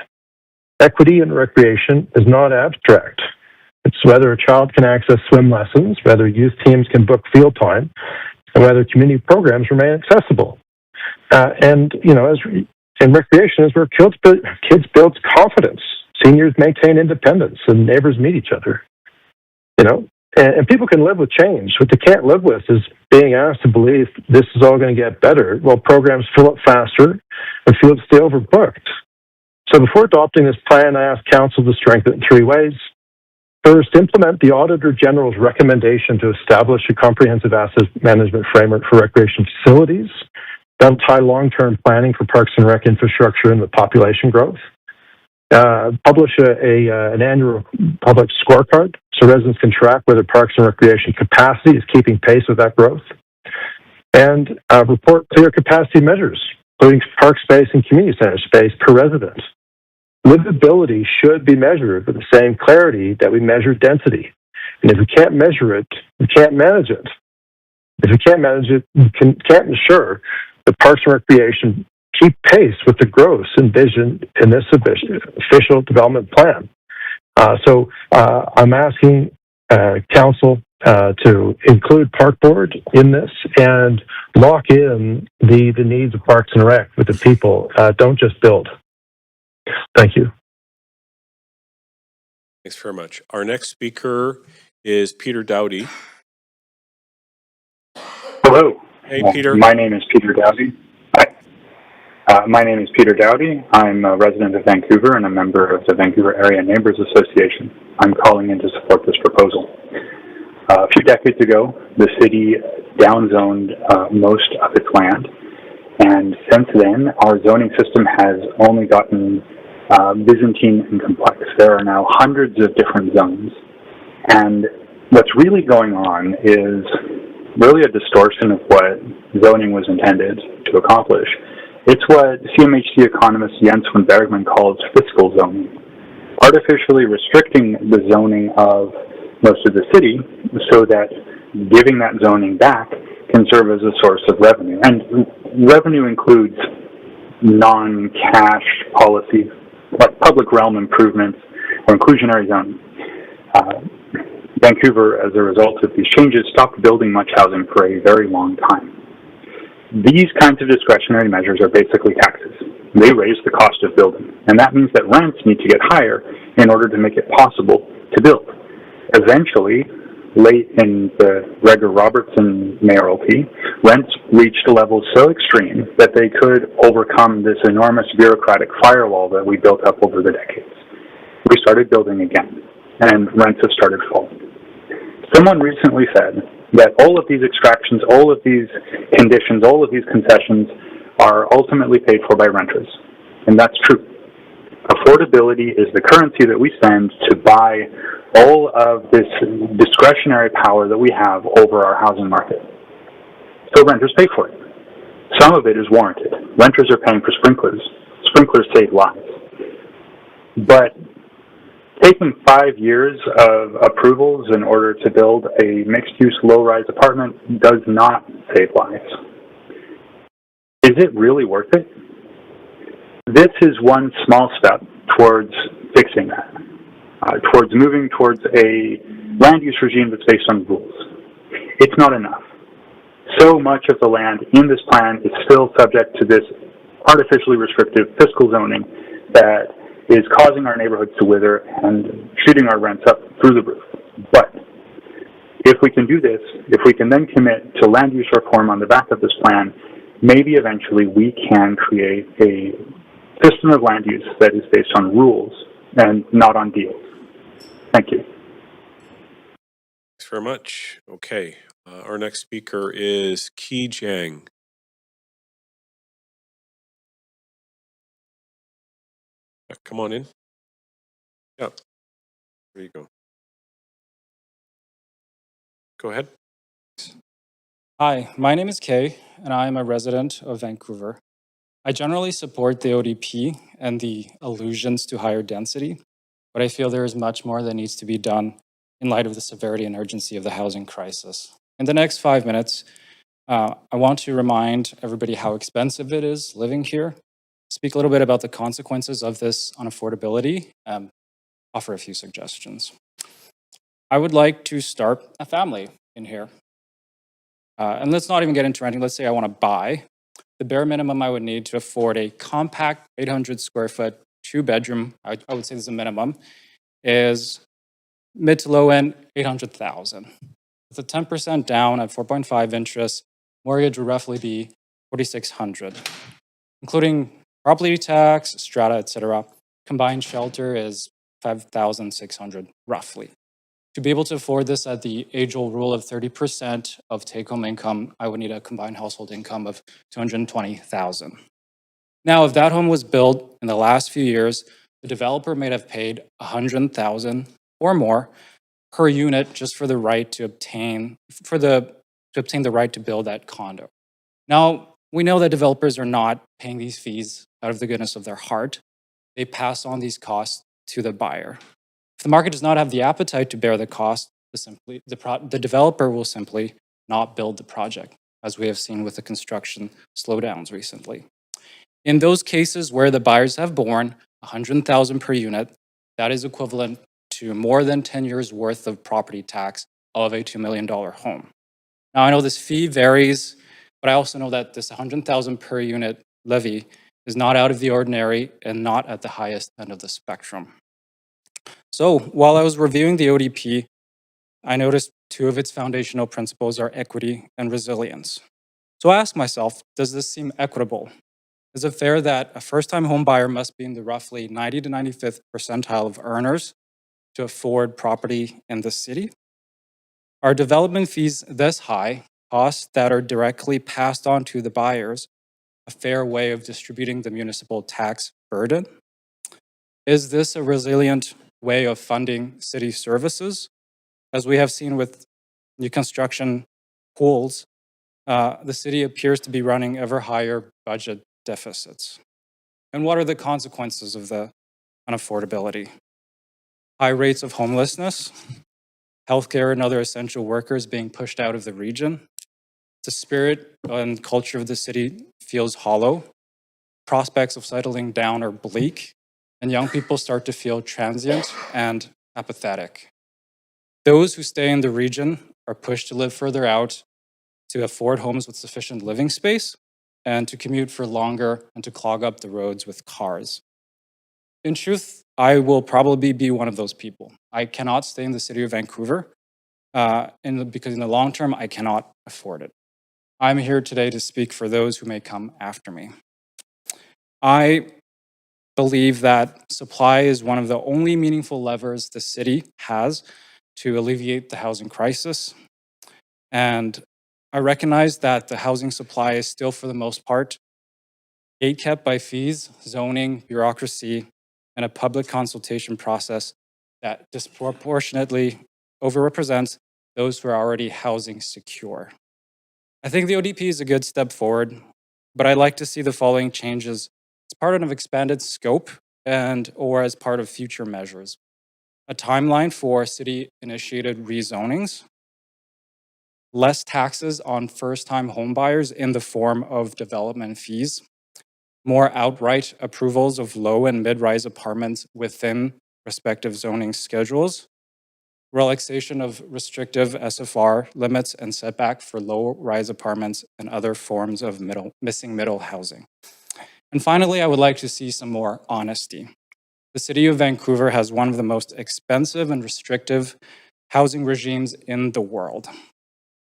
Equity in recreation is not abstract. It's whether a child can access swim lessons, whether youth teams can book field time, and whether community programs remain accessible. And recreation is where kids build confidence, seniors maintain independence, and neighbors meet each other. And people can live with change. What they can't live with is being asked to believe this is all going to get better while programs fill up faster and fields stay overbooked. So before adopting this plan, I asked Council to strengthen it in 3 ways. First, implement the Auditor General's recommendation to establish a comprehensive asset management framework for recreation facilities. That'll tie long-term planning for parks and rec infrastructure and the population growth. Publish an annual public scorecard so residents can track whether parks and recreation capacity is keeping pace with that growth. And report clear capacity measures, including park space and community center space per resident. livability should be measured with the same clarity that we measure density. And if we can't measure it, we can't manage it. If we can't manage it, we can't ensure that Parks and Recreation keep pace with the growth envisioned in this official development plan. So I'm asking council to include Park Board in this and lock in the needs of Parks and Rec with the people. Don't just build. Thank you. Thanks very much. Our next speaker is Peter Dowdy. Hello. Hey, Peter. My name is Peter Dowdy. Hi. My name is Peter Dowdy. I'm a resident of Vancouver and a member of the Vancouver Area Neighbours Association. I'm calling in to support this proposal. A few decades ago, the city downzoned most of its land, and since then, our zoning system has only gotten Byzantine and complex. There are now hundreds of different zones, and what's really going on is really a distortion of what zoning was intended to accomplish. It's what CMHC economist Jens van Bergman calls fiscal zoning, artificially restricting the zoning of most of the city so that giving that zoning back can serve as a source of revenue. And revenue includes non-cash policies like public realm improvements or inclusionary zoning. Vancouver, as a result of these changes, stopped building much housing for a very long time. These kinds of discretionary measures are basically taxes. They raise the cost of building, and that means that rents need to get higher in order to make it possible to build. Eventually, late in the Gregor Robertson mayoralty, rents reached a level so extreme that they could overcome this enormous bureaucratic firewall that we built up over the decades. We started building again, and rents have started falling. Someone recently said that all of these extractions, all of these conditions, all of these concessions are ultimately paid for by renters. And that's true. Affordability is the currency that we spend to buy all of this discretionary power that we have over our housing market. So renters pay for it. Some of it is warranted. Renters are paying for sprinklers. Sprinklers save lives. But taking 5 years of approvals in order to build a mixed-use low-rise apartment does not save lives. Is it really worth it? This is one small step towards fixing that, towards moving towards a land use regime that's based on rules. It's not enough. So much of the land in this plan is still subject to this artificially restrictive fiscal zoning that is causing our neighborhoods to wither and shooting our rents up through the roof. But if we can do this, if we can then commit to land use reform on the back of this plan, maybe eventually we can create a system of land use that is based on rules and not on deals. Thank you. Thanks very much. Okay. Our next speaker is Ki Jiang. Come on in. Yeah. There you go. Go ahead. Hi, my name is Kay, and I am a resident of Vancouver. I generally support the ODP and the allusions to higher density, but I feel there is much more that needs to be done in light of the severity and urgency of the housing crisis. In the next 5 minutes, I want to remind everybody how expensive it is living here, speak a little bit about the consequences of this on affordability, offer a few suggestions. I would like to start a family in here. And let's not even get into renting. Let's say I want to buy. The bare minimum I would need to afford a compact 800 square foot, 2-bedroom, I would say this is a minimum, is mid to low end 800,000. With a 10% down at 4.5 interest, mortgage would roughly be 4,600, including property tax, strata, etc. Combined shelter is 5,600 roughly. To be able to afford this at the age-old rule of 30% of take-home income, I would need a combined household income of 220,000. Now, if that home was built in the last few years, the developer may have paid 100,000 or more per unit just for the right to obtain the right to build that condo. Now, we know that developers are not paying these fees out of the goodness of their heart. they pass on these costs to the buyer. If the market does not have the appetite to bear the cost, the developer will simply not build the project, as we have seen with the construction slowdowns recently. In those cases where the buyers have borne $100,000 per unit, that is equivalent to more than 10 years worth of property tax of a $2 million home. Now, I know this fee varies, but I also know that this $100,000 per unit levy is not out of the ordinary and not at the highest end of the spectrum. So while I was reviewing the ODP, I noticed two of its foundational principles are equity and resilience. So I asked myself, does this seem equitable? Is it fair that a first-time home buyer must be in the roughly 90 to 95th percentile of earners to afford property in the city? Are development fees this high, costs that are directly passed on to the buyers, a fair way of distributing the municipal tax burden? Is this a resilient way of funding city services? As we have seen with new construction pools, the city appears to be running ever higher budget deficits. And what are the consequences of the unaffordability? High rates of homelessness, healthcare and other essential workers being pushed out of the region. The spirit and culture of the city feels hollow. Prospects of settling down are bleak, and young people start to feel transient and apathetic. Those who stay in the region are pushed to live further out, to afford homes with sufficient living space, and to commute for longer and to clog up the roads with cars. In truth, I will probably be one of those people. I cannot stay in the city of Vancouver because in the long term, I cannot afford it. I'm here today to speak for those who may come after me. I believe that supply is one of the only meaningful levers the city has to alleviate the housing crisis. And I recognize that the housing supply is still, for the most part, gatekept by fees, zoning, bureaucracy, and a public consultation process that disproportionately overrepresents those who are already housing secure. I think the ODP is a good step forward, but I'd like to see the following changes as part of an expanded scope or as part of future measures. A timeline for city-initiated rezonings, less taxes on first-time homebuyers in the form of development fees, more outright approvals of low and mid-rise apartments within respective zoning schedules, relaxation of restrictive SFR limits and setback for low-rise apartments and other forms of missing middle housing. And finally, I would like to see some more honesty. The city of Vancouver has one of the most expensive and restrictive housing regimes in the world.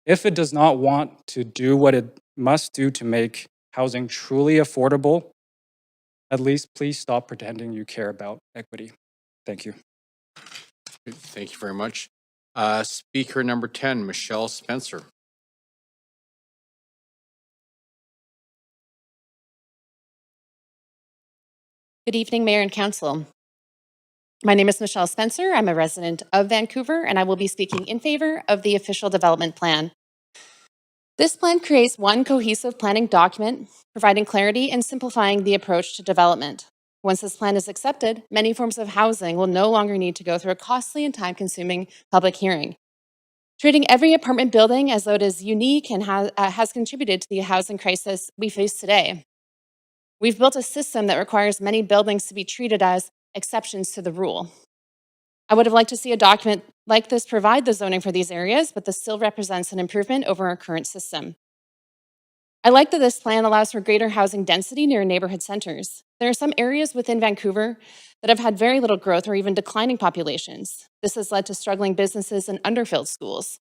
If it does not want to do what it must do to make housing truly affordable, at least please stop pretending you care about equity. Thank you. Thank you very much. Speaker number 10, Michelle Spencer. Good evening, Mayor and Council. My name is Michelle Spencer. I'm a resident of Vancouver, and I will be speaking in favor of the official development plan. This plan creates one cohesive planning document, providing clarity and simplifying the approach to development. Once this plan is accepted, many forms of housing will no longer need to go through a costly and time-consuming public hearing. Treating every apartment building as though it is unique and has contributed to the housing crisis we face today. We've built a system that requires many buildings to be treated as exceptions to the rule. I would have liked to see a document like this provide the zoning for these areas, but this still represents an improvement over our current system. I like that this plan allows for greater housing density near neighborhood centers. There are some areas within Vancouver that have had very little growth or even declining populations. This has led to struggling businesses and underfilled schools.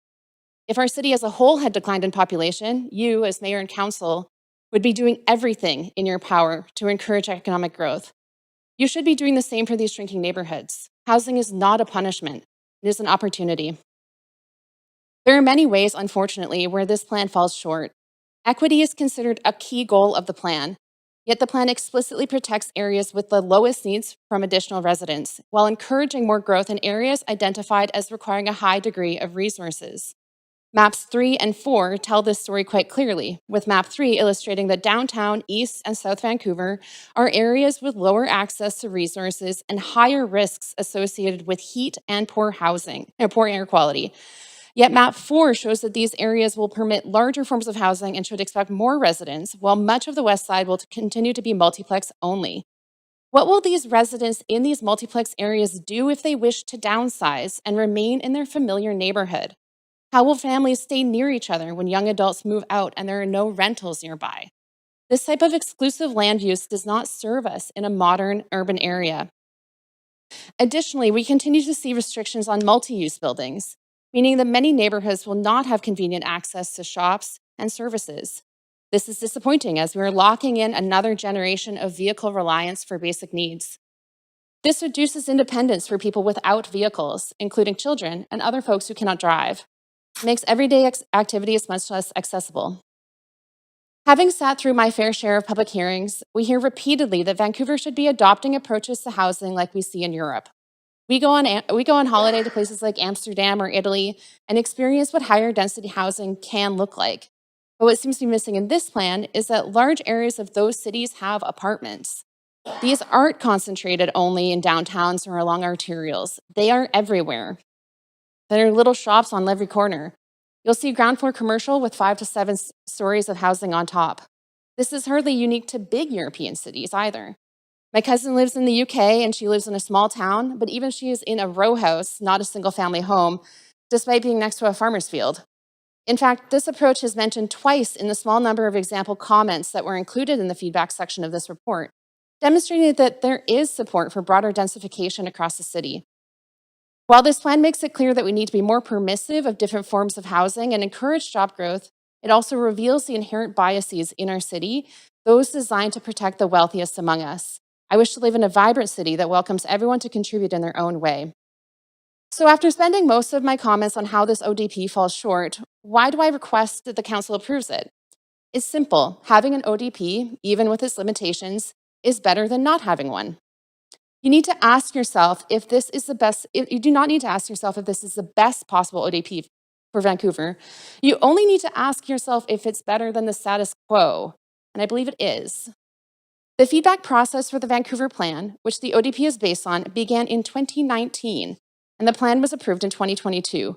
If our city as a whole had declined in population, you, as mayor and council, would be doing everything in your power to encourage economic growth. You should be doing the same for these shrinking neighborhoods. Housing is not a punishment, it is an opportunity. There are many ways, unfortunately, where this plan falls short. Equity is considered a key goal of the plan, yet the plan explicitly protects areas with the lowest needs from additional residents, while encouraging more growth in areas identified as requiring a high degree of resources. Maps 3 and 4 tell this story quite clearly, with map 3 illustrating that downtown, East and South Vancouver are areas with lower access to resources and higher risks associated with heat and poor housing, or poor air quality. Yet map 4 shows that these areas will permit larger forms of housing and should expect more residents, while much of the west side will continue to be multiplex only. What will these residents in these multiplex areas do if they wish to downsize and remain in their familiar neighborhood? How will families stay near each other when young adults move out and there are no rentals nearby? This type of exclusive land use does not serve us in a modern urban area. Additionally, we continue to see restrictions on multi-use buildings, meaning that many neighborhoods will not have convenient access to shops and services. This is disappointing as we are locking in another generation of vehicle reliance for basic needs. This reduces independence for people without vehicles, including children and other folks who cannot drive. It makes everyday activities much less accessible. Having sat through my fair share of public hearings, we hear repeatedly that Vancouver should be adopting approaches to housing like we see in Europe. We go on holiday to places like Amsterdam or Italy and experience what higher density housing can look like. But what seems to be missing in this plan is that large areas of those cities have apartments. These aren't concentrated only in downtowns or along arterials. They are everywhere. There are little shops on every corner. You'll see ground floor commercial with 5 to 7 stories of housing on top. This is hardly unique to big European cities either. My cousin lives in the UK and she lives in a small town, but even she is in a row house, not a single family home, despite being next to a farmer's field. In fact, this approach is mentioned twice in the small number of example comments that were included in the feedback section of this report, demonstrating that there is support for broader densification across the city. While this plan makes it clear that we need to be more permissive of different forms of housing and encourage job growth, it also reveals the inherent biases in our city, those designed to protect the wealthiest among us. I wish to live in a vibrant city that welcomes everyone to contribute in their own way. So after spending most of my comments on how this ODP falls short, why do I request that the council approves it? It's simple. Having an ODP, even with its limitations, is better than not having one. You need to ask yourself if this is the best, you do not need to ask yourself if this is the best possible ODP for Vancouver. You only need to ask yourself if it's better than the status quo, and I believe it is. The feedback process for the Vancouver plan, which the ODP is based on, began in 2019, and the plan was approved in 2022.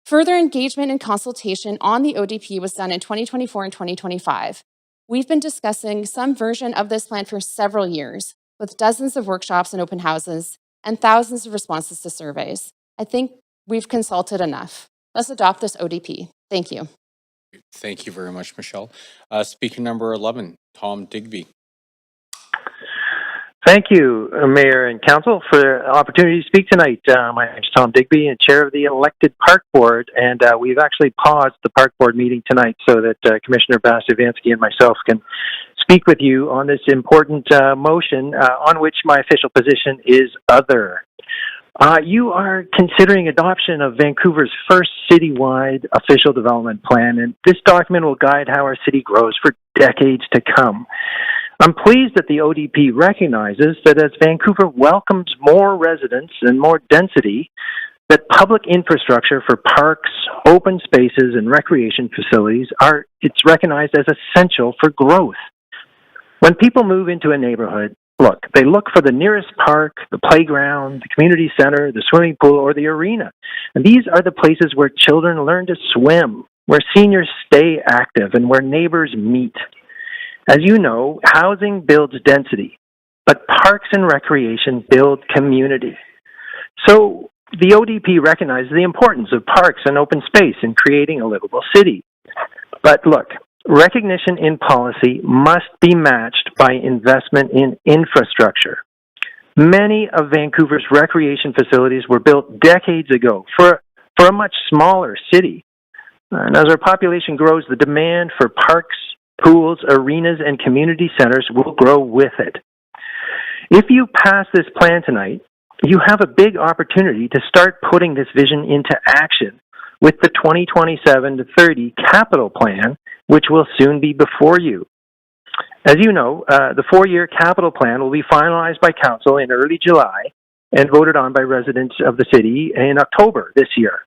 Further engagement and consultation on the ODP was done in 2024 and 2025. We've been discussing some version of this plan for several years, with dozens of workshops and open houses, and thousands of responses to surveys. I think we've consulted enough. Let's adopt this ODP. Thank you. Thank you very much, Michelle. Speaker number 11, Tom Digby. Thank you, Mayor and Council, for the opportunity to speak tonight. My name is Tom Digby, and Chair of the elected Park Board, and we've actually paused the Park Board meeting tonight so that Commissioner Vasilevsky and myself can speak with you on this important motion on which my official position is other. You are considering adoption of Vancouver's first citywide official development plan, and this document will guide how our city grows for decades to come. I'm pleased that the ODP recognizes that as Vancouver welcomes more residents and more density, that public infrastructure for parks, open spaces, and recreation facilities it's recognized as essential for growth. When people move into a neighborhood, they look for the nearest park, the playground, the community center, the swimming pool, or the arena. And these are the places where children learn to swim, where seniors stay active, and where neighbors meet. As you know, housing builds density, but parks and recreation build community. So the ODP recognizes the importance of parks and open space in creating a livable city. But recognition in policy must be matched by investment in infrastructure. Many of Vancouver's recreation facilities were built decades ago for a much smaller city. And as our population grows, the demand for parks, pools, arenas, and community centers will grow with it. If you pass this plan tonight, you have a big opportunity to start putting this vision into action with the 2027 to 30 capital plan, which will soon be before you. As you know, the 4-year capital plan will be finalized by Council in early July and voted on by residents of the city in October this year.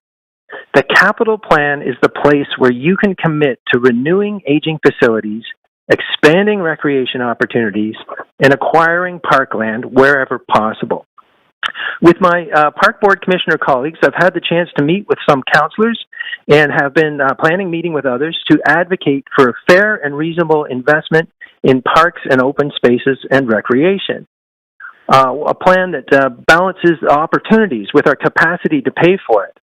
The capital plan is the place where you can commit to renewing aging facilities, expanding recreation opportunities, and acquiring parkland wherever possible. With my Park Board Commissioner colleagues, I've had the chance to meet with some councillors and have been planning meeting with others to advocate for a fair and reasonable investment in parks and open spaces and recreation. A plan that balances the opportunities with our capacity to pay for it.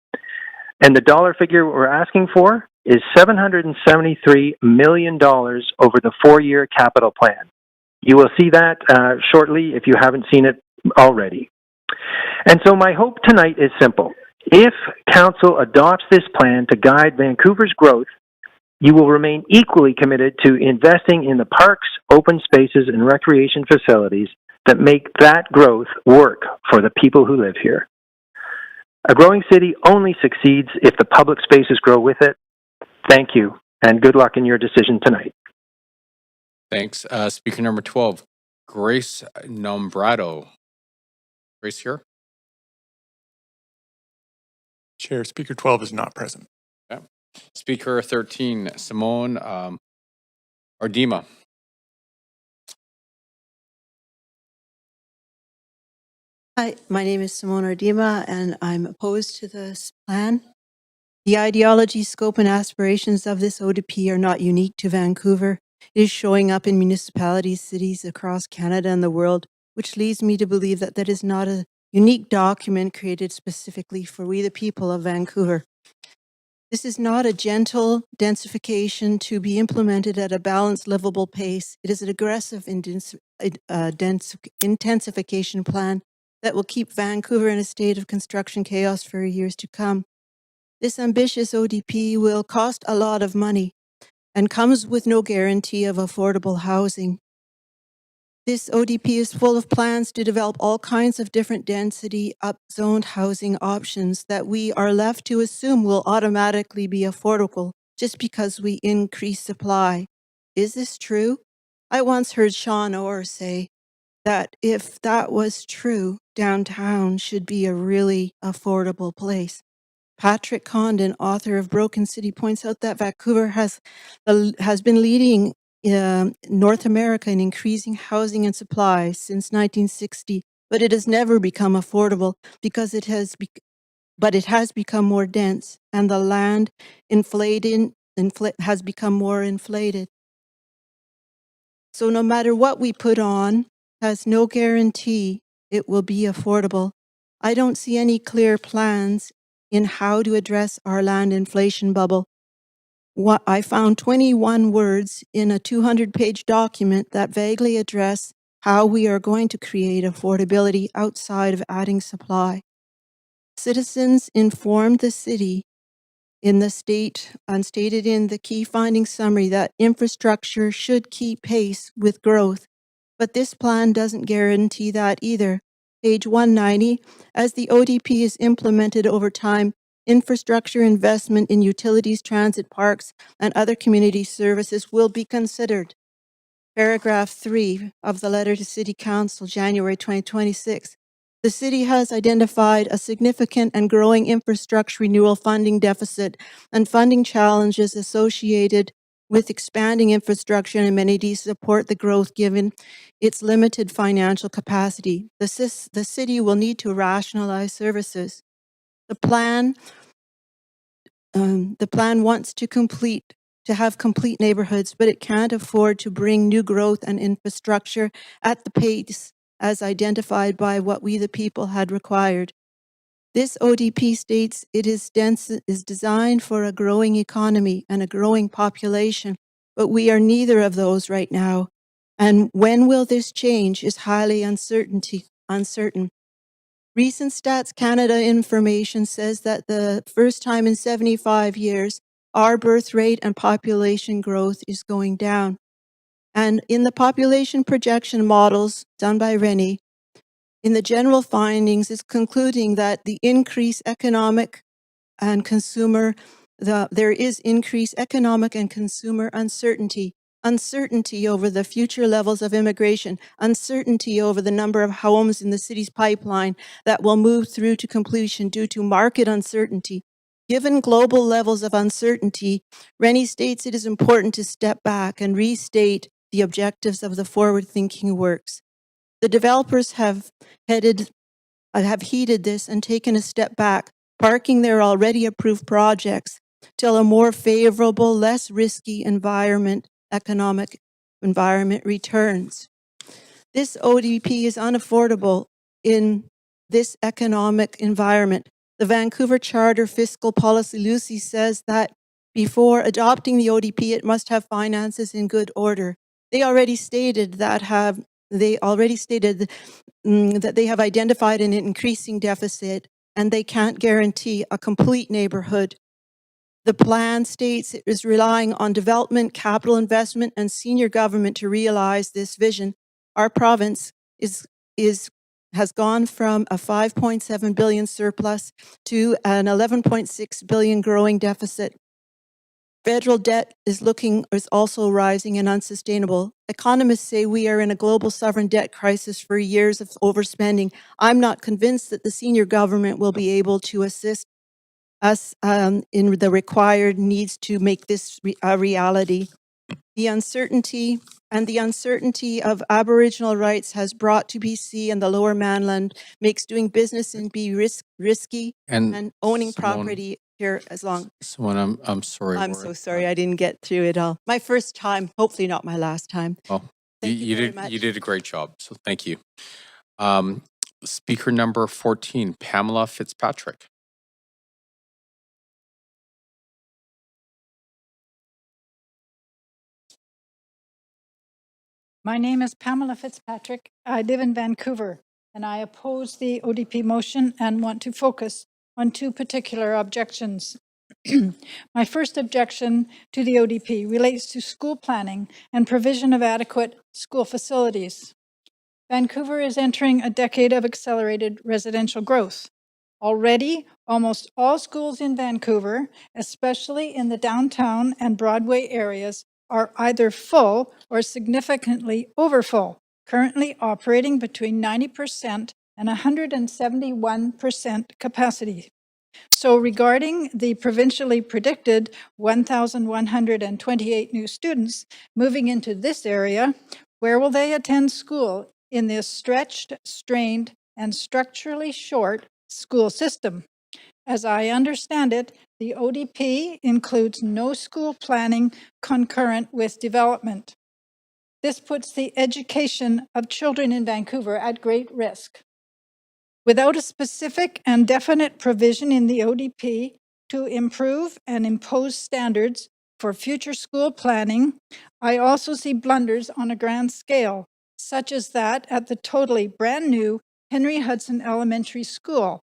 And the dollar figure we're asking for is $773 million over the 4-year capital plan. You will see that shortly if you haven't seen it already. And so my hope tonight is simple. If Council adopts this plan to guide Vancouver's growth, you will remain equally committed to investing in the parks, open spaces, and recreation facilities that make that growth work for the people who live here. A growing city only succeeds if the public spaces grow with it. Thank you, and good luck in your decision tonight. Thanks. Speaker number 12, Grace Nombrado. Grace here? Chair, Speaker 12 is not present. Okay. Speaker 13, Simone Ardima. Hi, my name is Simone Ardima, and I'm opposed to this plan. The ideology, scope, and aspirations of this ODP are not unique to Vancouver. It is showing up in municipalities, cities across Canada and the world, which leads me to believe that that is not a unique document created specifically for we the people of Vancouver. This is not a gentle densification to be implemented at a balanced, livable pace. It is an aggressive intensification plan that will keep Vancouver in a state of construction chaos for years to come. This ambitious ODP will cost a lot of money and comes with no guarantee of affordable housing. This ODP is full of plans to develop all kinds of different density upzoned housing options that we are left to assume will automatically be affordable just because we increase supply. Is this true? I once heard Sean Orr say that if that was true, downtown should be a really affordable place. Patrick Condon, author of Broken City, points out that Vancouver has been leading North America in increasing housing and supply since 1960, but it has never become affordable because it has become more dense and the land has become more inflated. So no matter what we put on, has no guarantee it will be affordable. I don't see any clear plans in how to address our land inflation bubble. I found 21 words in a 200-page document that vaguely address how we are going to create affordability outside of adding supply. Citizens informed the city in the state and stated in the key findings summary that infrastructure should keep pace with growth. But this plan doesn't guarantee that either. Page 190, as the ODP is implemented over time, infrastructure investment in utilities, transit, parks, and other community services will be considered. Paragraph 3 of the letter to City Council, January 2026. The city has identified a significant and growing infrastructure renewal funding deficit and funding challenges associated with expanding infrastructure and amenities to support the growth given its limited financial capacity. The city will need to rationalize services. The plan wants to have complete neighborhoods, but it can't afford to bring new growth and infrastructure at the pace as identified by what we the people had required. This ODP states it is designed for a growing economy and a growing population, but we are neither of those right now. And when will this change is highly uncertain. Recent Stats Canada information says that the first time in 75 years, our birth rate and population growth is going down. And in the population projection models done by Rennie, in the general findings, it's concluding that the increased economic and consumer, there is increased economic and consumer uncertainty over the future levels of immigration, uncertainty over the number of homes in the city's pipeline that will move through to completion due to market uncertainty. Given global levels of uncertainty, Rennie states it is important to step back and restate the objectives of the forward-thinking works. The developers have heeded this and taken a step back, parking their already approved projects till a more favorable, less risky economic environment returns. This ODP is unaffordable in this economic environment. The Vancouver Charter Fiscal Policy Lucy says that before adopting the ODP, it must have finances in good order. They already stated that they have identified an increasing deficit and they can't guarantee a complete neighborhood. The plan states it is relying on development, capital investment, and senior government to realize this vision. Our province has gone from a 5.7 billion surplus to an 11.6 billion growing deficit. Federal debt is also rising and unsustainable. Economists say we are in a global sovereign debt crisis for years of overspending. I'm not convinced that the senior government will be able to assist us in the required needs to make this a reality. The uncertainty of Aboriginal rights has brought to BC and the Lower Mainland makes doing business and be risky and owning property here as long. Simone, I'm sorry. I'm so sorry I didn't get through it all. My first time, hopefully not my last time. Well, Thank you very did much. you did a great job. So thank you. Speaker number 14, Pamela Fitzpatrick. My name is Pamela Fitzpatrick. I live in Vancouver, and I oppose the ODP motion and want to focus on two particular objections. My first objection to the ODP relates to school planning and provision of adequate school facilities. Vancouver is entering a decade of accelerated residential growth. Already, almost all schools in Vancouver, especially in the downtown and Broadway areas, are either full or significantly overfull, currently operating between 90% and 171% capacity. So regarding the provincially predicted 1,128 new students moving into this area, where will they attend school in this stretched, strained, and structurally short school system? As I understand it, the ODP includes no school planning concurrent with development. This puts the education of children in Vancouver at great risk. Without a specific and definite provision in the ODP to improve and impose standards for future school planning, I also see blunders on a grand scale, such as that at the totally brand new Henry Hudson Elementary School,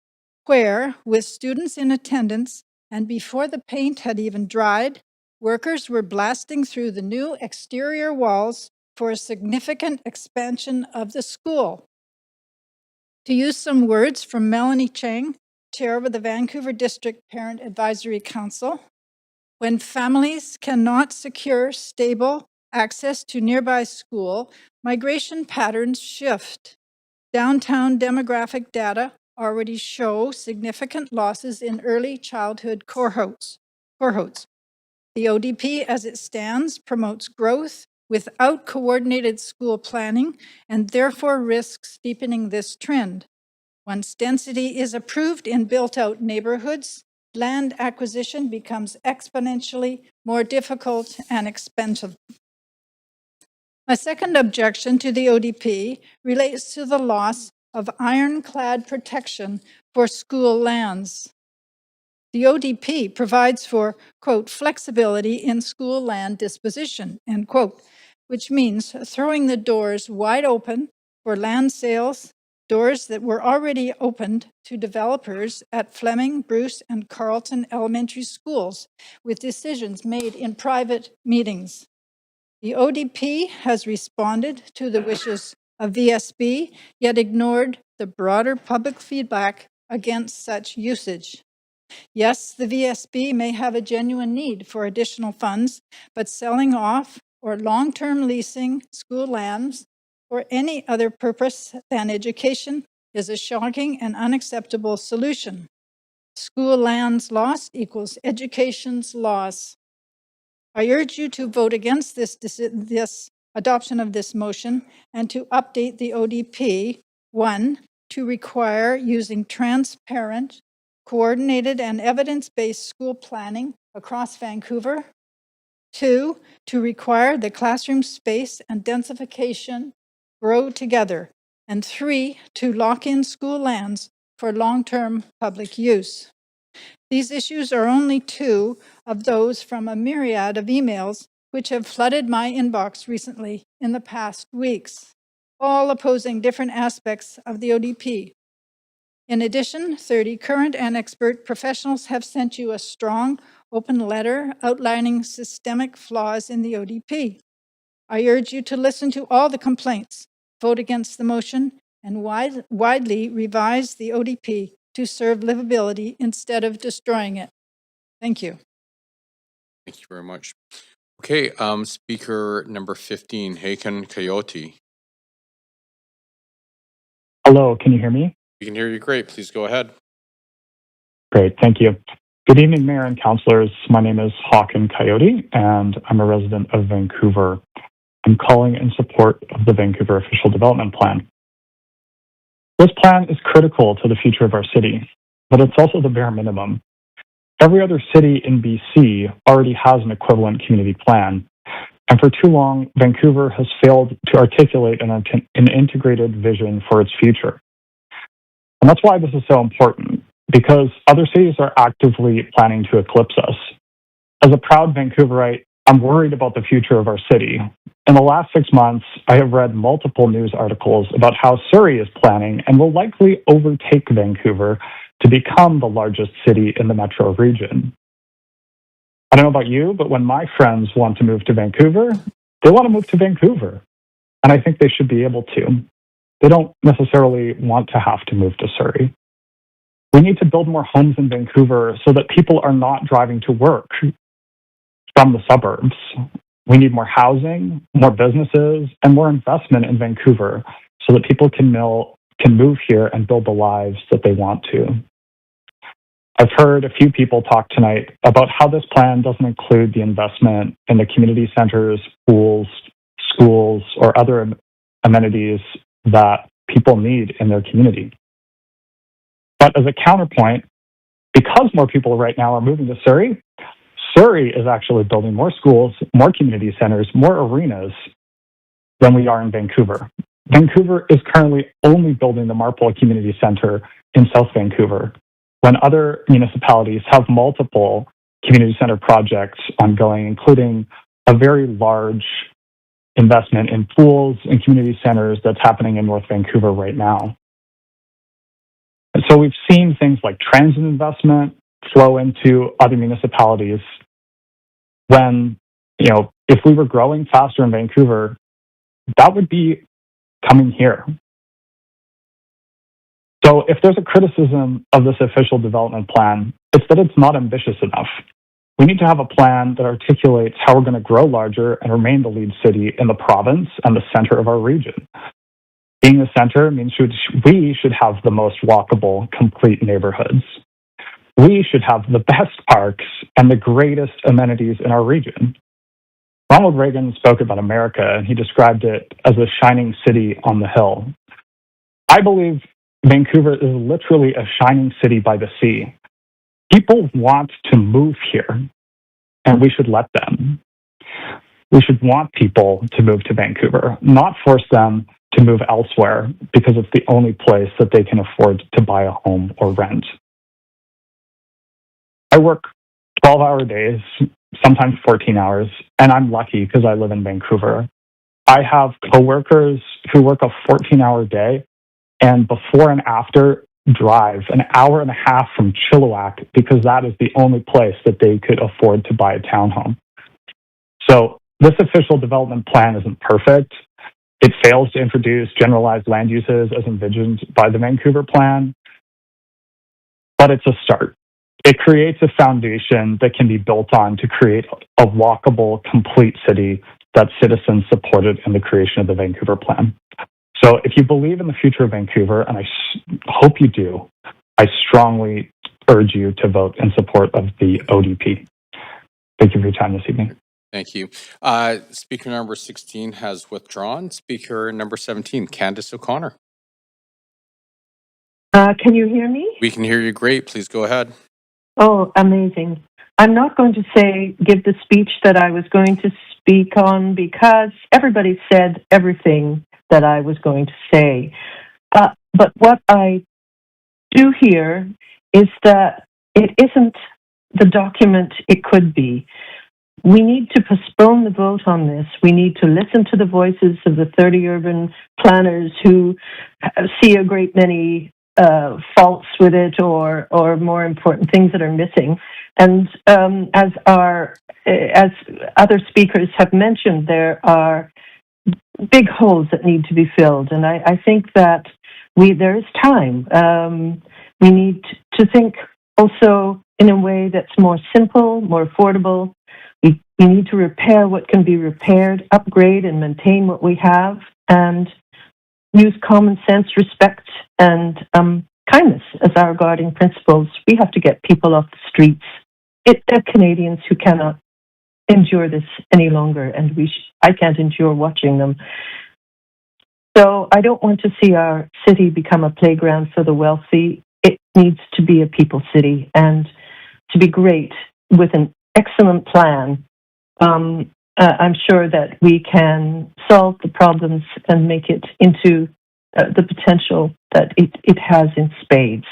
where, with students in attendance and before the paint had even dried, workers were blasting through the new exterior walls for a significant expansion of the school. To use some words from Melanie Chang, chair of the Vancouver District Parent Advisory Council, when families cannot secure stable access to nearby school, migration patterns shift. Downtown demographic data already show significant losses in early childhood cohorts. The ODP, as it stands, promotes growth without coordinated school planning and therefore risks deepening this trend. Once density is approved in built-out neighborhoods, land acquisition becomes exponentially more difficult and expensive. My second objection to the ODP relates to the loss of ironclad protection for school lands. The ODP provides for, quote, flexibility in school land disposition, end quote, which means throwing the doors wide open for land sales, doors that were already opened to developers at Fleming, Bruce, and Carleton elementary schools, with decisions made in private meetings. The ODP has responded to the wishes of VSB, yet ignored the broader public feedback against such usage. Yes, the VSB may have a genuine need for additional funds, but selling off or long-term leasing school lands for any other purpose than education is a shocking and unacceptable solution. School lands lost equals education's loss. I urge you to vote against this adoption of this motion and to update the ODP. 1, to require using transparent, coordinated, and evidence-based school planning across Vancouver. 2, to require the classroom space and densification grow together. And 3, to lock in school lands for long-term public use. These issues are only 2 of those from a myriad of emails which have flooded my inbox recently in the past weeks, all opposing different aspects of the ODP. In addition, 30 current and expert professionals have sent you a strong, open letter outlining systemic flaws in the ODP. I urge you to listen to all the complaints, vote against the motion, and widely revise the ODP to serve livability instead of destroying it. Thank you. Thank you very much. Okay, speaker number 15, Haken Coyote. Hello, can you hear me? We can hear you great. Please go ahead. Great, thank you. Good evening, Mayor and Councillors. My name is Hawken Coyote, and I'm a resident of Vancouver. I'm calling in support of the Vancouver Official Development Plan. This plan is critical to the future of our city, but it's also the bare minimum. Every other city in BC already has an equivalent community plan, and for too long, Vancouver has failed to articulate an integrated vision for its future. And that's why this is so important, because other cities are actively planning to eclipse us. As a proud Vancouverite, I'm worried about the future of our city. In the last 6 months, I have read multiple news articles about how Surrey is planning and will likely overtake Vancouver to become the largest city in the metro region. I don't know about you, but when my friends want to move to Vancouver, they want to move to Vancouver. And I think they should be able to. They don't necessarily want to have to move to Surrey. We need to build more homes in Vancouver so that people are not driving to work from the suburbs. We need more housing, more businesses, and more investment in Vancouver so that people can move here and build the lives that they want to. I've heard a few people talk tonight about how this plan doesn't include the investment in the community centers, pools, schools, or other amenities that people need in their community. But as a counterpoint, because more people right now are moving to Surrey, Surrey is actually building more schools, more community centers, more arenas than we are in Vancouver. Vancouver is currently only building the Marpole Community Center in South Vancouver, when other municipalities have multiple community center projects ongoing, including a very large investment in pools and community centers that's happening in North Vancouver right now. And so we've seen things like transit investment flow into other municipalities when, if we were growing faster in Vancouver, that would be coming here. So if there's a criticism of this official development plan, it's that it's not ambitious enough. We need to have a plan that articulates how we're going to grow larger and remain the lead city in the province and the center of our region. Being the center means we should have the most walkable, complete neighborhoods. We should have the best parks and the greatest amenities in our region. Ronald Reagan spoke about America, and he described it as a shining city on the hill. I believe Vancouver is literally a shining city by the sea. People want to move here, and we should let them. We should want people to move to Vancouver, not force them to move elsewhere because it's the only place that they can afford to buy a home or rent. I work 12-hour days, sometimes 14 hours, and I'm lucky because I live in Vancouver. I have coworkers who work a 14-hour day and before and after drive an hour and a half from Chilliwack because that is the only place that they could afford to buy a townhome. So this official development plan isn't perfect. It fails to introduce generalized land uses as envisioned by the Vancouver plan, but it's a start. It creates a foundation that can be built on to create a walkable, complete city that citizens supported in the creation of the Vancouver plan. So if you believe in the future of Vancouver, and I hope you do, I strongly urge you to vote in support of the ODP. Thank you for your time this evening. Thank you. Speaker number 16 has withdrawn. Speaker number 17, Candace O'Connor. Can you hear me? We can hear you great. Please go ahead. Oh, amazing. I'm not going to give the speech that I was going to speak on because everybody said everything that I was going to say. But what I do hear is that it isn't the document it could be. We need to postpone the vote on this. We need to listen to the voices of the 30 urban planners who see a great many faults with it or more important things that are missing. And as other speakers have mentioned, there are big holes that need to be filled. And I think that there is time. We need to think also in a way that's more simple, more affordable. We need to repair what can be repaired, upgrade and maintain what we have, and use common sense, respect, and kindness as our guiding principles. We have to get people off the streets. They're Canadians who cannot endure this any longer, and I can't endure watching them. So I don't want to see our city become a playground for the wealthy. It needs to be a people city, and to be great with an excellent plan. I'm sure that we can solve the problems and make it into the potential that it has in spades.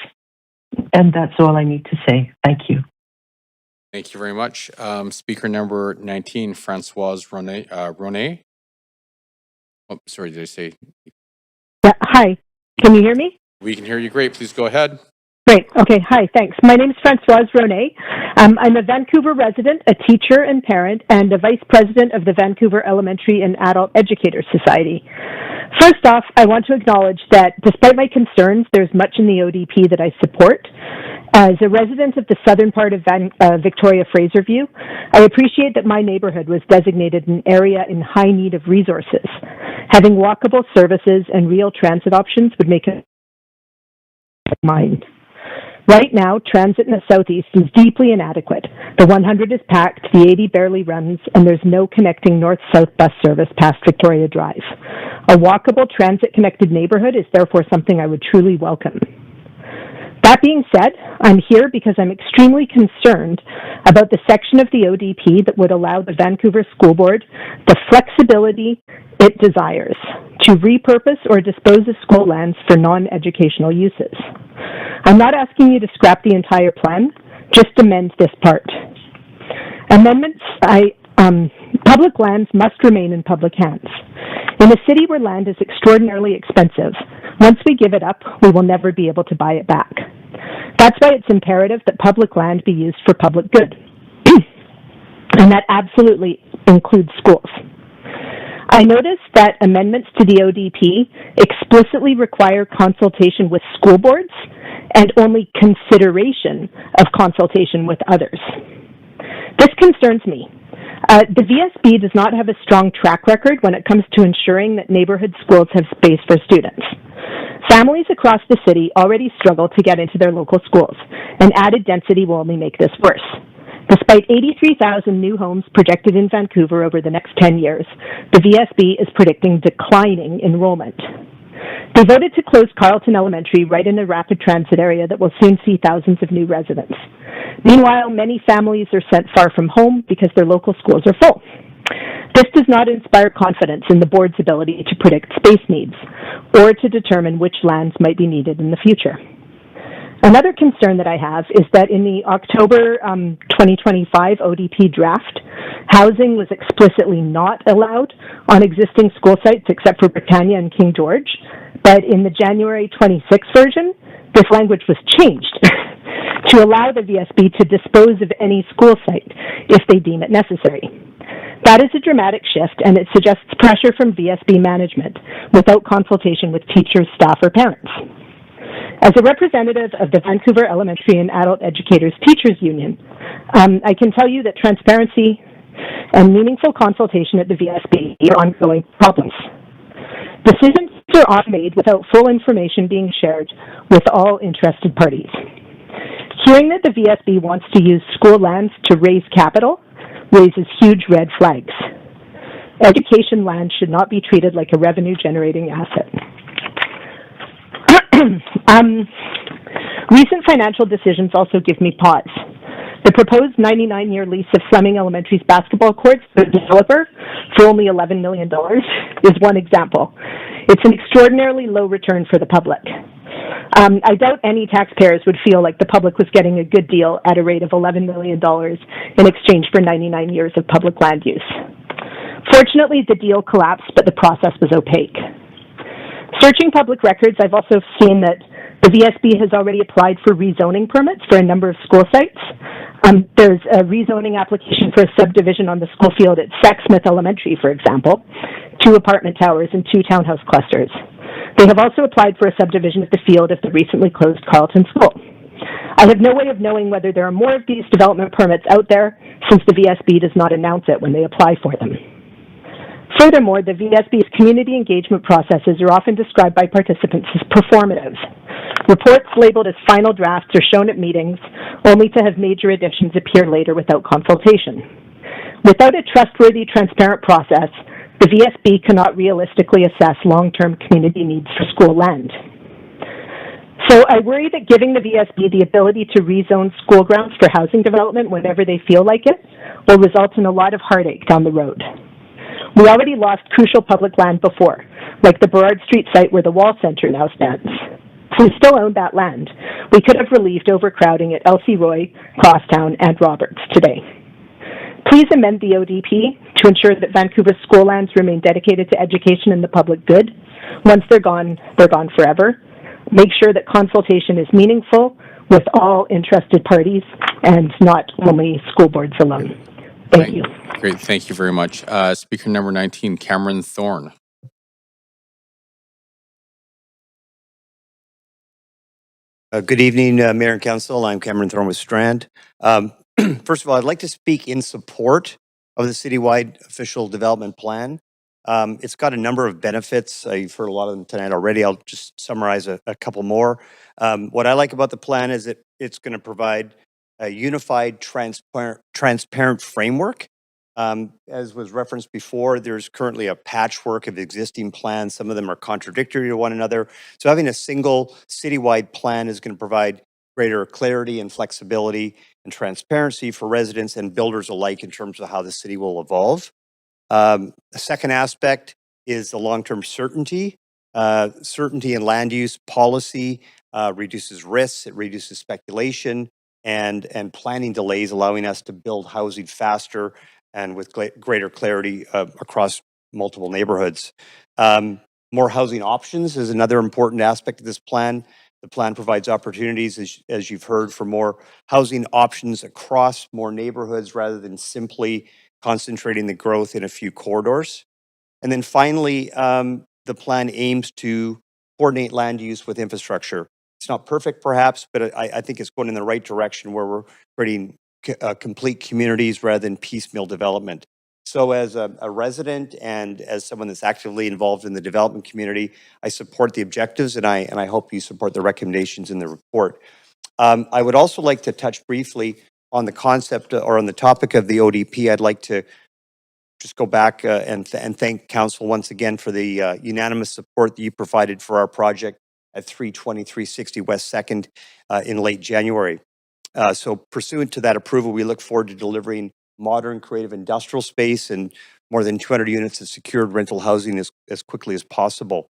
And that's all I need to say. Thank you. Thank you very much. Speaker number 19, Francoise Ronet. Oh, sorry, did I say? Yeah, hi, can you hear me? We can hear you great. Please go ahead. Great. Okay. Hi. Thanks. My name is Francoise Ronet. I'm a Vancouver resident, a teacher and parent, and a vice president of the Vancouver Elementary and Adult Educators Society. First off, I want to acknowledge that despite my concerns, there's much in the ODP that I support. As a resident of the southern part of Victoria-Fraserview, I appreciate that my neighborhood was designated an area in high need of resources. Having walkable services and real transit options would make it mine. Right now, transit in the southeast is deeply inadequate. The 100 is packed, the 80 barely runs, and there's no connecting north-south bus service past Victoria Drive. A walkable, transit-connected neighborhood is therefore something I would truly welcome. That being said, I'm here because I'm extremely concerned about the section of the ODP that would allow the Vancouver School Board the flexibility it desires to repurpose or dispose of school lands for non-educational uses. I'm not asking you to scrap the entire plan, just amend this part. Amendments, public lands must remain in public hands. In a city where land is extraordinarily expensive, once we give it up, we will never be able to buy it back. That's why it's imperative that public land be used for public good. And that absolutely includes schools. I noticed that amendments to the ODP explicitly require consultation with school boards and only consideration of consultation with others. This concerns me. The VSB does not have a strong track record when it comes to ensuring that neighborhood schools have space for students. Families across the city already struggle to get into their local schools, and added density will only make this worse. Despite 83,000 new homes projected in Vancouver over the next 10 years, the VSB is predicting declining enrollment. They voted to close Carleton Elementary right in a rapid transit area that will soon see thousands of new residents. Meanwhile, many families are sent far from home because their local schools are full. This does not inspire confidence in the board's ability to predict space needs or to determine which lands might be needed in the future. Another concern that I have is that in the October 2025 ODP draft, housing was explicitly not allowed on existing school sites except for Britannia and King George. But in the January 26 version, this language was changed to allow the VSB to dispose of any school site if they deem it necessary. That is a dramatic shift, and it suggests pressure from VSB management without consultation with teachers, staff, or parents. As a representative of the Vancouver Elementary and Adult Educators Teachers Union, I can tell you that transparency and meaningful consultation at the VSB are ongoing problems. Decisions are often made without full information being shared with all interested parties. Hearing that the VSB wants to use school lands to raise capital raises huge red flags. Education land should not be treated like a revenue-generating asset. Recent financial decisions also give me pause. The proposed 99-year lease of Fleming Elementary's basketball courts to the developer for only $11 million is one example. It's an extraordinarily low return for the public. I doubt any taxpayers would feel like the public was getting a good deal at a rate of $11 million in exchange for 99 years of public land use. Fortunately, the deal collapsed, but the process was opaque. Searching public records, I've also seen that the VSB has already applied for rezoning permits for a number of school sites. There's a rezoning application for a subdivision on the school field at Sacksmith Elementary, for example, 2 apartment towers and 2 townhouse clusters. They have also applied for a subdivision at the field of the recently closed Carleton School. I have no way of knowing whether there are more of these development permits out there since the VSB does not announce it when they apply for them. Furthermore, the VSB's community engagement processes are often described by participants as performative. Reports labeled as final drafts are shown at meetings, only to have major additions appear later without consultation. Without a trustworthy, transparent process, the VSB cannot realistically assess long-term community needs for school land. So I worry that giving the VSB the ability to rezone school grounds for housing development whenever they feel like it will result in a lot of heartache down the road. We already lost crucial public land before, like the Burrard Street site where the Wall Centre now stands. If we still owned that land, we could have relieved overcrowding at Elsie Roy, Crosstown, and Roberts today. Please amend the ODP to ensure that Vancouver's school lands remain dedicated to education and the public good. Once they're gone forever. Make sure that consultation is meaningful with all interested parties and not only school boards alone. Thank you. Great, thank you very much. Speaker number 19, Cameron Thorne. Good evening, Mayor and Council. I'm Cameron Thorne with Strand. First of all, I'd like to speak in support of the citywide official development plan. It's got a number of benefits. You've heard a lot of them tonight already. I'll just summarize a couple more. What I like about the plan is that it's going to provide a unified, transparent framework. As was referenced before, there's currently a patchwork of existing plans. Some of them are contradictory to one another. So having a single citywide plan is going to provide greater clarity and flexibility and transparency for residents and builders alike in terms of how the city will evolve. The second aspect is the long-term certainty. Certainty in land use policy reduces risks, it reduces speculation and planning delays, allowing us to build housing faster and with greater clarity across multiple neighborhoods. More housing options is another important aspect of this plan. The plan provides opportunities, as you've heard, for more housing options across more neighborhoods rather than simply concentrating the growth in a few corridors. And then finally, the plan aims to coordinate land use with infrastructure. It's not perfect, perhaps, but I think it's going in the right direction where we're creating complete communities rather than piecemeal development. So as a resident and as someone that's actively involved in the development community, I support the objectives and I hope you support the recommendations in the report. I would also like to touch briefly on the concept or on the topic of the ODP. I'd like to just go back and thank Council once again for the unanimous support that you provided for our project at 32360 West 2nd in late January. So pursuant to that approval, we look forward to delivering modern, creative industrial space and more than 200 units of secured rental housing as quickly as possible.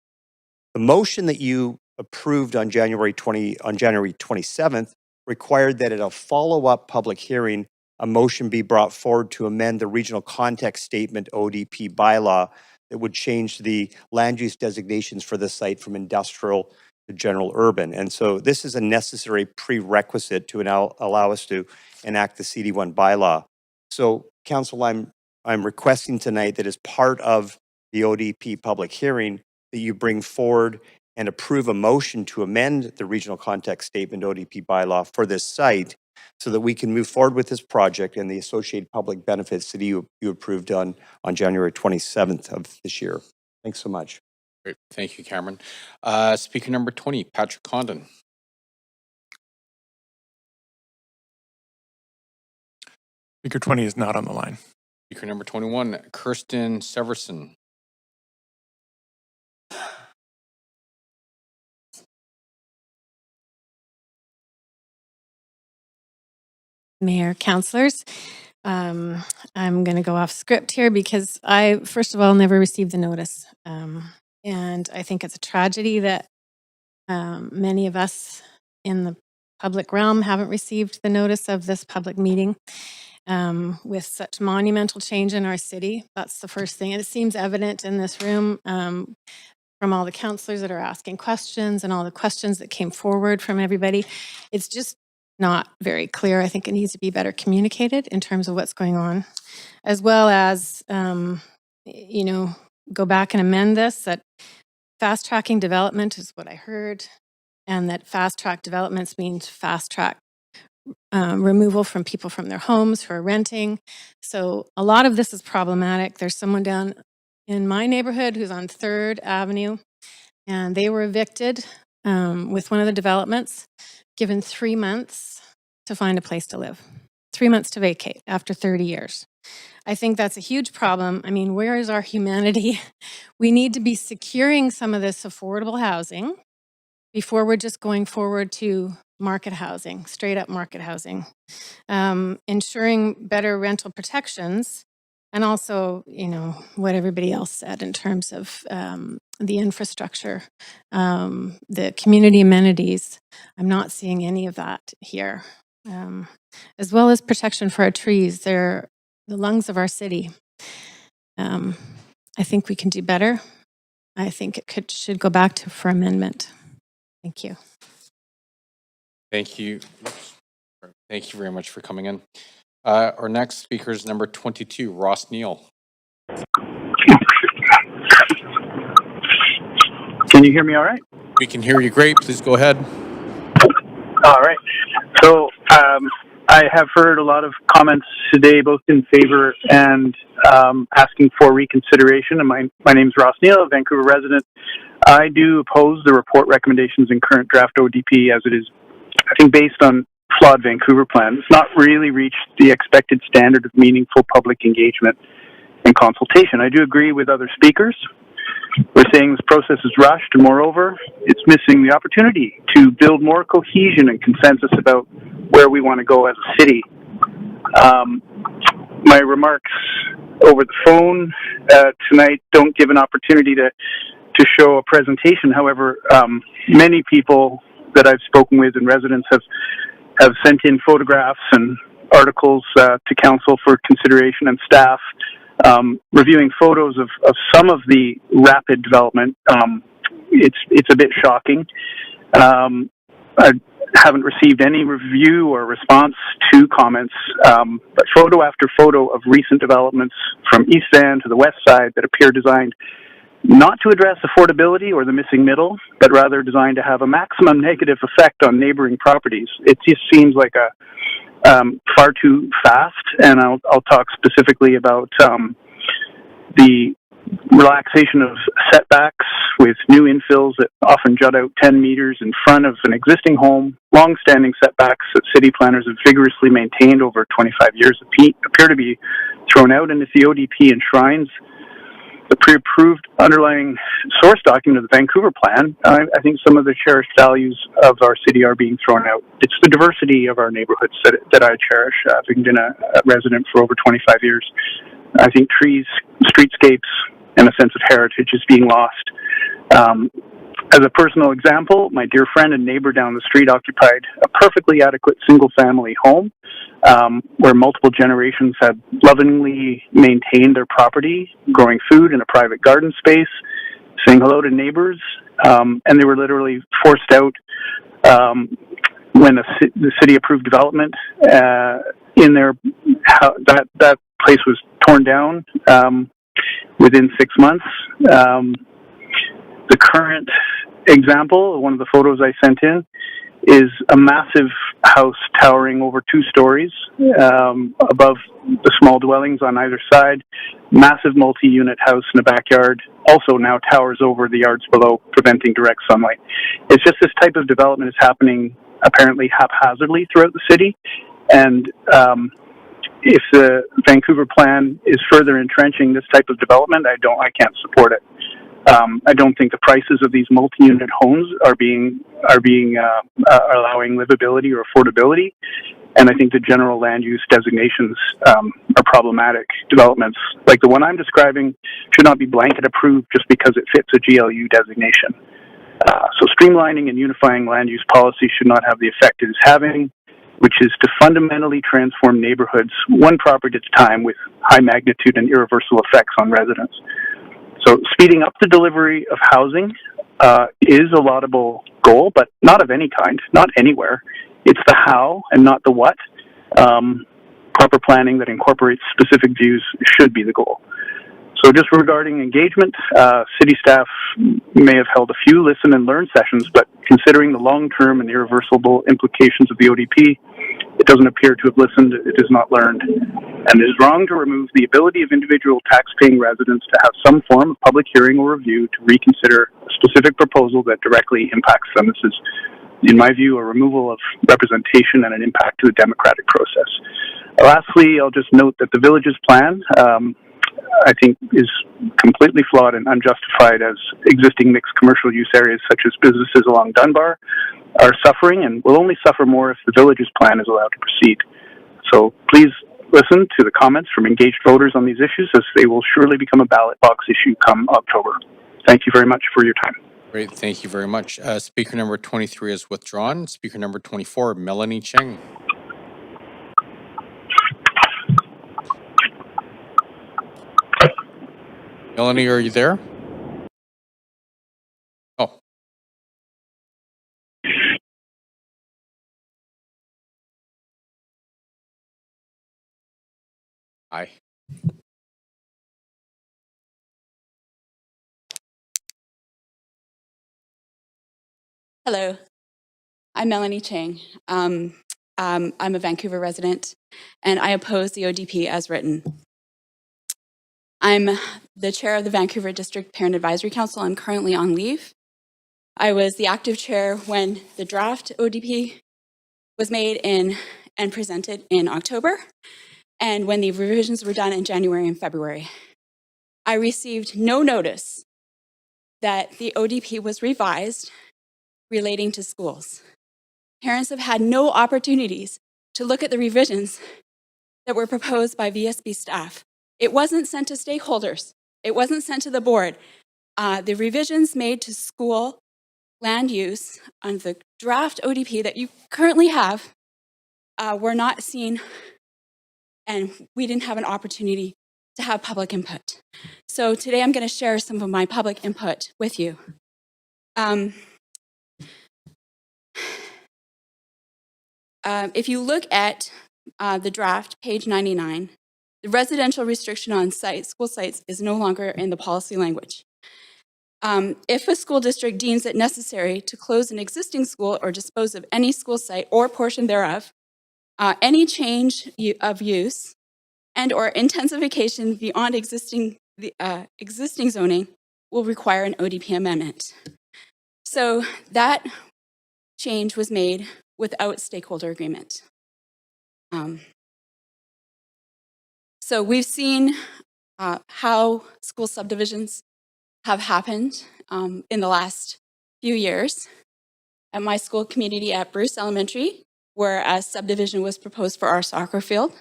The motion that you approved on January 27th required that at a follow-up public hearing, a motion be brought forward to amend the regional context statement ODP bylaw that would change the land use designations for the site from industrial to general urban. And so this is a necessary prerequisite to allow us to enact the CD1 bylaw. So Council, I'm requesting tonight that as part of the ODP public hearing that you bring forward and approve a motion to amend the regional context statement ODP bylaw for this site so that we can move forward with this project and the associated public benefits that you approved on January 27th of this year. Thanks so much. Great, thank you, Cameron. Speaker number 20, Patrick Condon. Speaker 20 is not on the line. Speaker number 21, Kirsten Severson. Mayor, councillors. I'm going to go off script here because I, first of all, never received the notice. And I think it's a tragedy that many of us in the public realm haven't received the notice of this public meeting with such monumental change in our city. That's the first thing. And it seems evident in this room from all the councillors that are asking questions and all the questions that came forward from everybody. It's just not very clear. I think it needs to be better communicated in terms of what's going on, as well as, you know, go back and amend this, that fast tracking development is what I heard, and that fast track developments means fast track removal from people from their homes who are renting. So a lot of this is problematic. There's someone down in my neighborhood who's on 3rd Avenue, and they were evicted with one of the developments, given 3 months to find a place to live, 3 months to vacate after 30 years. I think that's a huge problem. I mean, where is our humanity? We need to be securing some of this affordable housing before we're just going forward to market housing, straight up market housing, ensuring better rental protections, and also, you know, what everybody else said in terms of the infrastructure, the community amenities. I'm not seeing any of that here, as well as protection for our trees. They're the lungs of our city. I think we can do better. I think it should go back to for amendment. Thank you. Thank you. Thank you very much for coming in. Our next speaker is number 22, Ross Neal. Can you hear me all right? We can hear you great. Please go ahead. All right. So I have heard a lot of comments today, both in favor and asking for reconsideration. And my name's Ross Neal, a Vancouver resident. I do oppose the report recommendations in current draft ODP as it is, I think, based on flawed Vancouver plan. It's not really reached the expected standard of meaningful public engagement and consultation. I do agree with other speakers. We're saying this process is rushed, and moreover, it's missing the opportunity to build more cohesion and consensus about where we want to go as a city. My remarks over the phone tonight don't give an opportunity to show a presentation. However, many people that I've spoken with and residents have sent in photographs and articles to council for consideration, and staff reviewing photos of some of the rapid development. It's a bit shocking. I haven't received any review or response to comments, but photo after photo of recent developments from East Van to the West Side that appear designed not to address affordability or the missing middle, but rather designed to have a maximum negative effect on neighboring properties. It just seems like far too fast, and I'll talk specifically about the relaxation of setbacks with new infills that often jut out 10 meters in front of an existing home. Long-standing setbacks that city planners have vigorously maintained over 25 years appear to be thrown out, and if the ODP enshrines the pre-approved underlying source document of the Vancouver plan, I think some of the cherished values of our city are being thrown out. It's the diversity of our neighborhoods that I cherish, having been a resident for over 25 years. I think trees, streetscapes, and a sense of heritage is being lost. As a personal example, my dear friend and neighbor down the street occupied a perfectly adequate single-family home where multiple generations had lovingly maintained their property, growing food in a private garden space, saying hello to neighbors, and they were literally forced out when the city approved development in their that place was torn down within 6 months. The current example, one of the photos I sent in, is a massive house towering over 2 stories above the small dwellings on either side. Massive multi-unit house in a backyard, also now towers over the yards below, preventing direct sunlight. It's just this type of development is happening apparently haphazardly throughout the city, and if the Vancouver plan is further entrenching this type of development, I can't support it. I don't think the prices of these multi-unit homes are allowing livability or affordability, and I think the general land use designations are problematic. Developments like the one I'm describing should not be blanket approved just because it fits a GLU designation. So streamlining and unifying land use policy should not have the effect it is having, which is to fundamentally transform neighborhoods one property at a time with high magnitude and irreversible effects on residents. So speeding up the delivery of housing is a laudable goal, but not of any kind, not anywhere. It's the how and not the what. Proper planning that incorporates specific views should be the goal. So just regarding engagement, city staff may have held a few listen and learn sessions, but considering the long-term and irreversible implications of the ODP, it doesn't appear to have listened, it has not learned. And it is wrong to remove the ability of individual tax-paying residents to have some form of public hearing or review to reconsider a specific proposal that directly impacts them. This is, in my view, a removal of representation and an impact to the democratic process. Lastly, I'll just note that the village's plan, I think, is completely flawed and unjustified, as existing mixed commercial use areas such as businesses along Dunbar are suffering and will only suffer more if the village's plan is allowed to proceed. So please listen to the comments from engaged voters on these issues, as they will surely become a ballot box issue come October. Thank you very much for your time. Great, thank you very much. Speaker number 23 is withdrawn. Speaker number 24, Melanie Cheng. Melanie, are you there? Oh. Hi. Hello, I'm Melanie Cheng. I'm a Vancouver resident, and I oppose the ODP as written. I'm the chair of the Vancouver District Parent Advisory Council. I'm currently on leave. I was the active chair when the draft ODP was made and presented in October, and when the revisions were done in January and February. I received no notice that the ODP was revised relating to schools. Parents have had no opportunities to look at the revisions that were proposed by VSB staff. It wasn't sent to stakeholders. It wasn't sent to the board. The revisions made to school land use on the draft ODP that you currently have were not seen, and we didn't have an opportunity to have public input. So today I'm going to share some of my public input with you. If you look at the draft, page 99, the residential restriction on school sites is no longer in the policy language. If a school district deems it necessary to close an existing school or dispose of any school site or portion thereof, any change of use and or intensification beyond existing zoning will require an ODP amendment. So that change was made without stakeholder agreement. So we've seen how school subdivisions have happened in the last few years. At my school community at Bruce Elementary, where a subdivision was proposed for our soccer field.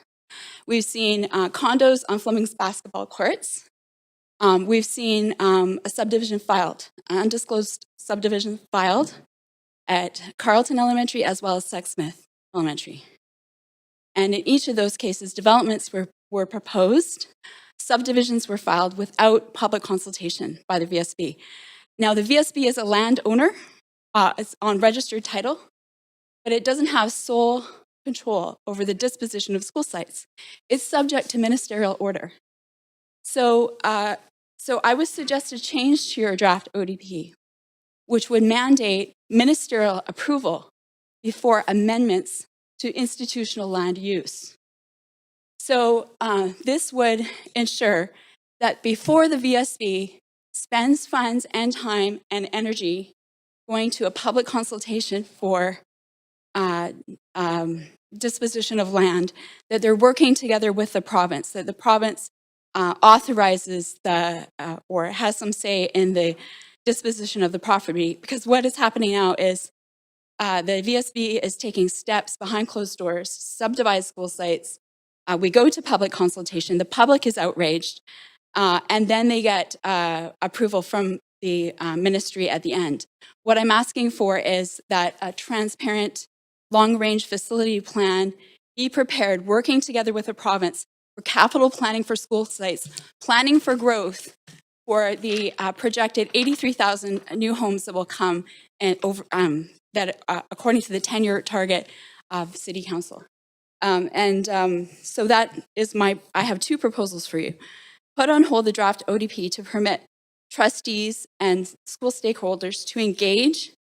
We've seen condos on Fleming's basketball courts. We've seen a subdivision filed, an undisclosed subdivision filed at Carleton Elementary as well as Sexsmith Elementary. And in each of those cases, developments were proposed, subdivisions were filed without public consultation by the VSB. Now, the VSB is a landowner, it's on registered title, but it doesn't have sole control over the disposition of school sites. It's subject to ministerial order. So I would suggest a change to your draft ODP, which would mandate ministerial approval before amendments to institutional land use. So this would ensure that before the VSB spends funds and time and energy going to a public consultation for disposition of land, that they're working together with the province, that the province authorizes or has some say in the disposition of the property. Because what is happening now is the VSB is taking steps behind closed doors, subdivide school sites. We go to public consultation. The public is outraged. And then they get approval from the ministry at the end. What I'm asking for is that a transparent long-range facility plan be prepared, working together with the province for capital planning for school sites, planning for growth for the projected 83,000 new homes that will come and over that according to the 10-year target of City Council. So that is I have two proposals for you. Put on hold the draft ODP to permit trustees and school stakeholders to engage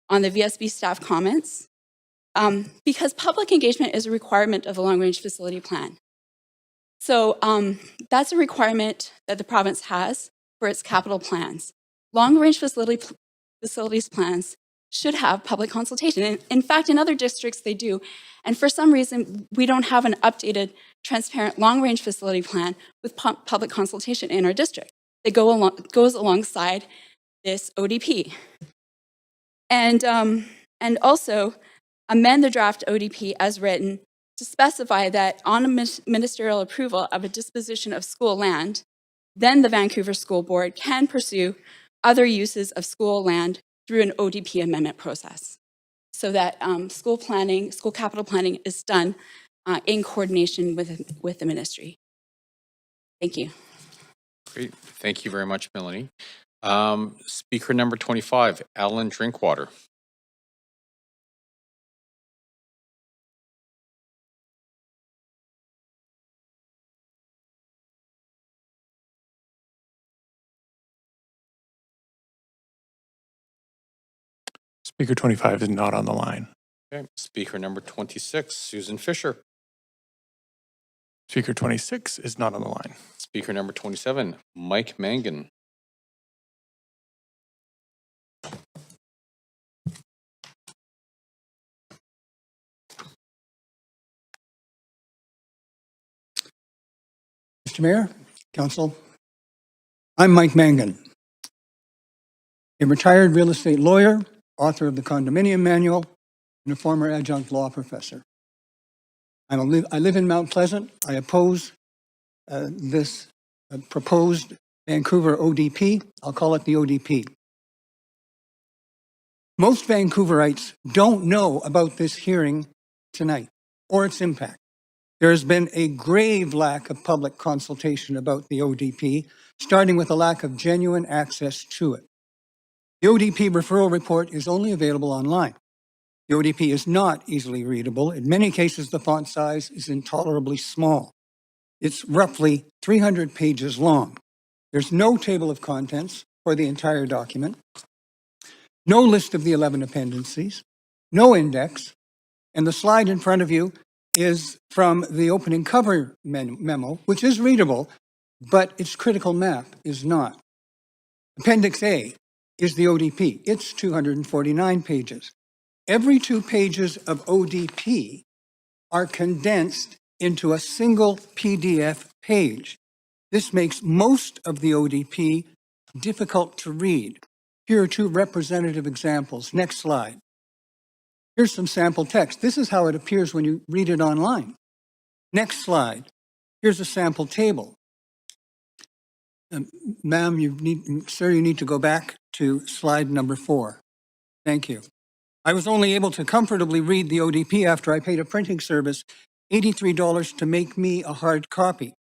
on the VSB staff comments, because public engagement is a requirement of the long-range facility plan. So that's a requirement that the province has for its capital plans. Long-range facilities plans should have public consultation. And in fact, in other districts, they do. And for some reason, we don't have an updated, transparent, long-range facility plan with public consultation in our district that goes alongside this ODP. And also amend the draft ODP as written to specify that on a ministerial approval of a disposition of school land, then the Vancouver School Board can pursue other uses of school land through an ODP amendment process, so that school capital planning is done in coordination with the ministry. Thank you. Great. Thank you very much, Melanie. Speaker number 25, Alan Drinkwater. Speaker 25 is not on the line. Okay. Speaker number 26, Susan Fisher. Speaker 26 is not on the line. Speaker number 27, Mike Mangan. Mr. Mayor, Council, I'm Mike Mangan, a retired real estate lawyer, author of the Condominium Manual, and a former adjunct law professor. I live in Mount Pleasant. I oppose this proposed Vancouver ODP. I'll call it the ODP. Most Vancouverites don't know about this hearing tonight or its impact. There has been a grave lack of public consultation about the ODP, starting with a lack of genuine access to it. The ODP referral report is only available online. The ODP is not easily readable. In many cases, the font size is intolerably small. It's roughly 300 pages long. There's no table of contents for the entire document, no list of the 11 appendices, no index, and the slide in front of you is from the opening cover memo, which is readable, but its critical map is not. Appendix A is the ODP. It's 249 pages. Every 2 pages of ODP are condensed into a single PDF page. This makes most of the ODP difficult to read. Here are 2 representative examples. Next slide. Here's some sample text. This is how it appears when you read it online. Next slide. Here's a sample table. Ma'am, sir, you need to go back to slide number 4. Thank you. I was only able to comfortably read the ODP after I paid a printing service $83 to make me a hard copy.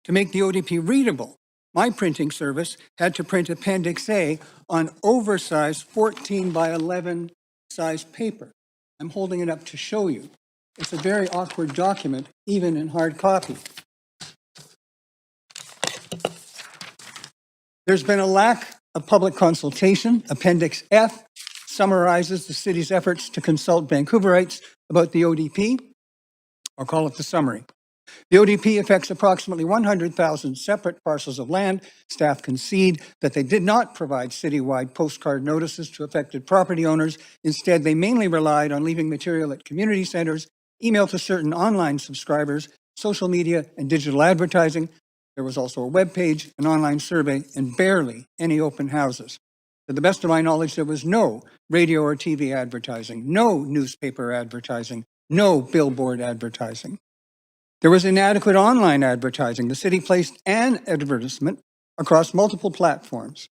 To make the ODP readable, my printing service had to print Appendix A on oversized 14 by 11 size paper. I'm holding it up to show you. It's a very awkward document, even in hard copy. There's been a lack of public consultation. Appendix F summarizes the city's efforts to consult Vancouverites about the ODP. I'll call it the summary. The ODP affects approximately 100,000 separate parcels of land. Staff concede that they did not provide citywide postcard notices to affected property owners. Instead, they mainly relied on leaving material at community centers, email to certain online subscribers, social media and digital advertising. There was also a web page, an online survey, and barely any open houses. To the best of my knowledge, there was no radio or TV advertising, no newspaper advertising, no billboard advertising. There was inadequate online advertising. The city placed an advertisement across multiple platforms.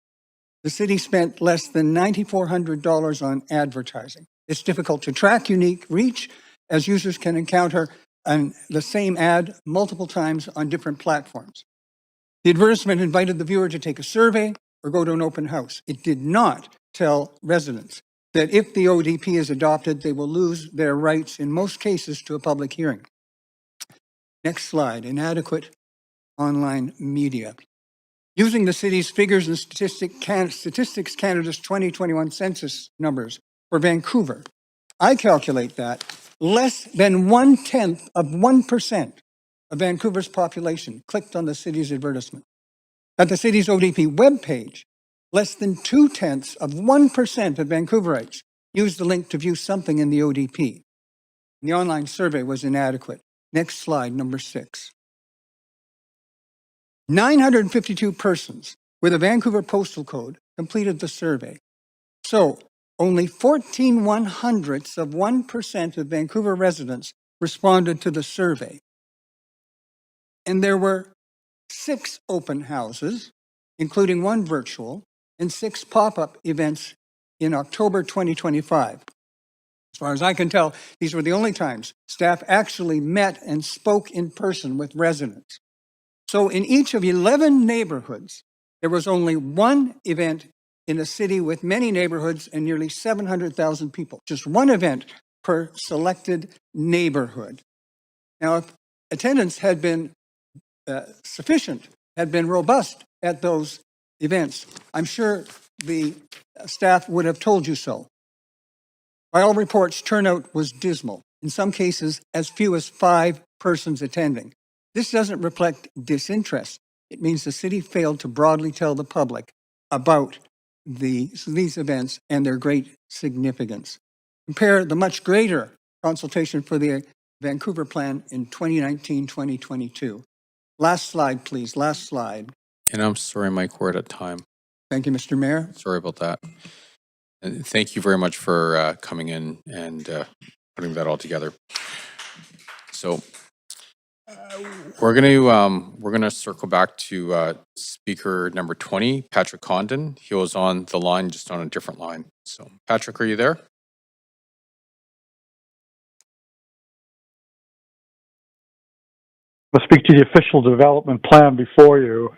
The city spent less than $9,400 on advertising. It's difficult to track unique reach, as users can encounter the same ad multiple times on different platforms. The advertisement invited the viewer to take a survey or go to an open house. It did not tell residents that if the ODP is adopted, they will lose their rights in most cases to a public hearing. Next slide, inadequate online media. Using the city's figures and Statistics Canada's 2021 census numbers for Vancouver, I calculate that less than 1/10 of 1% of Vancouver's population clicked on the city's advertisement. At the city's ODP webpage, less than 2/10 of 1% of Vancouverites used the link to view something in the ODP. The online survey was inadequate. Next slide, number 6. 952 persons with a Vancouver postal code completed the survey. So only 14/100ths of 1% of Vancouver residents responded to the survey. And there were 6 open houses, including 1 virtual, and 6 pop-up events in October 2025. As far as I can tell, these were the only times staff actually met and spoke in person with residents. So in each of 11 neighborhoods, there was only 1 event in a city with many neighborhoods and nearly 700,000 people. Just 1 event per selected neighborhood. Now, if attendance had been sufficient, had been robust at those events, I'm sure the staff would have told you so. By all reports, turnout was dismal. In some cases, as few as 5 persons attending. This doesn't reflect disinterest. It means the city failed to broadly tell the public about these events and their great significance. Compare the much greater consultation for the Vancouver plan in 2019-2022. Last slide, please. Last slide. And I'm sorry, Mike, we're out of time. Thank you, Mr. Mayor. Sorry about that. And thank you very much for coming in and putting that all together. So we're gonna circle back to speaker number 20, Patrick Condon. He was on the line, just on a different line. So Patrick, are you there? I speak to the official development plan before you,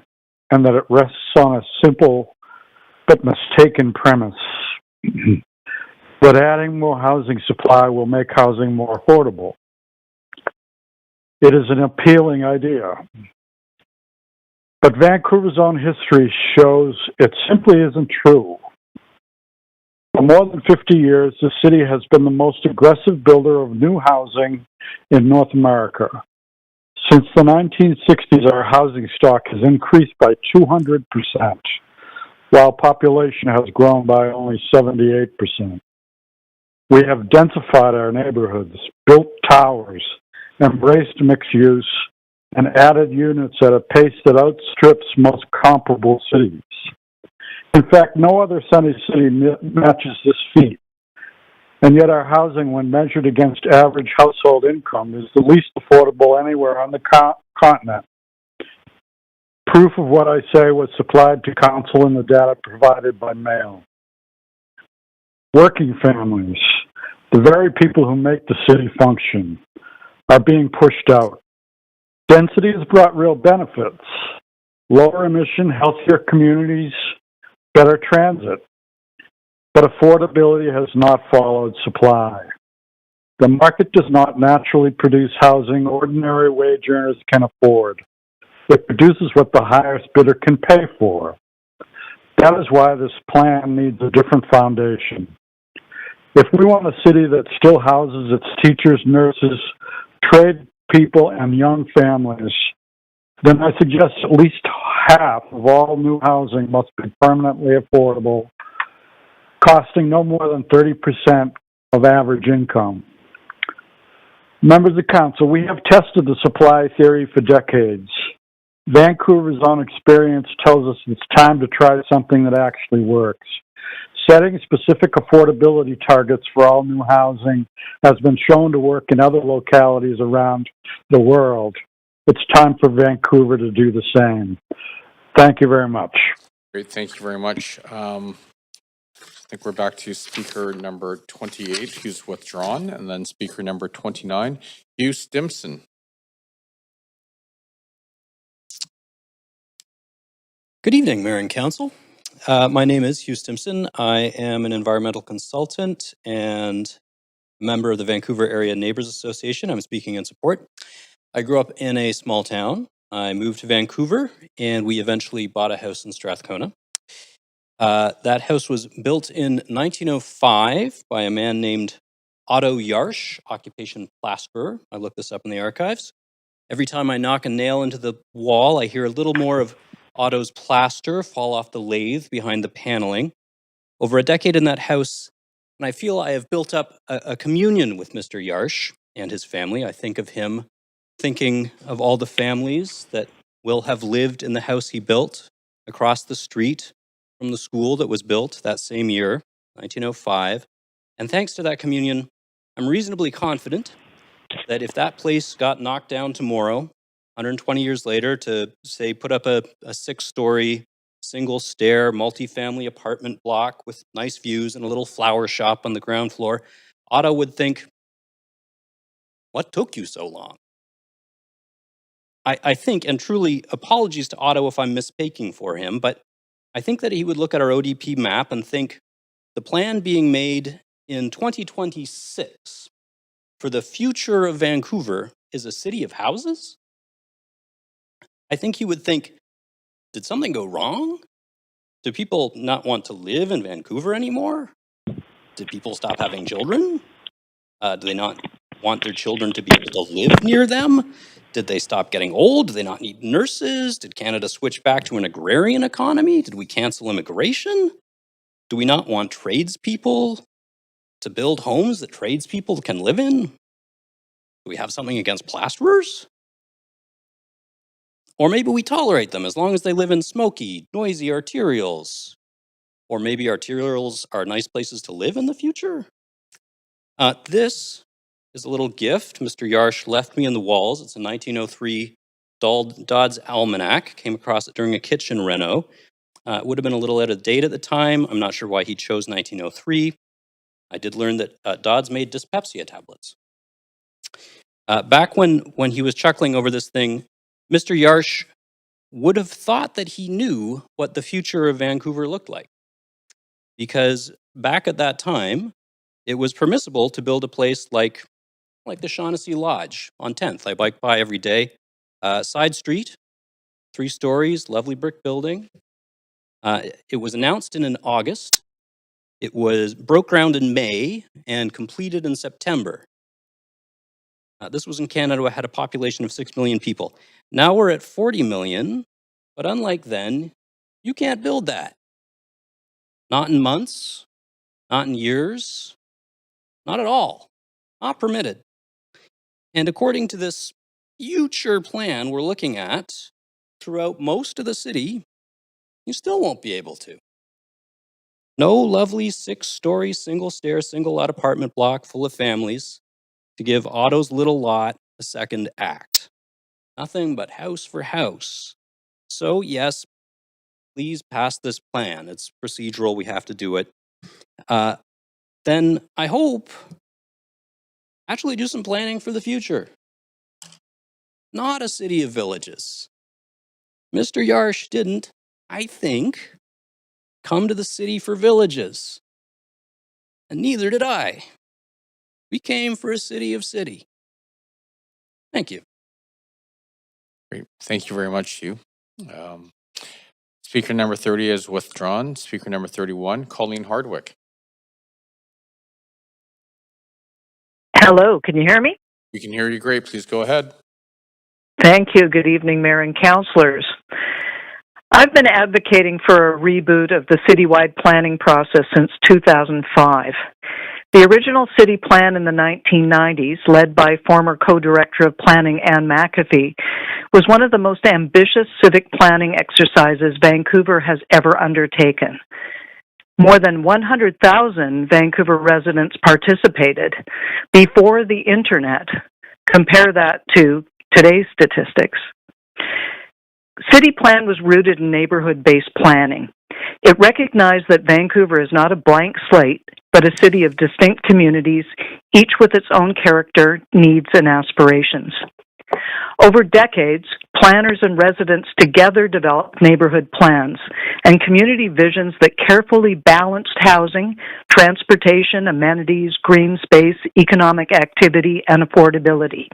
and that it rests on a simple but mistaken premise that adding more housing supply will make housing more affordable. It is an appealing idea, but Vancouver's own history shows it simply isn't true. For more than 50 years, the city has been the most aggressive builder of new housing in North America. Since the 1960s, our housing stock has increased by 200%, while population has grown by only 78%. We have densified our neighborhoods, built towers, embraced mixed use, and added units at a pace that outstrips most comparable cities. In fact, no other sunny city matches this feat. And yet our housing, when measured against average household income, is the least affordable anywhere on the continent. Proof of what I say was supplied to council in the data provided by mail. Working families, the very people who make the city function, are being pushed out. Density has brought real benefits: lower emission, healthier communities, better transit. But affordability has not followed supply. The market does not naturally produce housing ordinary wage earners can afford. It produces what the highest bidder can pay for. That is why this plan needs a different foundation. If we want a city that still houses its teachers, nurses, trade people, and young families, then I suggest at least half of all new housing must be permanently affordable, costing no more than 30% of average income. Members of council, we have tested the supply theory for decades. Vancouver's own experience tells us it's time to try something that actually works. Setting specific affordability targets for all new housing has been shown to work in other localities around the world. It's time for Vancouver to do the same. Thank you very much. Great, thank you very much. I think we're back to speaker number 28, who's withdrawn, and then speaker number 29, Hugh Stimson. Good evening, Mayor and Council. My name is Hugh Stimson. I am an environmental consultant and member of the Vancouver Area Neighbours Association. I'm speaking in support. I grew up in a small town. I moved to Vancouver, and we eventually bought a house in Strathcona. That house was built in 1905 by a man named Otto Yarsch, occupation plasterer. I looked this up in the archives. Every time I knock a nail into the wall, I hear a little more of Otto's plaster fall off the lathe behind the paneling. Over a decade in that house, and I feel I have built up a communion with Mr. Yarsch and his family. I think of him thinking of all the families that will have lived in the house he built across the street from the school that was built that same year, 1905. And thanks to that communion, I'm reasonably confident that if that place got knocked down tomorrow, 120 years later, to say put up a 6-story, single stair, multifamily apartment block with nice views and a little flower shop on the ground floor, Otto would think, what took you so long? I think, and truly apologies to Otto if I'm misspeaking for him, but I think that he would look at our ODP map and think the plan being made in 2026 for the future of Vancouver is a city of houses? I think he would think, did something go wrong? Do people not want to live in Vancouver anymore? Did people stop having children? Do they not want their children to be able to live near them? Did they stop getting old? Do they not need nurses? Did Canada switch back to an agrarian economy? Did we cancel immigration? Do we not want tradespeople to build homes that tradespeople can live in? Do we have something against plasterers? Or maybe we tolerate them as long as they live in smoky, noisy arterials. Or maybe arterials are nice places to live in the future. This is a little gift Mr. Yarsch left me in the walls. It's a 1903 Dodd's Almanac. Came across it during a kitchen reno. It would have been a little out of date at the time. I'm not sure why he chose 1903. I did learn that Dodd's made dyspepsia tablets. Back when he was chuckling over this thing, Mr. Yarsch would have thought that he knew what the future of Vancouver looked like. Because back at that time, it was permissible to build a place like the Shaughnessy Lodge on 10th. I bike by every day. Side street, 3 stories, lovely brick building. It was announced in August. It was broke ground in May and completed in September. This was in Canada, had a population of 6 million people. Now we're at 40 million, but unlike then, you can't build that. Not in months, not in years, not at all. Not permitted. And according to this future plan we're looking at, throughout most of the city, you still won't be able to. No lovely 6-story, single-stair, single-lot apartment block full of families to give Otto's little lot a second act. Nothing but house for house. So yes, please pass this plan. It's procedural, we have to do it. Then I hope actually do some planning for the future. Not a city of villages. Mr. Yarsch didn't, I think, come to the city for villages. And neither did I. We came for a city of city. Thank you. Great. Thank you very much, Hugh. Speaker number 30 is withdrawn. Speaker number 31, Colleen Hardwick. Hello, can you hear me? We can hear you great. Please go ahead. Thank you. Good evening, Mayor and councilors. I've been advocating for a reboot of the citywide planning process since 2005. The original city plan in the 1990s, led by former co-director of planning Anne McAfee, was one of the most ambitious civic planning exercises Vancouver has ever undertaken. More than 100,000 Vancouver residents participated before the internet. Compare that to today's statistics. City plan was rooted in neighborhood-based planning. It recognized that Vancouver is not a blank slate, but a city of distinct communities, each with its own character, needs, and aspirations. Over decades, planners and residents together developed neighborhood plans and community visions that carefully balanced housing, transportation, amenities, green space, economic activity, and affordability.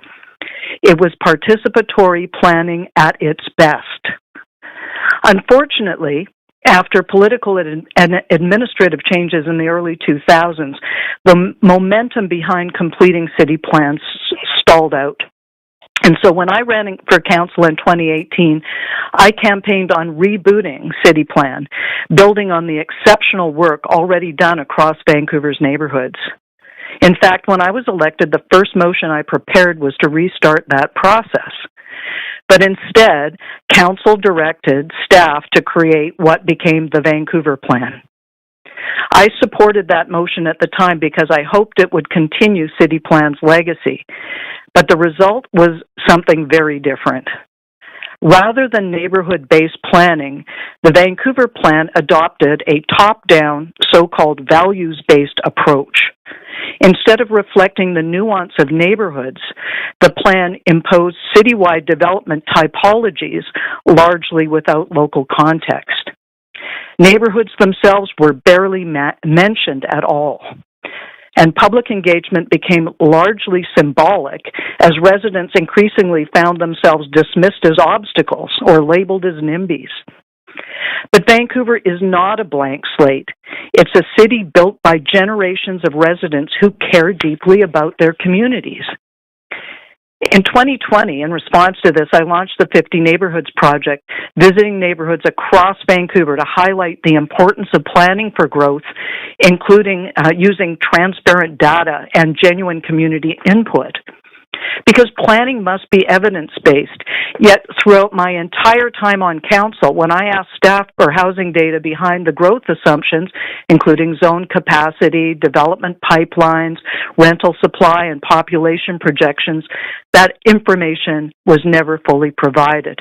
It was participatory planning at its best. Unfortunately, after political and administrative changes in the early 2000s, the momentum behind completing city plans stalled out. And so when I ran for council in 2018, I campaigned on rebooting City Plan, building on the exceptional work already done across Vancouver's neighborhoods. In fact, when I was elected, the first motion I prepared was to restart that process. But instead, council directed staff to create what became the Vancouver Plan. I supported that motion at the time because I hoped it would continue City Plan's legacy. But the result was something very different. Rather than neighborhood-based planning, the Vancouver Plan adopted a top-down, so-called values-based approach. Instead of reflecting the nuance of neighborhoods, the plan imposed citywide development typologies, largely without local context. Neighborhoods themselves were barely mentioned at all. And public engagement became largely symbolic as residents increasingly found themselves dismissed as obstacles or labeled as NIMBYs. But Vancouver is not a blank slate. It's a city built by generations of residents who care deeply about their communities. In 2020, in response to this, I launched the 50 Neighborhoods Project, visiting neighborhoods across Vancouver to highlight the importance of planning for growth, including using transparent data and genuine community input. Because planning must be evidence-based. Yet throughout my entire time on council, when I asked staff for housing data behind the growth assumptions, including zone capacity, development pipelines, rental supply, and population projections, that information was never fully provided.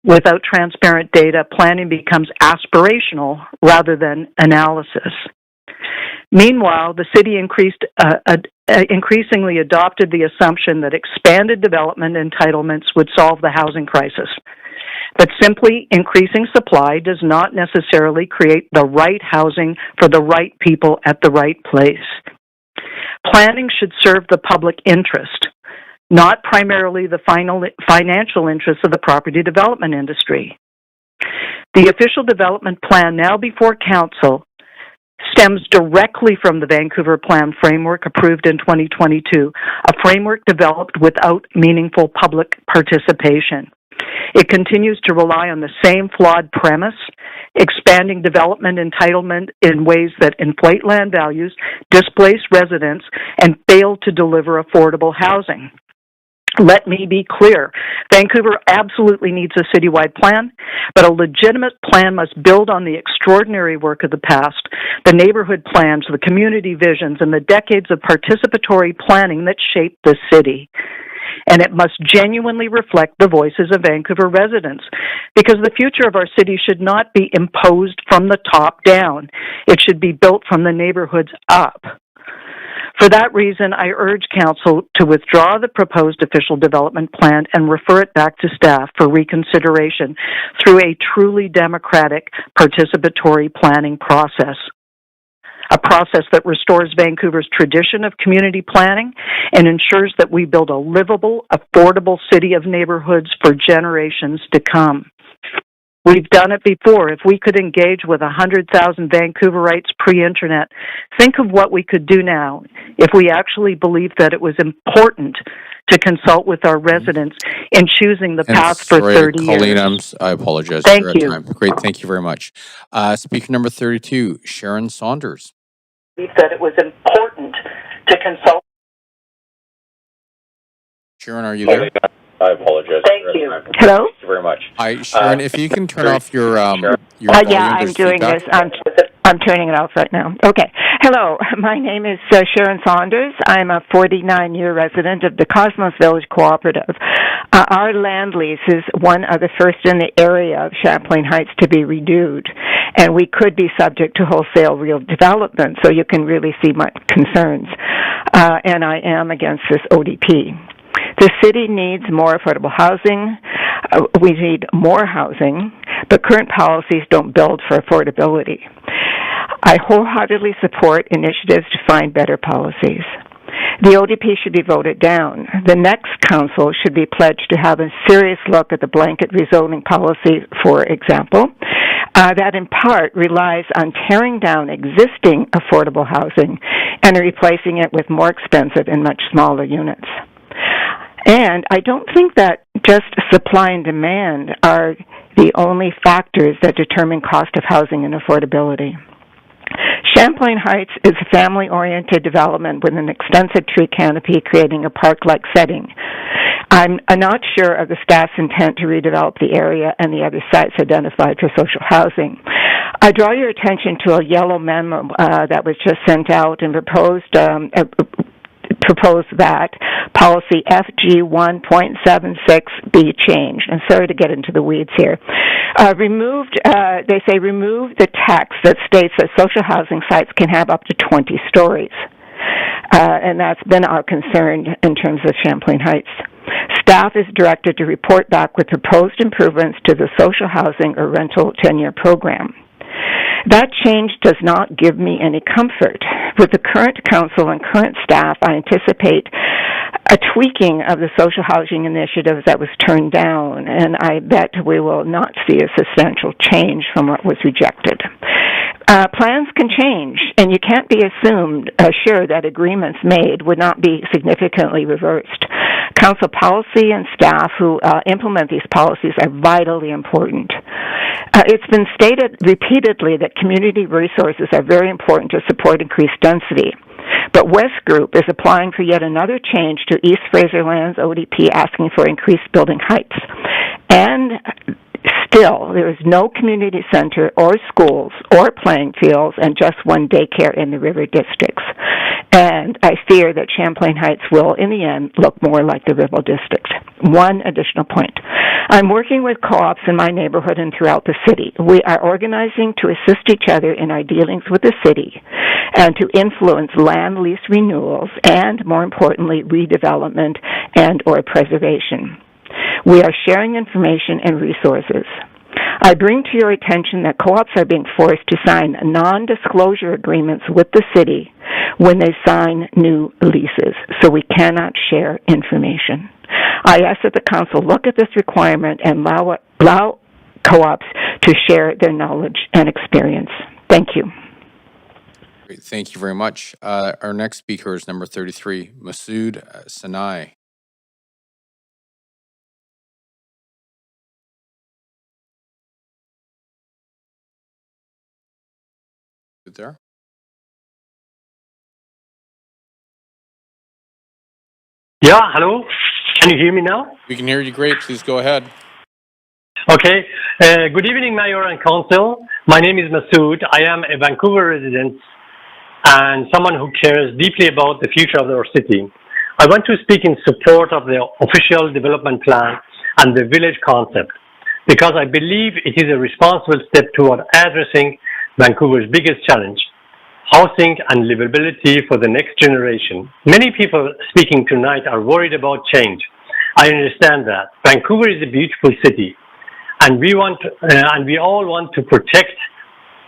Without transparent data, planning becomes aspirational rather than analysis. Meanwhile, the city increasingly adopted the assumption that expanded development entitlements would solve the housing crisis. But simply increasing supply does not necessarily create the right housing for the right people at the right place. Planning should serve the public interest, not primarily the financial interests of the property development industry. The official development plan now before council stems directly from the Vancouver Plan framework approved in 2022, a framework developed without meaningful public participation. It continues to rely on the same flawed premise, expanding development entitlement in ways that inflate land values, displace residents, and fail to deliver affordable housing. Let me be clear. Vancouver absolutely needs a citywide plan, but a legitimate plan must build on the extraordinary work of the past, the neighborhood plans, the community visions, and the decades of participatory planning that shaped the city. And it must genuinely reflect the voices of Vancouver residents, because the future of our city should not be imposed from the top down. It should be built from the neighborhoods up. For that reason, I urge Council to withdraw the proposed official development plan and refer it back to staff for reconsideration through a truly democratic, participatory planning process. A process that restores Vancouver's tradition of community planning and ensures that we build a livable, affordable city of neighborhoods for generations to come. We've done it before. If we could engage with 100,000 Vancouverites pre-internet, think of what we could do now if we actually believed that it was important to consult with our residents in choosing the path for 30 Colleen, years. I apologize. Thank You're at you. time. Great, thank you very much. Speaker number 32, Sharon Saunders. That it was important to consult. Sharon, are you there? I apologize. Thank you. Hello? Thank you very much. Hi, Sharon, if you can turn off your volume, Yeah, I'm there's doing feedback. this. I'm turning it off right now. Okay. Hello, my name is Sharon Saunders. I'm a 49-year resident of the Cosmos Village Cooperative. Our land lease is one of the first in the area of Champlain Heights to be renewed, and we could be subject to wholesale real development, so you can really see my concerns. And I am against this ODP. The city needs more affordable housing. We need more housing, but current policies don't build for affordability. I wholeheartedly support initiatives to find better policies. The ODP should be voted down. The next council should be pledged to have a serious look at the blanket rezoning policy, for example, that in part relies on tearing down existing affordable housing and replacing it with more expensive and much smaller units. And I don't think that just supply and demand are the only factors that determine cost of housing and affordability. Champlain Heights is a family-oriented development with an extensive tree canopy creating a park-like setting. I'm not sure of the staff's intent to redevelop the area and the other sites identified for social housing. I draw your attention to a yellow memo that was just sent out and proposed that policy FG1.76 be changed. And sorry to get into the weeds here. They say remove the text that states that social housing sites can have up to 20 stories. And that's been our concern in terms of Champlain Heights. Staff is directed to report back with proposed improvements to the social housing or rental tenure program. That change does not give me any comfort. With the current council and current staff, I anticipate a tweaking of the social housing initiative that was turned down, and I bet we will not see a substantial change from what was rejected. Plans can change, and you can't be sure that agreements made would not be significantly reversed. Council policy and staff who implement these policies are vitally important. It's been stated repeatedly that community resources are very important to support increased density. But West Group is applying for yet another change to East Fraserland's ODP, asking for increased building heights. And still, there is no community center or schools or playing fields and just one daycare in the river districts. And I fear that Champlain Heights will, in the end, look more like the river district. One additional point. I'm working with co-ops in my neighborhood and throughout the city. We are organizing to assist each other in our dealings with the city and to influence land lease renewals and, more importantly, redevelopment and or preservation. We are sharing information and resources. I bring to your attention that co-ops are being forced to sign non-disclosure agreements with the city when they sign new leases, so we cannot share information. I ask that the council look at this requirement and allow co-ops to share their knowledge and experience. Thank you. Great, thank you very much. Our next speaker is number 33, Masood Sanai. Good there? Yeah, hello. Can you hear me now? We can hear you great. Please go ahead. Okay. Good evening, Mayor and Council. My name is Masood. I am a Vancouver resident and someone who cares deeply about the future of our city. I want to speak in support of the official development plan and the village concept because I believe it is a responsible step toward addressing Vancouver's biggest challenge, housing and livability for the next generation. Many people speaking tonight are worried about change. I understand that. Vancouver is a beautiful city, and we all want to protect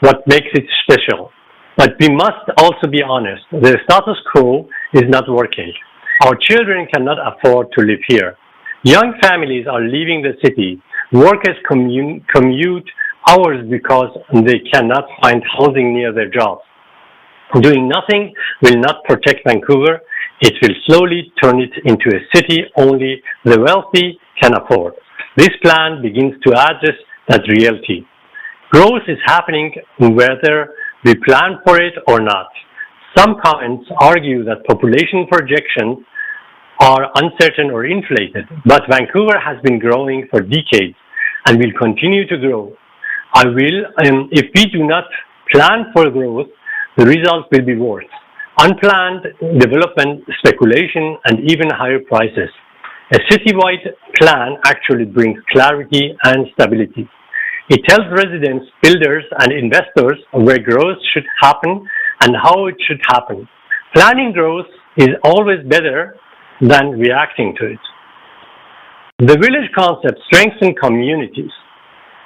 what makes it special. But we must also be honest. The status quo is not working. Our children cannot afford to live here. Young families are leaving the city. Workers commute hours because they cannot find housing near their jobs. Doing nothing will not protect Vancouver. It will slowly turn it into a city only the wealthy can afford. This plan begins to address that reality. Growth is happening whether we plan for it or not. Some comments argue that population projections are uncertain or inflated, but Vancouver has been growing for decades and will continue to grow. If we do not plan for growth, the results will be worse. Unplanned development, speculation, and even higher prices. A citywide plan actually brings clarity and stability. It tells residents, builders, and investors where growth should happen and how it should happen. Planning growth is always better than reacting to it. The village concept strengthens communities.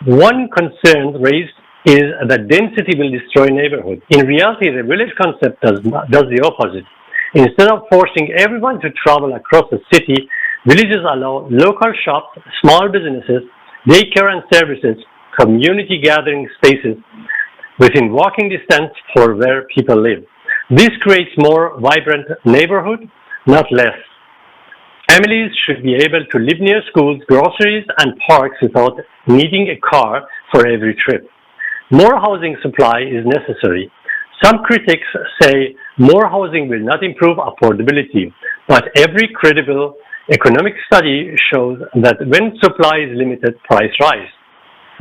One concern raised is that density will destroy neighborhoods. In reality, the village concept does the opposite. Instead of forcing everyone to travel across the city, villages allow local shops, small businesses, daycare and services, community gathering spaces within walking distance for where people live. This creates more vibrant neighborhood, not less. Families should be able to live near schools, groceries, and parks without needing a car for every trip. More housing supply is necessary. Some critics say more housing will not improve affordability, but every credible economic study shows that when supply is limited, price rise.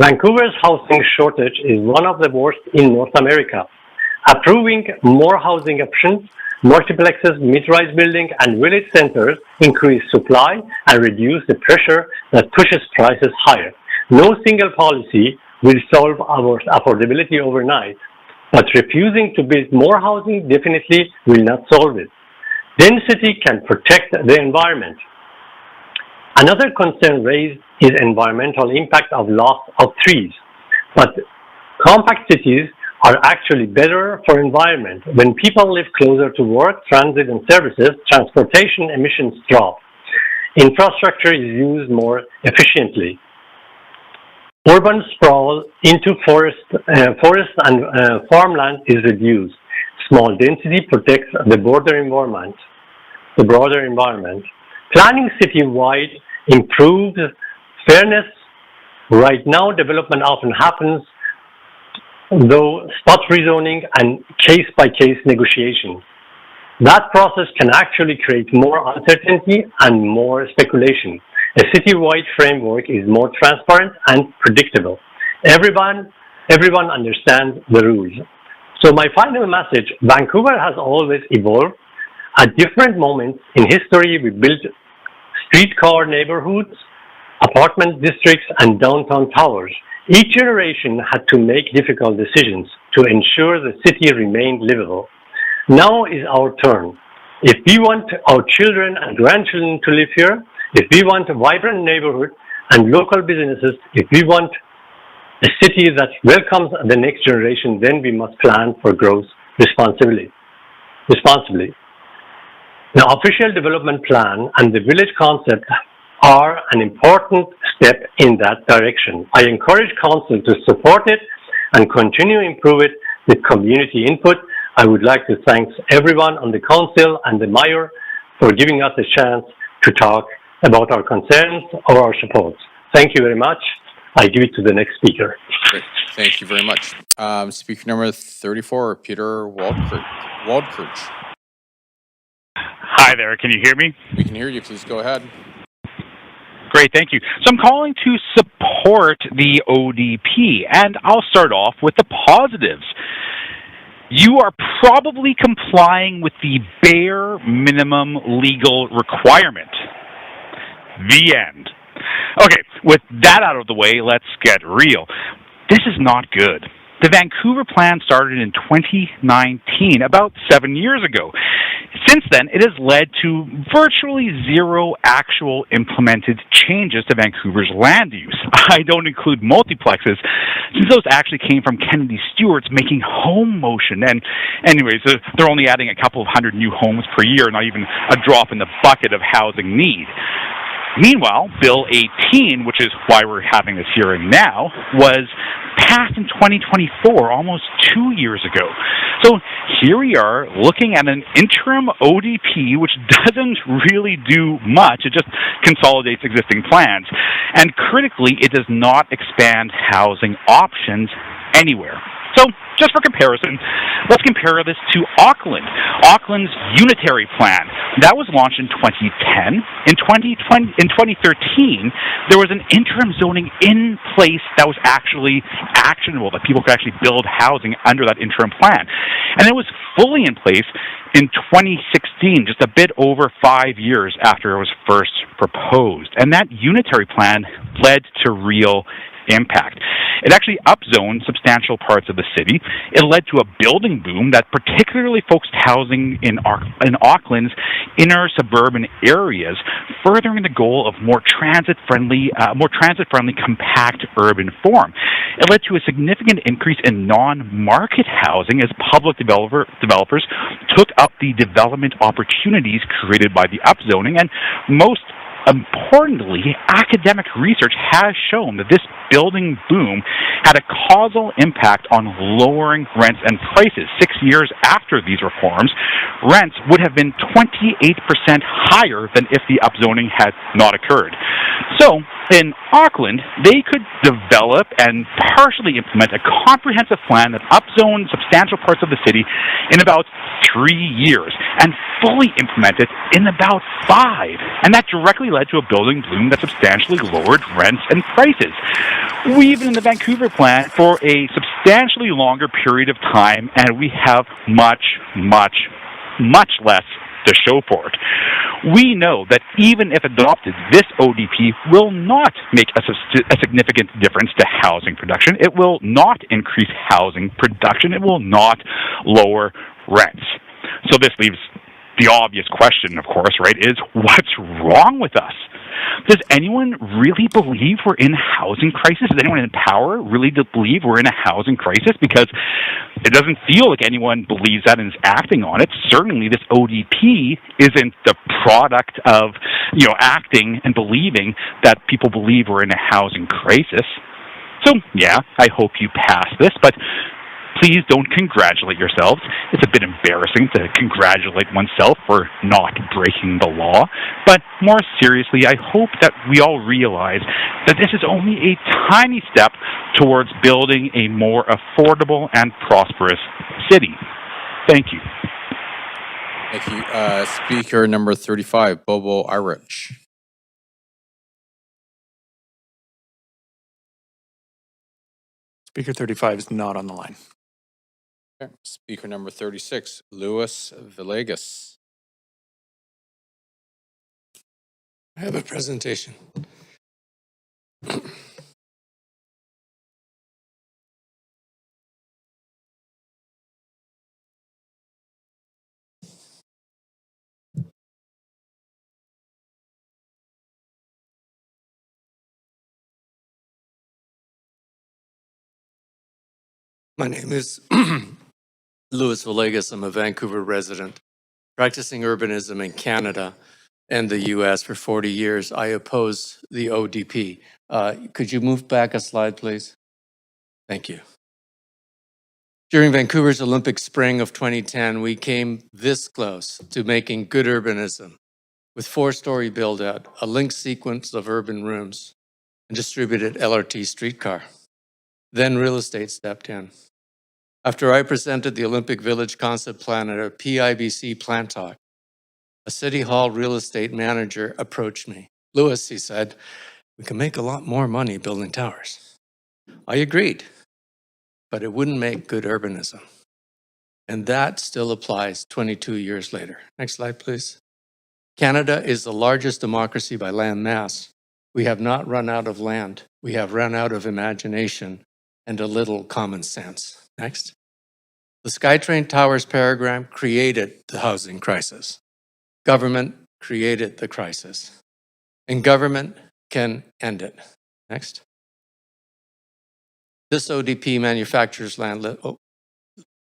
Vancouver's housing shortage is one of the worst in North America. Approving more housing options, multiplexes, mid-rise building, and village centers increase supply and reduce the pressure that pushes prices higher. No single policy will solve our affordability overnight, but refusing to build more housing definitely will not solve it. Density can protect the environment. Another concern raised is environmental impact of loss of trees, but compact cities are actually better for environment. When people live closer to work, transit, and services, transportation emissions drop. Infrastructure is used more efficiently. Urban sprawl into forest and farmland is reduced. Small density protects the broader environment. Planning citywide improves fairness. Right now, development often happens though spot rezoning and case-by-case negotiation. That process can actually create more uncertainty and more speculation. A citywide framework is more transparent and predictable. Everyone understands the rules. So my final message, Vancouver has always evolved. At different moments in history, we built streetcar neighborhoods, apartment districts, and downtown towers. Each generation had to make difficult decisions to ensure the city remained livable. Now is our turn. If we want our children and grandchildren to live here, if we want a vibrant neighborhood and local businesses, if we want a city that welcomes the next generation, then we must plan for growth responsibly. The official development plan and the village concept are an important step in that direction. I encourage council to support it and continue to improve it with community input. I would like to thank everyone on the council and the mayor for giving us a chance to talk about our concerns or our supports. Thank you very much. I give it to the next speaker. Great. Thank you very much. Speaker number 34, Peter Waldkirch. Hi there, can you hear me? We can hear you. Please go ahead. Great, thank you. So I'm calling to support the ODP, and I'll start off with the positives. You are probably complying with the bare minimum legal requirement. The end. Okay, with that out of the way, let's get real. This is not good. The Vancouver plan started in 2019, about 7 years ago. Since then, it has led to virtually zero actual implemented changes to Vancouver's land use. I don't include multiplexes, since those actually came from Kennedy Stewart's making home motion. And anyways, they're only adding a couple of hundred new homes per year, not even a drop in the bucket of housing need. Meanwhile, Bill 18, which is why we're having this hearing now, was passed in 2024, almost 2 years ago. So here we are looking at an interim ODP, which doesn't really do much. It just consolidates existing plans. And critically, it does not expand housing options anywhere. So, just for comparison, let's compare this to Auckland. Auckland's unitary plan. That was launched in 2010. In 2013, there was an interim zoning in place that was actually actionable, that people could actually build housing under that interim plan. And it was fully in place in 2016, just a bit over 5 years after it was first proposed. And that unitary plan led to real impact. It actually upzoned substantial parts of the city. It led to a building boom that particularly focused housing in Auckland's inner suburban areas, furthering the goal of more transit-friendly, compact urban form. It led to a significant increase in non-market housing as public developers took up the development opportunities created by the upzoning, and most importantly, academic research has shown that this building boom had a causal impact on lowering rents and prices. 6 years after these reforms, rents would have been 28% higher than if the upzoning had not occurred. So, in Auckland, they could develop and partially implement a comprehensive plan that upzoned substantial parts of the city in about 3 years and fully implement it in about 5. And that directly led to a building boom that substantially lowered rents and prices. We've been in the Vancouver plan for a substantially longer period of time, and we have much less to show for it. We know that even if adopted, this ODP will not make a significant difference to housing production. It will not increase housing production. It will not lower rents. So this leaves the obvious question, of course, right, is what's wrong with us? Does anyone really believe we're in a housing crisis? Does anyone in power really believe we're in a housing crisis? Because it doesn't feel like anyone believes that and is acting on it. Certainly this ODP isn't the product of, acting and believing that people believe we're in a housing crisis. So, yeah, I hope you pass this, but please don't congratulate yourselves. It's a bit embarrassing to congratulate oneself for not breaking the law. But more seriously, I hope that we all realize that this is only a tiny step towards building a more affordable and prosperous city. Thank you. Thank you. Speaker number 35, Bobo Irish. Speaker 35 is not on the line. Okay. Speaker number 36, Luis Villegas. I have a presentation. My name is Luis Villegas. I'm a Vancouver resident, practicing urbanism in Canada and the U.S. for 40 years. I oppose the ODP. Could you move back a slide, please? Thank you. During Vancouver's Olympic Spring of 2010, we came this close to making good urbanism with 4-story build-out, a linked sequence of urban rooms, and distributed LRT streetcar. Then real estate stepped in. After I presented the Olympic Village concept plan at a PIBC plant talk, a City Hall real estate manager approached me. Louis, he said, we can make a lot more money building towers. I agreed, but it wouldn't make good urbanism. And that still applies 22 years later. Next slide, please. Canada is the largest democracy by land mass. We have not run out of land. We have run out of imagination and a little common sense. Next. The SkyTrain Towers program created the housing crisis. Government created the crisis. And government can end it. Next. This ODP manufactures land,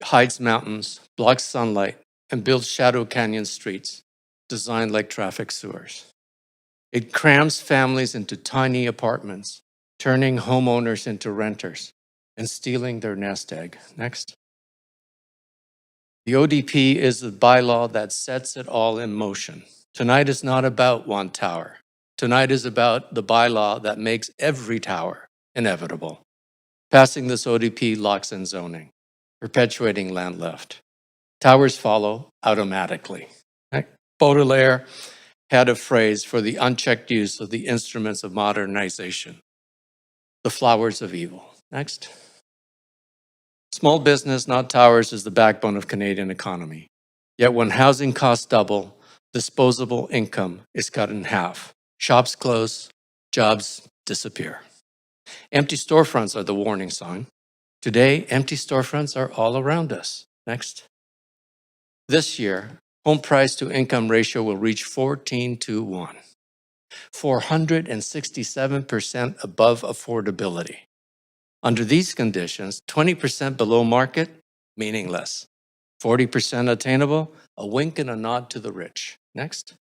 hides mountains, blocks sunlight, and builds shadow canyon streets designed like traffic sewers. It crams families into tiny apartments, turning homeowners into renters and stealing their nest egg. Next. The ODP is the bylaw that sets it all in motion. Tonight is not about one tower. Tonight is about the bylaw that makes every tower inevitable. Passing this ODP locks in zoning. perpetuating land left. Towers follow automatically. Baudelaire had a phrase for the unchecked use of the instruments of modernization, the flowers of evil. Next. Small business, not towers, is the backbone of Canadian economy. Yet when housing costs double, disposable income is cut in half. Shops close, jobs disappear. Empty storefronts are the warning sign. Today, empty storefronts are all around us. Next. This year, home price to income ratio will reach 14:1, 467% above affordability. Under these conditions, 20% below market, meaningless. 40% attainable, a wink and a nod to the rich. Next.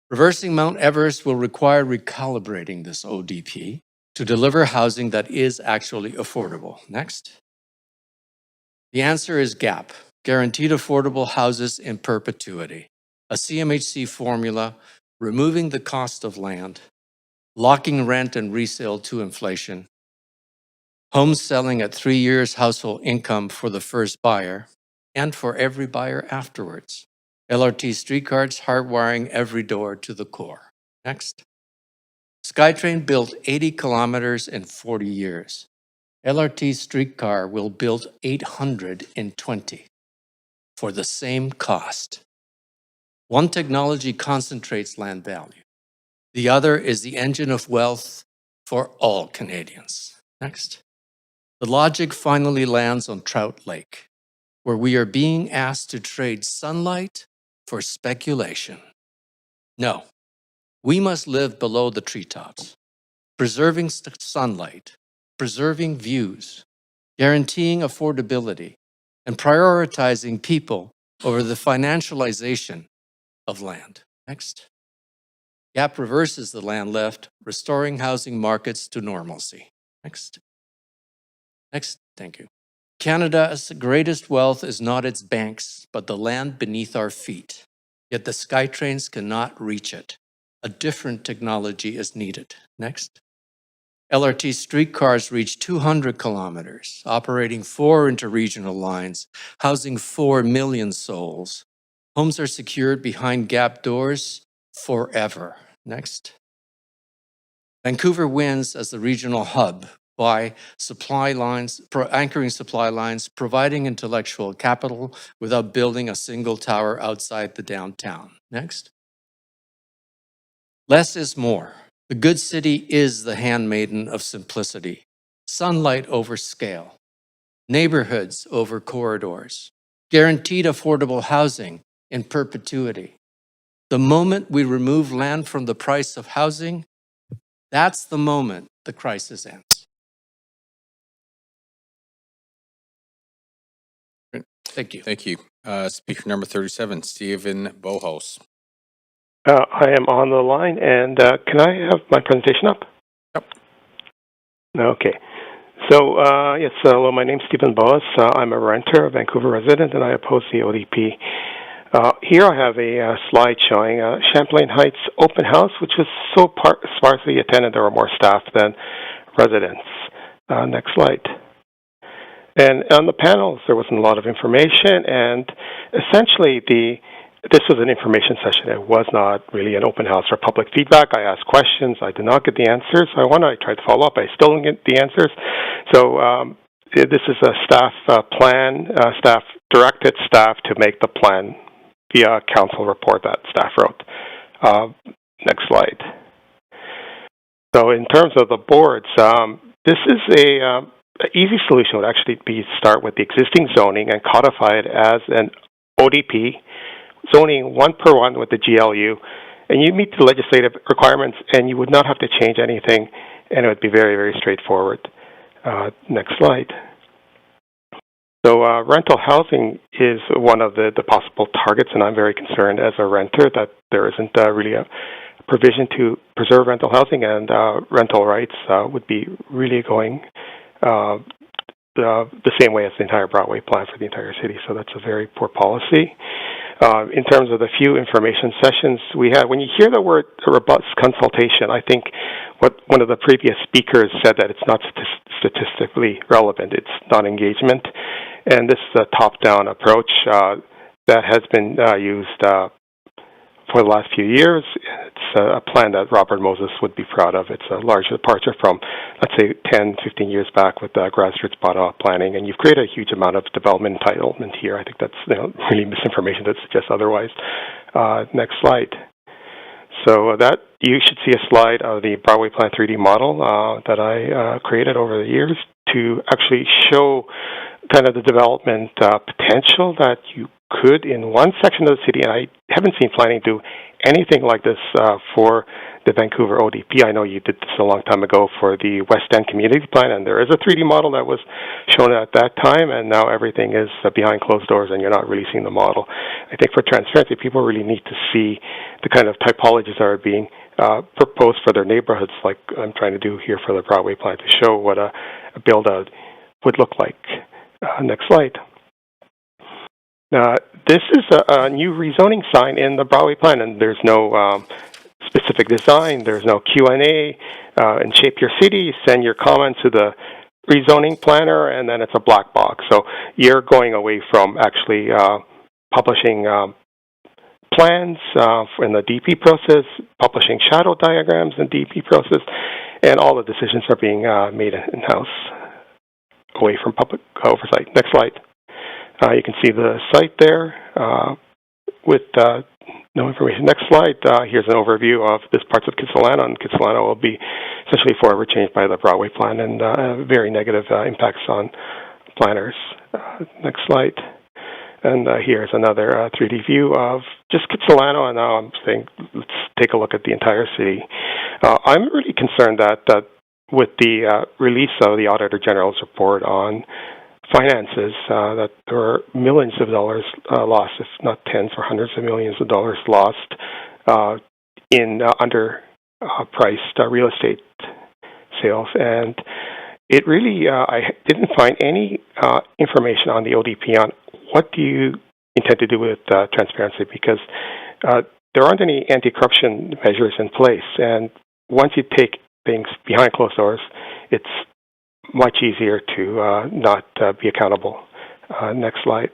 Reversing Mount Everest will require recalibrating this ODP to deliver housing that is actually affordable. Next. The answer is GAP, Guaranteed Affordable Houses in Perpetuity, a CMHC formula removing the cost of land, locking rent and resale to inflation, homes selling at 3 years household income for the first buyer and for every buyer afterwards. LRT streetcars hardwiring every door to the core. Next. SkyTrain built 80 kilometers in 40 years. LRT streetcar will build 800 in 20 for the same cost. One technology concentrates land value. The other is the engine of wealth for all Canadians. Next. The logic finally lands on Trout Lake, where we are being asked to trade sunlight for speculation. No, we must live below the treetops, preserving sunlight, preserving views, guaranteeing affordability, and prioritizing people over the financialization of land. Next. GAP reverses the land left, restoring housing markets to normalcy. Next. Next, thank you. Canada's greatest wealth is not its banks, but the land beneath our feet. Yet the SkyTrains cannot reach it. A different technology is needed. Next. LRT streetcars reach 200 kilometers, operating 4 interregional lines, housing 4 million souls. Homes are secured behind GAP doors forever. Next. Vancouver wins as the regional hub by anchoring supply lines, providing intellectual capital without building a single tower outside the downtown. Next. Less is more. The good city is the handmaiden of simplicity. Sunlight over scale. Neighborhoods over corridors. Guaranteed affordable housing in perpetuity. The moment we remove land from the price of housing, that's the moment the crisis ends. Thank you. Thank you. Speaker number 37, Stephen Bohaus. I am on the line, and can I have my presentation up? Yep. Okay. So, yes, hello, my name's Stephen Boas. I'm a renter, a Vancouver resident, and I oppose the ODP. Here I have a slide showing Champlain Heights open house, which was so sparsely attended there were more staff than residents. Next slide. And on the panels, there wasn't a lot of information, and essentially this was an information session. It was not really an open house or public feedback. I asked questions. I did not get the answers. I tried to follow up. I still didn't get the answers. So this is a staff plan. Staff directed staff to make the plan via a council report that staff wrote. Next slide. So in terms of the boards, this is an easy solution would actually be start with the existing zoning and codify it as an ODP, zoning 1-per-1 with the GLU, and you meet the legislative requirements, and you would not have to change anything, and it would be very, very straightforward. Next slide. So rental housing is one of the possible targets, and I'm very concerned as a renter that there isn't really a provision to preserve rental housing, and rental rights would be really going the same way as the entire Broadway plan for the entire city. So that's a very poor policy. In terms of the few information sessions we had, when you hear the word robust consultation, I think what one of the previous speakers said that it's not statistically relevant. It's not engagement. And this is a top-down approach that has been used for the last few years. It's a plan that Robert Moses would be proud of. It's a large departure from, let's say, 10, 15 years back with grassroots bottom-up planning, and you've created a huge amount of development entitlement here. I think that's really misinformation that suggests otherwise. Next slide. So that you should see a slide of the Broadway Plan 3D model that I created over the years to actually show kind of the development potential that you could in one section of the city. And I haven't seen planning do anything like this for the Vancouver ODP. I know you did this a long time ago for the West End Community Plan, and there is a 3D model that was shown at that time, and now everything is behind closed doors and you're not releasing the model. I think for transparency, people really need to see the kind of typologies that are being proposed for their neighborhoods, like I'm trying to do here for the Broadway Plan, to show what a build-out would look like. Next slide. This is a new rezoning sign in the Broadway Plan, and there's no specific design, there's no Q&A. In Shape Your City, send your comment to the rezoning planner, and then it's a black box. So you're going away from actually publishing plans in the DP process, publishing shadow diagrams in DP process, and all the decisions are being made in-house, away from public oversight. Next slide. You can see the site there with no information. Next slide. Here's an overview of this parts of Kitsilano, and Kitsilano will be essentially forever changed by the Broadway Plan, and very negative impacts on planners. Next slide. And here's another 3D view of just Kitsilano, and now I'm saying let's take a look at the entire city. I'm really concerned that with the release of the Auditor General's report on finances, that there were millions of dollars lost, if not tens or hundreds of millions of dollars lost in underpriced real estate sales. And it really, I didn't find any information on the ODP on what do you intend to do with transparency, because there aren't any anti-corruption measures in place. And once you take things behind closed doors, it's much easier to not be accountable. Next slide.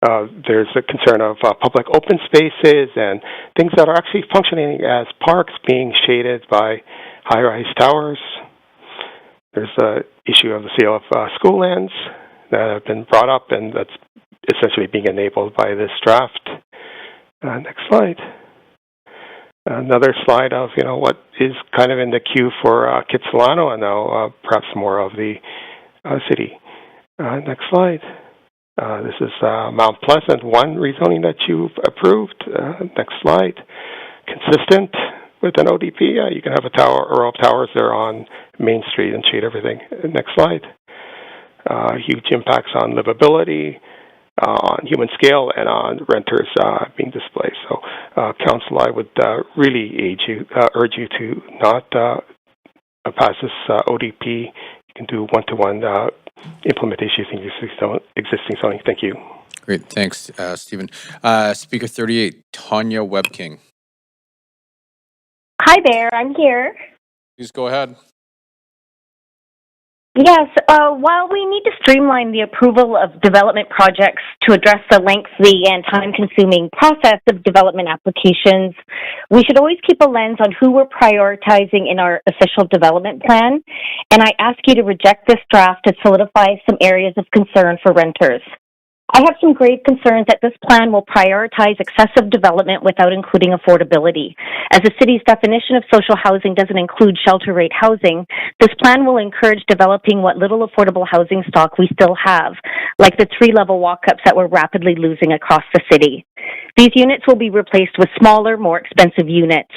There's a concern of public open spaces and things that are actually functioning as parks being shaded by high-rise towers. There's the issue of the sale of school lands that have been brought up, and that's essentially being enabled by this draft. Next slide. Another slide of what is kind of in the queue for Kitsilano, and now perhaps more of the city. Next slide. This is Mount Pleasant 1 rezoning that you've approved. Next slide. Consistent with an ODP, you can have a tower or all towers there on Main Street and shade everything. Next slide. Huge impacts on livability, on human scale, and on renters being displaced. So, Council, I would really urge you to not pass this ODP. You can do one-to-one implementation using existing zoning. Thank you. Great, thanks, Stephen. Speaker 38, Tanya Webking. Hi there, I'm here. Please go ahead. Yes, while we need to streamline the approval of development projects to address the lengthy and time-consuming process of development applications, we should always keep a lens on who we're prioritizing in our official development plan, and I ask you to reject this draft to solidify some areas of concern for renters. I have some grave concerns that this plan will prioritize excessive development without including affordability. As the city's definition of social housing doesn't include shelter rate housing, this plan will encourage developing what little affordable housing stock we still have, like the 3-level walk-ups that we're rapidly losing across the city. These units will be replaced with smaller, more expensive units.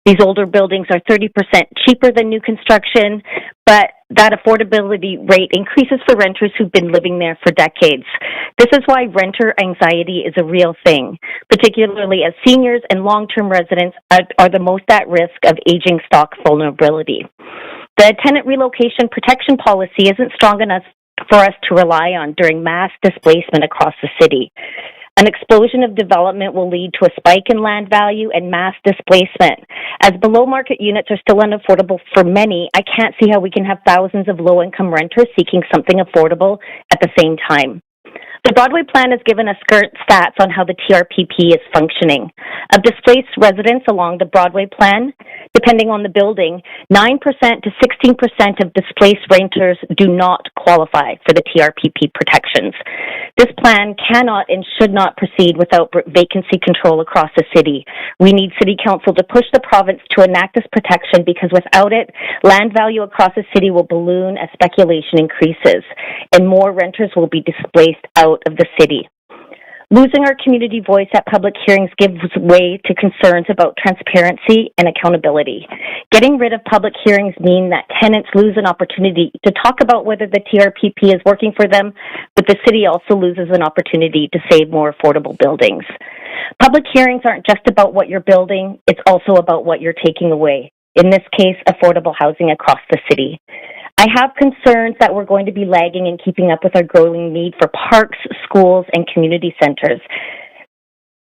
These older buildings are 30% cheaper than new construction, but that affordability rate increases for renters who've been living there for decades. This is why renter anxiety is a real thing, particularly as seniors and long-term residents are the most at risk of aging stock vulnerability. The tenant relocation protection policy isn't strong enough for us to rely on during mass displacement across the city. An explosion of development will lead to a spike in land value and mass displacement. As below market units are still unaffordable for many, I can't see how we can have thousands of low income renters seeking something affordable at the same time. The Broadway plan has given us stats on how the TRPP is functioning. Of displaced residents along the Broadway plan, depending on the building, 9% to 16% of displaced renters do not qualify for the TRPP protections. This plan cannot and should not proceed without vacancy control across the city. We need City Council to push the province to enact this protection because without it, land value across the city will balloon as speculation increases, and more renters will be displaced out of the city. Losing our community voice at public hearings gives way to concerns about transparency and accountability. Getting rid of public hearings mean that tenants lose an opportunity to talk about whether the TRPP is working for them, but the city also loses an opportunity to save more affordable buildings. Public hearings aren't just about what you're building, it's also about what you're taking away. In this case, affordable housing across the city. I have concerns that we're going to be lagging in keeping up with our growing need for parks, schools, and community centers,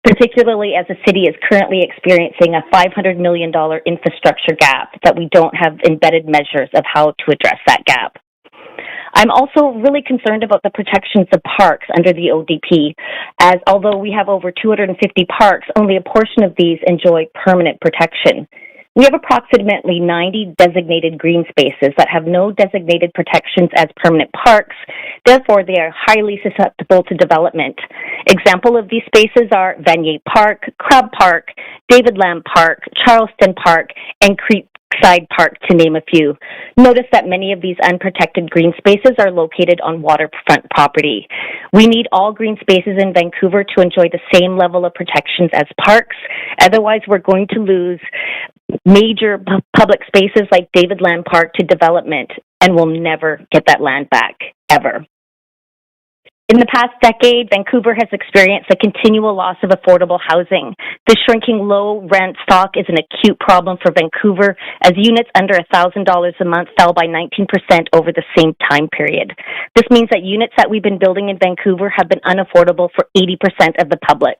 particularly as the city is currently experiencing a $500 million infrastructure gap that we don't have embedded measures of how to address that gap. I'm also really concerned about the protections of parks under the ODP, as although we have over 250 parks, only a portion of these enjoy permanent protection. We have approximately 90 designated green spaces that have no designated protections as permanent parks. Therefore, they are highly susceptible to development. Example of these spaces are Vanier Park, Crab Park, David Lamb Park, Charleston Park, and Creekside Park, to name a few. Notice that many of these unprotected green spaces are located on waterfront property. We need all green spaces in Vancouver to enjoy the same level of protections as parks. Otherwise, we're going to lose major public spaces like David Lamb Park to development, and we'll never get that land back, ever. In the past decade, Vancouver has experienced a continual loss of affordable housing. The shrinking low-rent stock is an acute problem for Vancouver, as units under $1,000 a month fell by 19% over the same time period. This means that units that we've been building in Vancouver have been unaffordable for 80% of the public.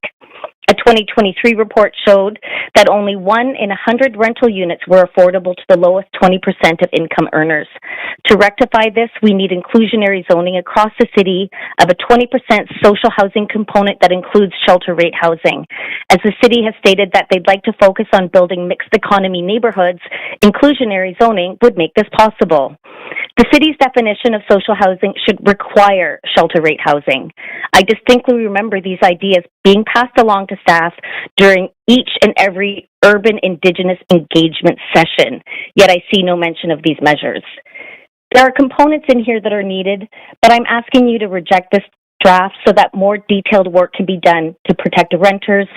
A 2023 report showed that only 1 in 100 rental units were affordable to the lowest 20% of income earners. To rectify this, we need inclusionary zoning across the city of a 20% social housing component that includes shelter rate housing. As the city has stated that they'd like to focus on building mixed economy neighborhoods, inclusionary zoning would make this possible. The city's definition of social housing should require shelter rate housing. I distinctly remember these ideas being passed along to staff during each and every urban Indigenous engagement session, yet I see no mention of these measures. There are components in here that are needed, but I'm asking you to reject this draft so that more detailed work can be done to protect renters,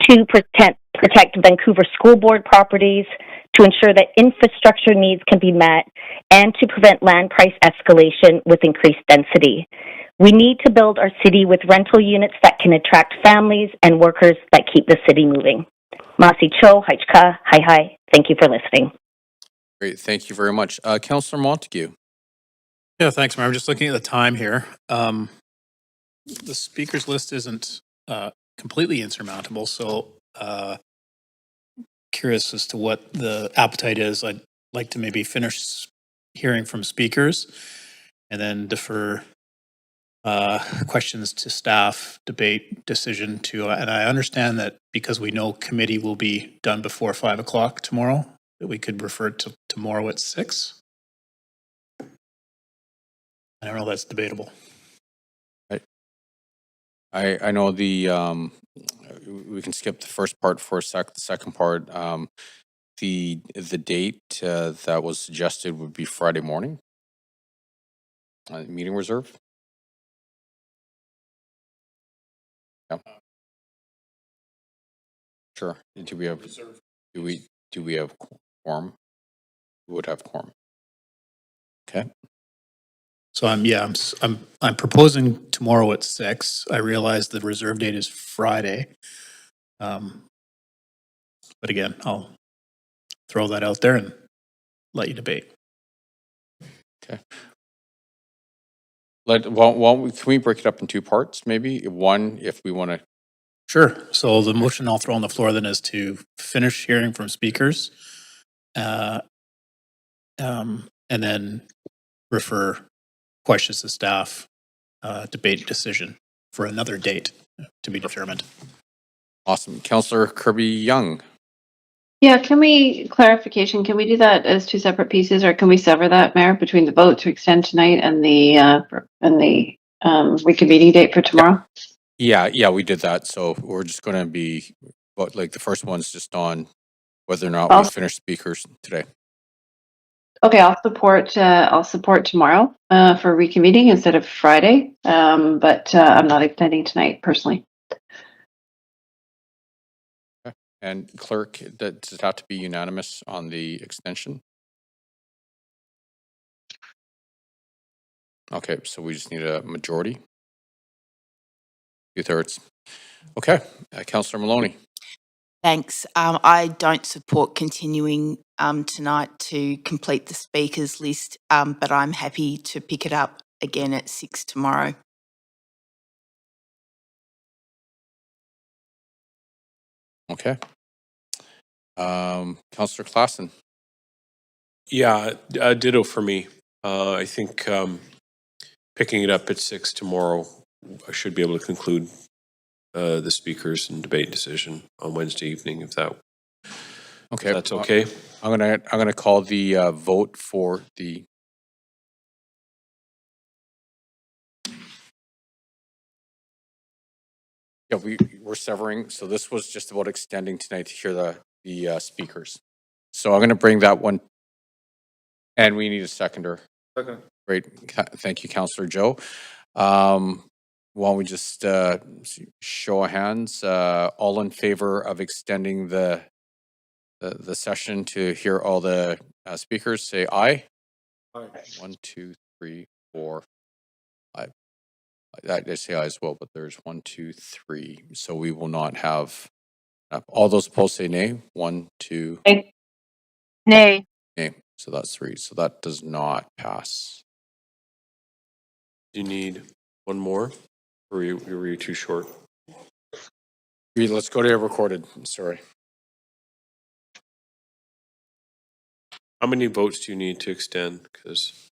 to protect Vancouver School Board properties, to ensure that infrastructure needs can be met, and to prevent land price escalation with increased density. We need to build our city with rental units that can attract families and workers that keep the city moving. Masi Cho, Haichka, hi hi. Thank you for listening. Great, thank you very much. Councillor Montague. Yeah, thanks, Mayor. I'm just looking at the time here. The speakers list isn't completely insurmountable, so curious as to what the appetite is. I'd like to maybe finish hearing from speakers and then defer questions to staff, debate, decision to, and I understand that because we know committee will be done before 5 o'clock tomorrow, that we could refer to tomorrow at 6. I don't know, that's debatable. I know the we can skip the first part for a sec. The second part, the date that was suggested would be Friday morning. Meeting reserve. Yeah. Sure. Do we have quorum? We would have quorum. Okay. So I'm proposing tomorrow at 6. I realize the reserve date is Friday. But again, I'll throw that out there and let you debate. Okay. Can we break it up in two parts, maybe? One, if we want to. Sure. So the motion I'll throw on the floor then is to finish hearing from speakers, and then refer questions to staff, debate decision for another date to be determined. Awesome. Councillor Kirby-Young. Yeah, can we, clarification, can we do that as two separate pieces, or can we sever that, Mayor, between the vote to extend tonight and the reconvening date for tomorrow? Yeah, we did that. So we're just going to be, like the first one's just on whether or not we finish speakers today. Okay, I'll support tomorrow for reconvening instead of Friday, but I'm not extending tonight personally. Okay. And Clerk, does it have to be unanimous on the extension? Okay, so we just need a majority. 2/3. Okay, Councillor Maloney. Thanks. I don't support continuing tonight to complete the speakers list, but I'm happy to pick it up again at 6 tomorrow. Okay. Councillor Klassen. Yeah, ditto for me. I think picking it up at 6 tomorrow, I should be able to conclude the speakers and debate decision on Wednesday evening, if that. Okay, if that's okay. I'm gonna call the vote for the. Yeah, we're severing. So this was just about extending tonight to hear the speakers. So I'm gonna bring that one, and we need a seconder. Okay. Great, thank you, Councillor Joe. Why don't we just show of hands? All in favor of extending the session to hear all the speakers, say aye. Aye. 1, 2, 3, 4, 5. I say aye as well, but there's 1, 2, 3. So we will not have all those opposed say nay. 1, 2. Nay. Nay. So that's 3. So that does not pass. Do you need one more, or were you too short? Let's go to recorded. Sorry. How many votes do you need to extend? Because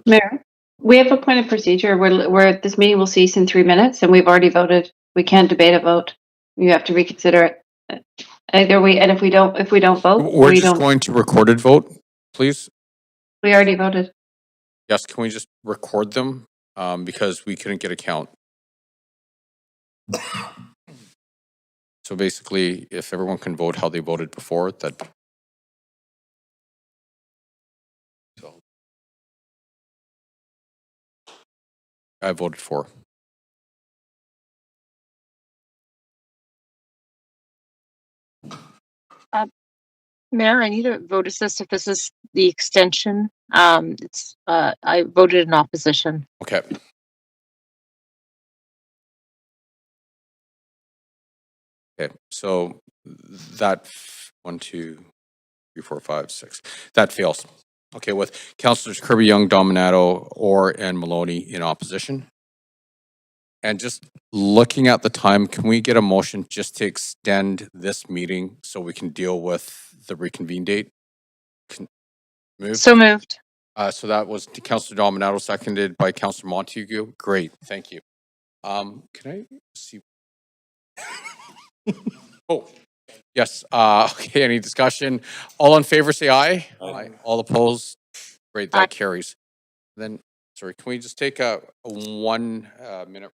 Mayor, we have a point of procedure where this meeting will cease in 3 minutes, and we've already voted. We can't debate a vote. You have to reconsider it. Either we, and if we don't vote, We're just going to recorded vote, please. We already voted. Yes, can we just record them? Because we couldn't get a count. So basically, if everyone can vote how they voted before, that. So I voted for. Mayor, I need a vote assist if this is the extension. I voted in opposition. Okay. Okay, so that 1, 2, 3, 4, 5, 6. That fails. Okay, with Councillors Kirby-Young, Dominato, Orr, and Maloney in opposition. And just looking at the time, can we get a motion just to extend this meeting so we can deal with the reconvene date? Move? So moved. So that was Councillor Dominato, seconded by Councillor Montague. Great, thank you. Can I see? Oh, yes. Okay, any discussion? All in favor, say aye. Aye. All opposed? Great, that carries. Then, sorry, can we just take a 1 minute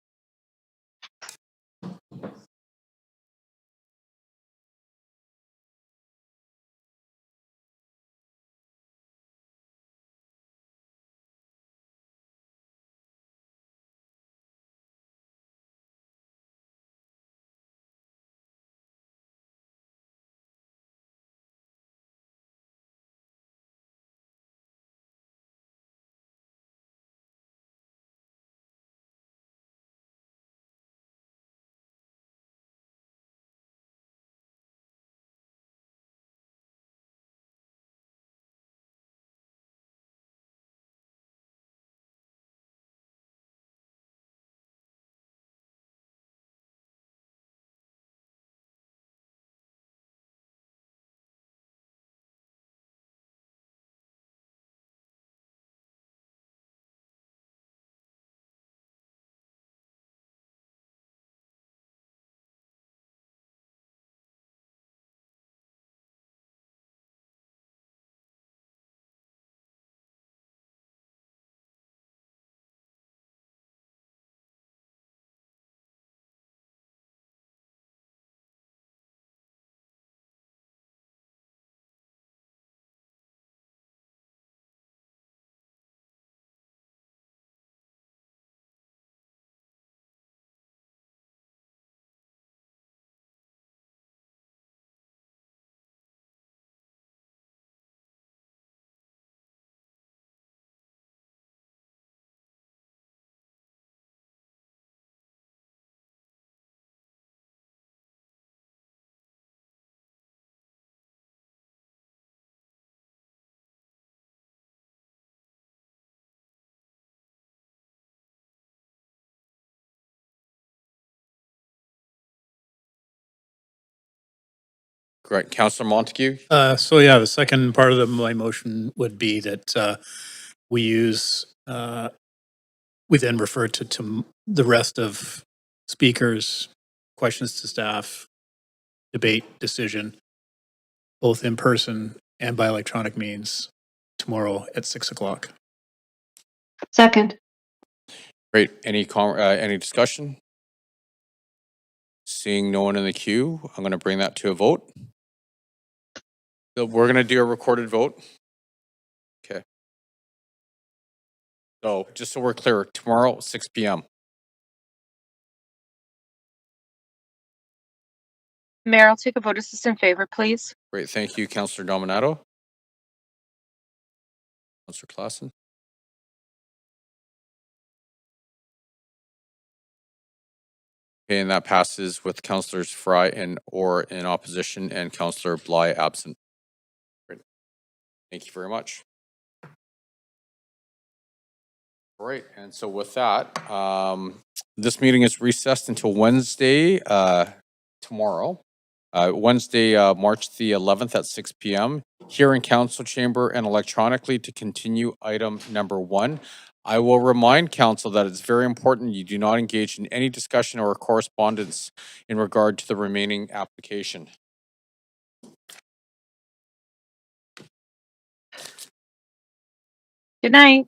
Great. Councillor Montague? So yeah, the second part of my motion would be that we use, we then refer to the rest of speakers, questions to staff, debate, decision, both in person and by electronic means tomorrow at 6 o'clock. Second. Great. Any discussion? Seeing no one in the queue, I'm going to bring that to a vote. So we're going to do a recorded vote. Okay. So just so we're clear, tomorrow, 6 p.m. Mayor, I'll take a vote of this in favor, please. Great. Thank you, Councillor Dominato. Councillor Klassen. Okay, and that passes with Councillors Fry in opposition and Councillor Bly absent. Great. Thank you very much. All right, and so with that, this meeting is recessed until Wednesday, tomorrow. Wednesday, March the 11th at 6 p.m. here in Council Chamber and electronically to continue item number 1. I will remind Council that it's very important you do not engage in any discussion or correspondence in regard to the remaining application. Good night.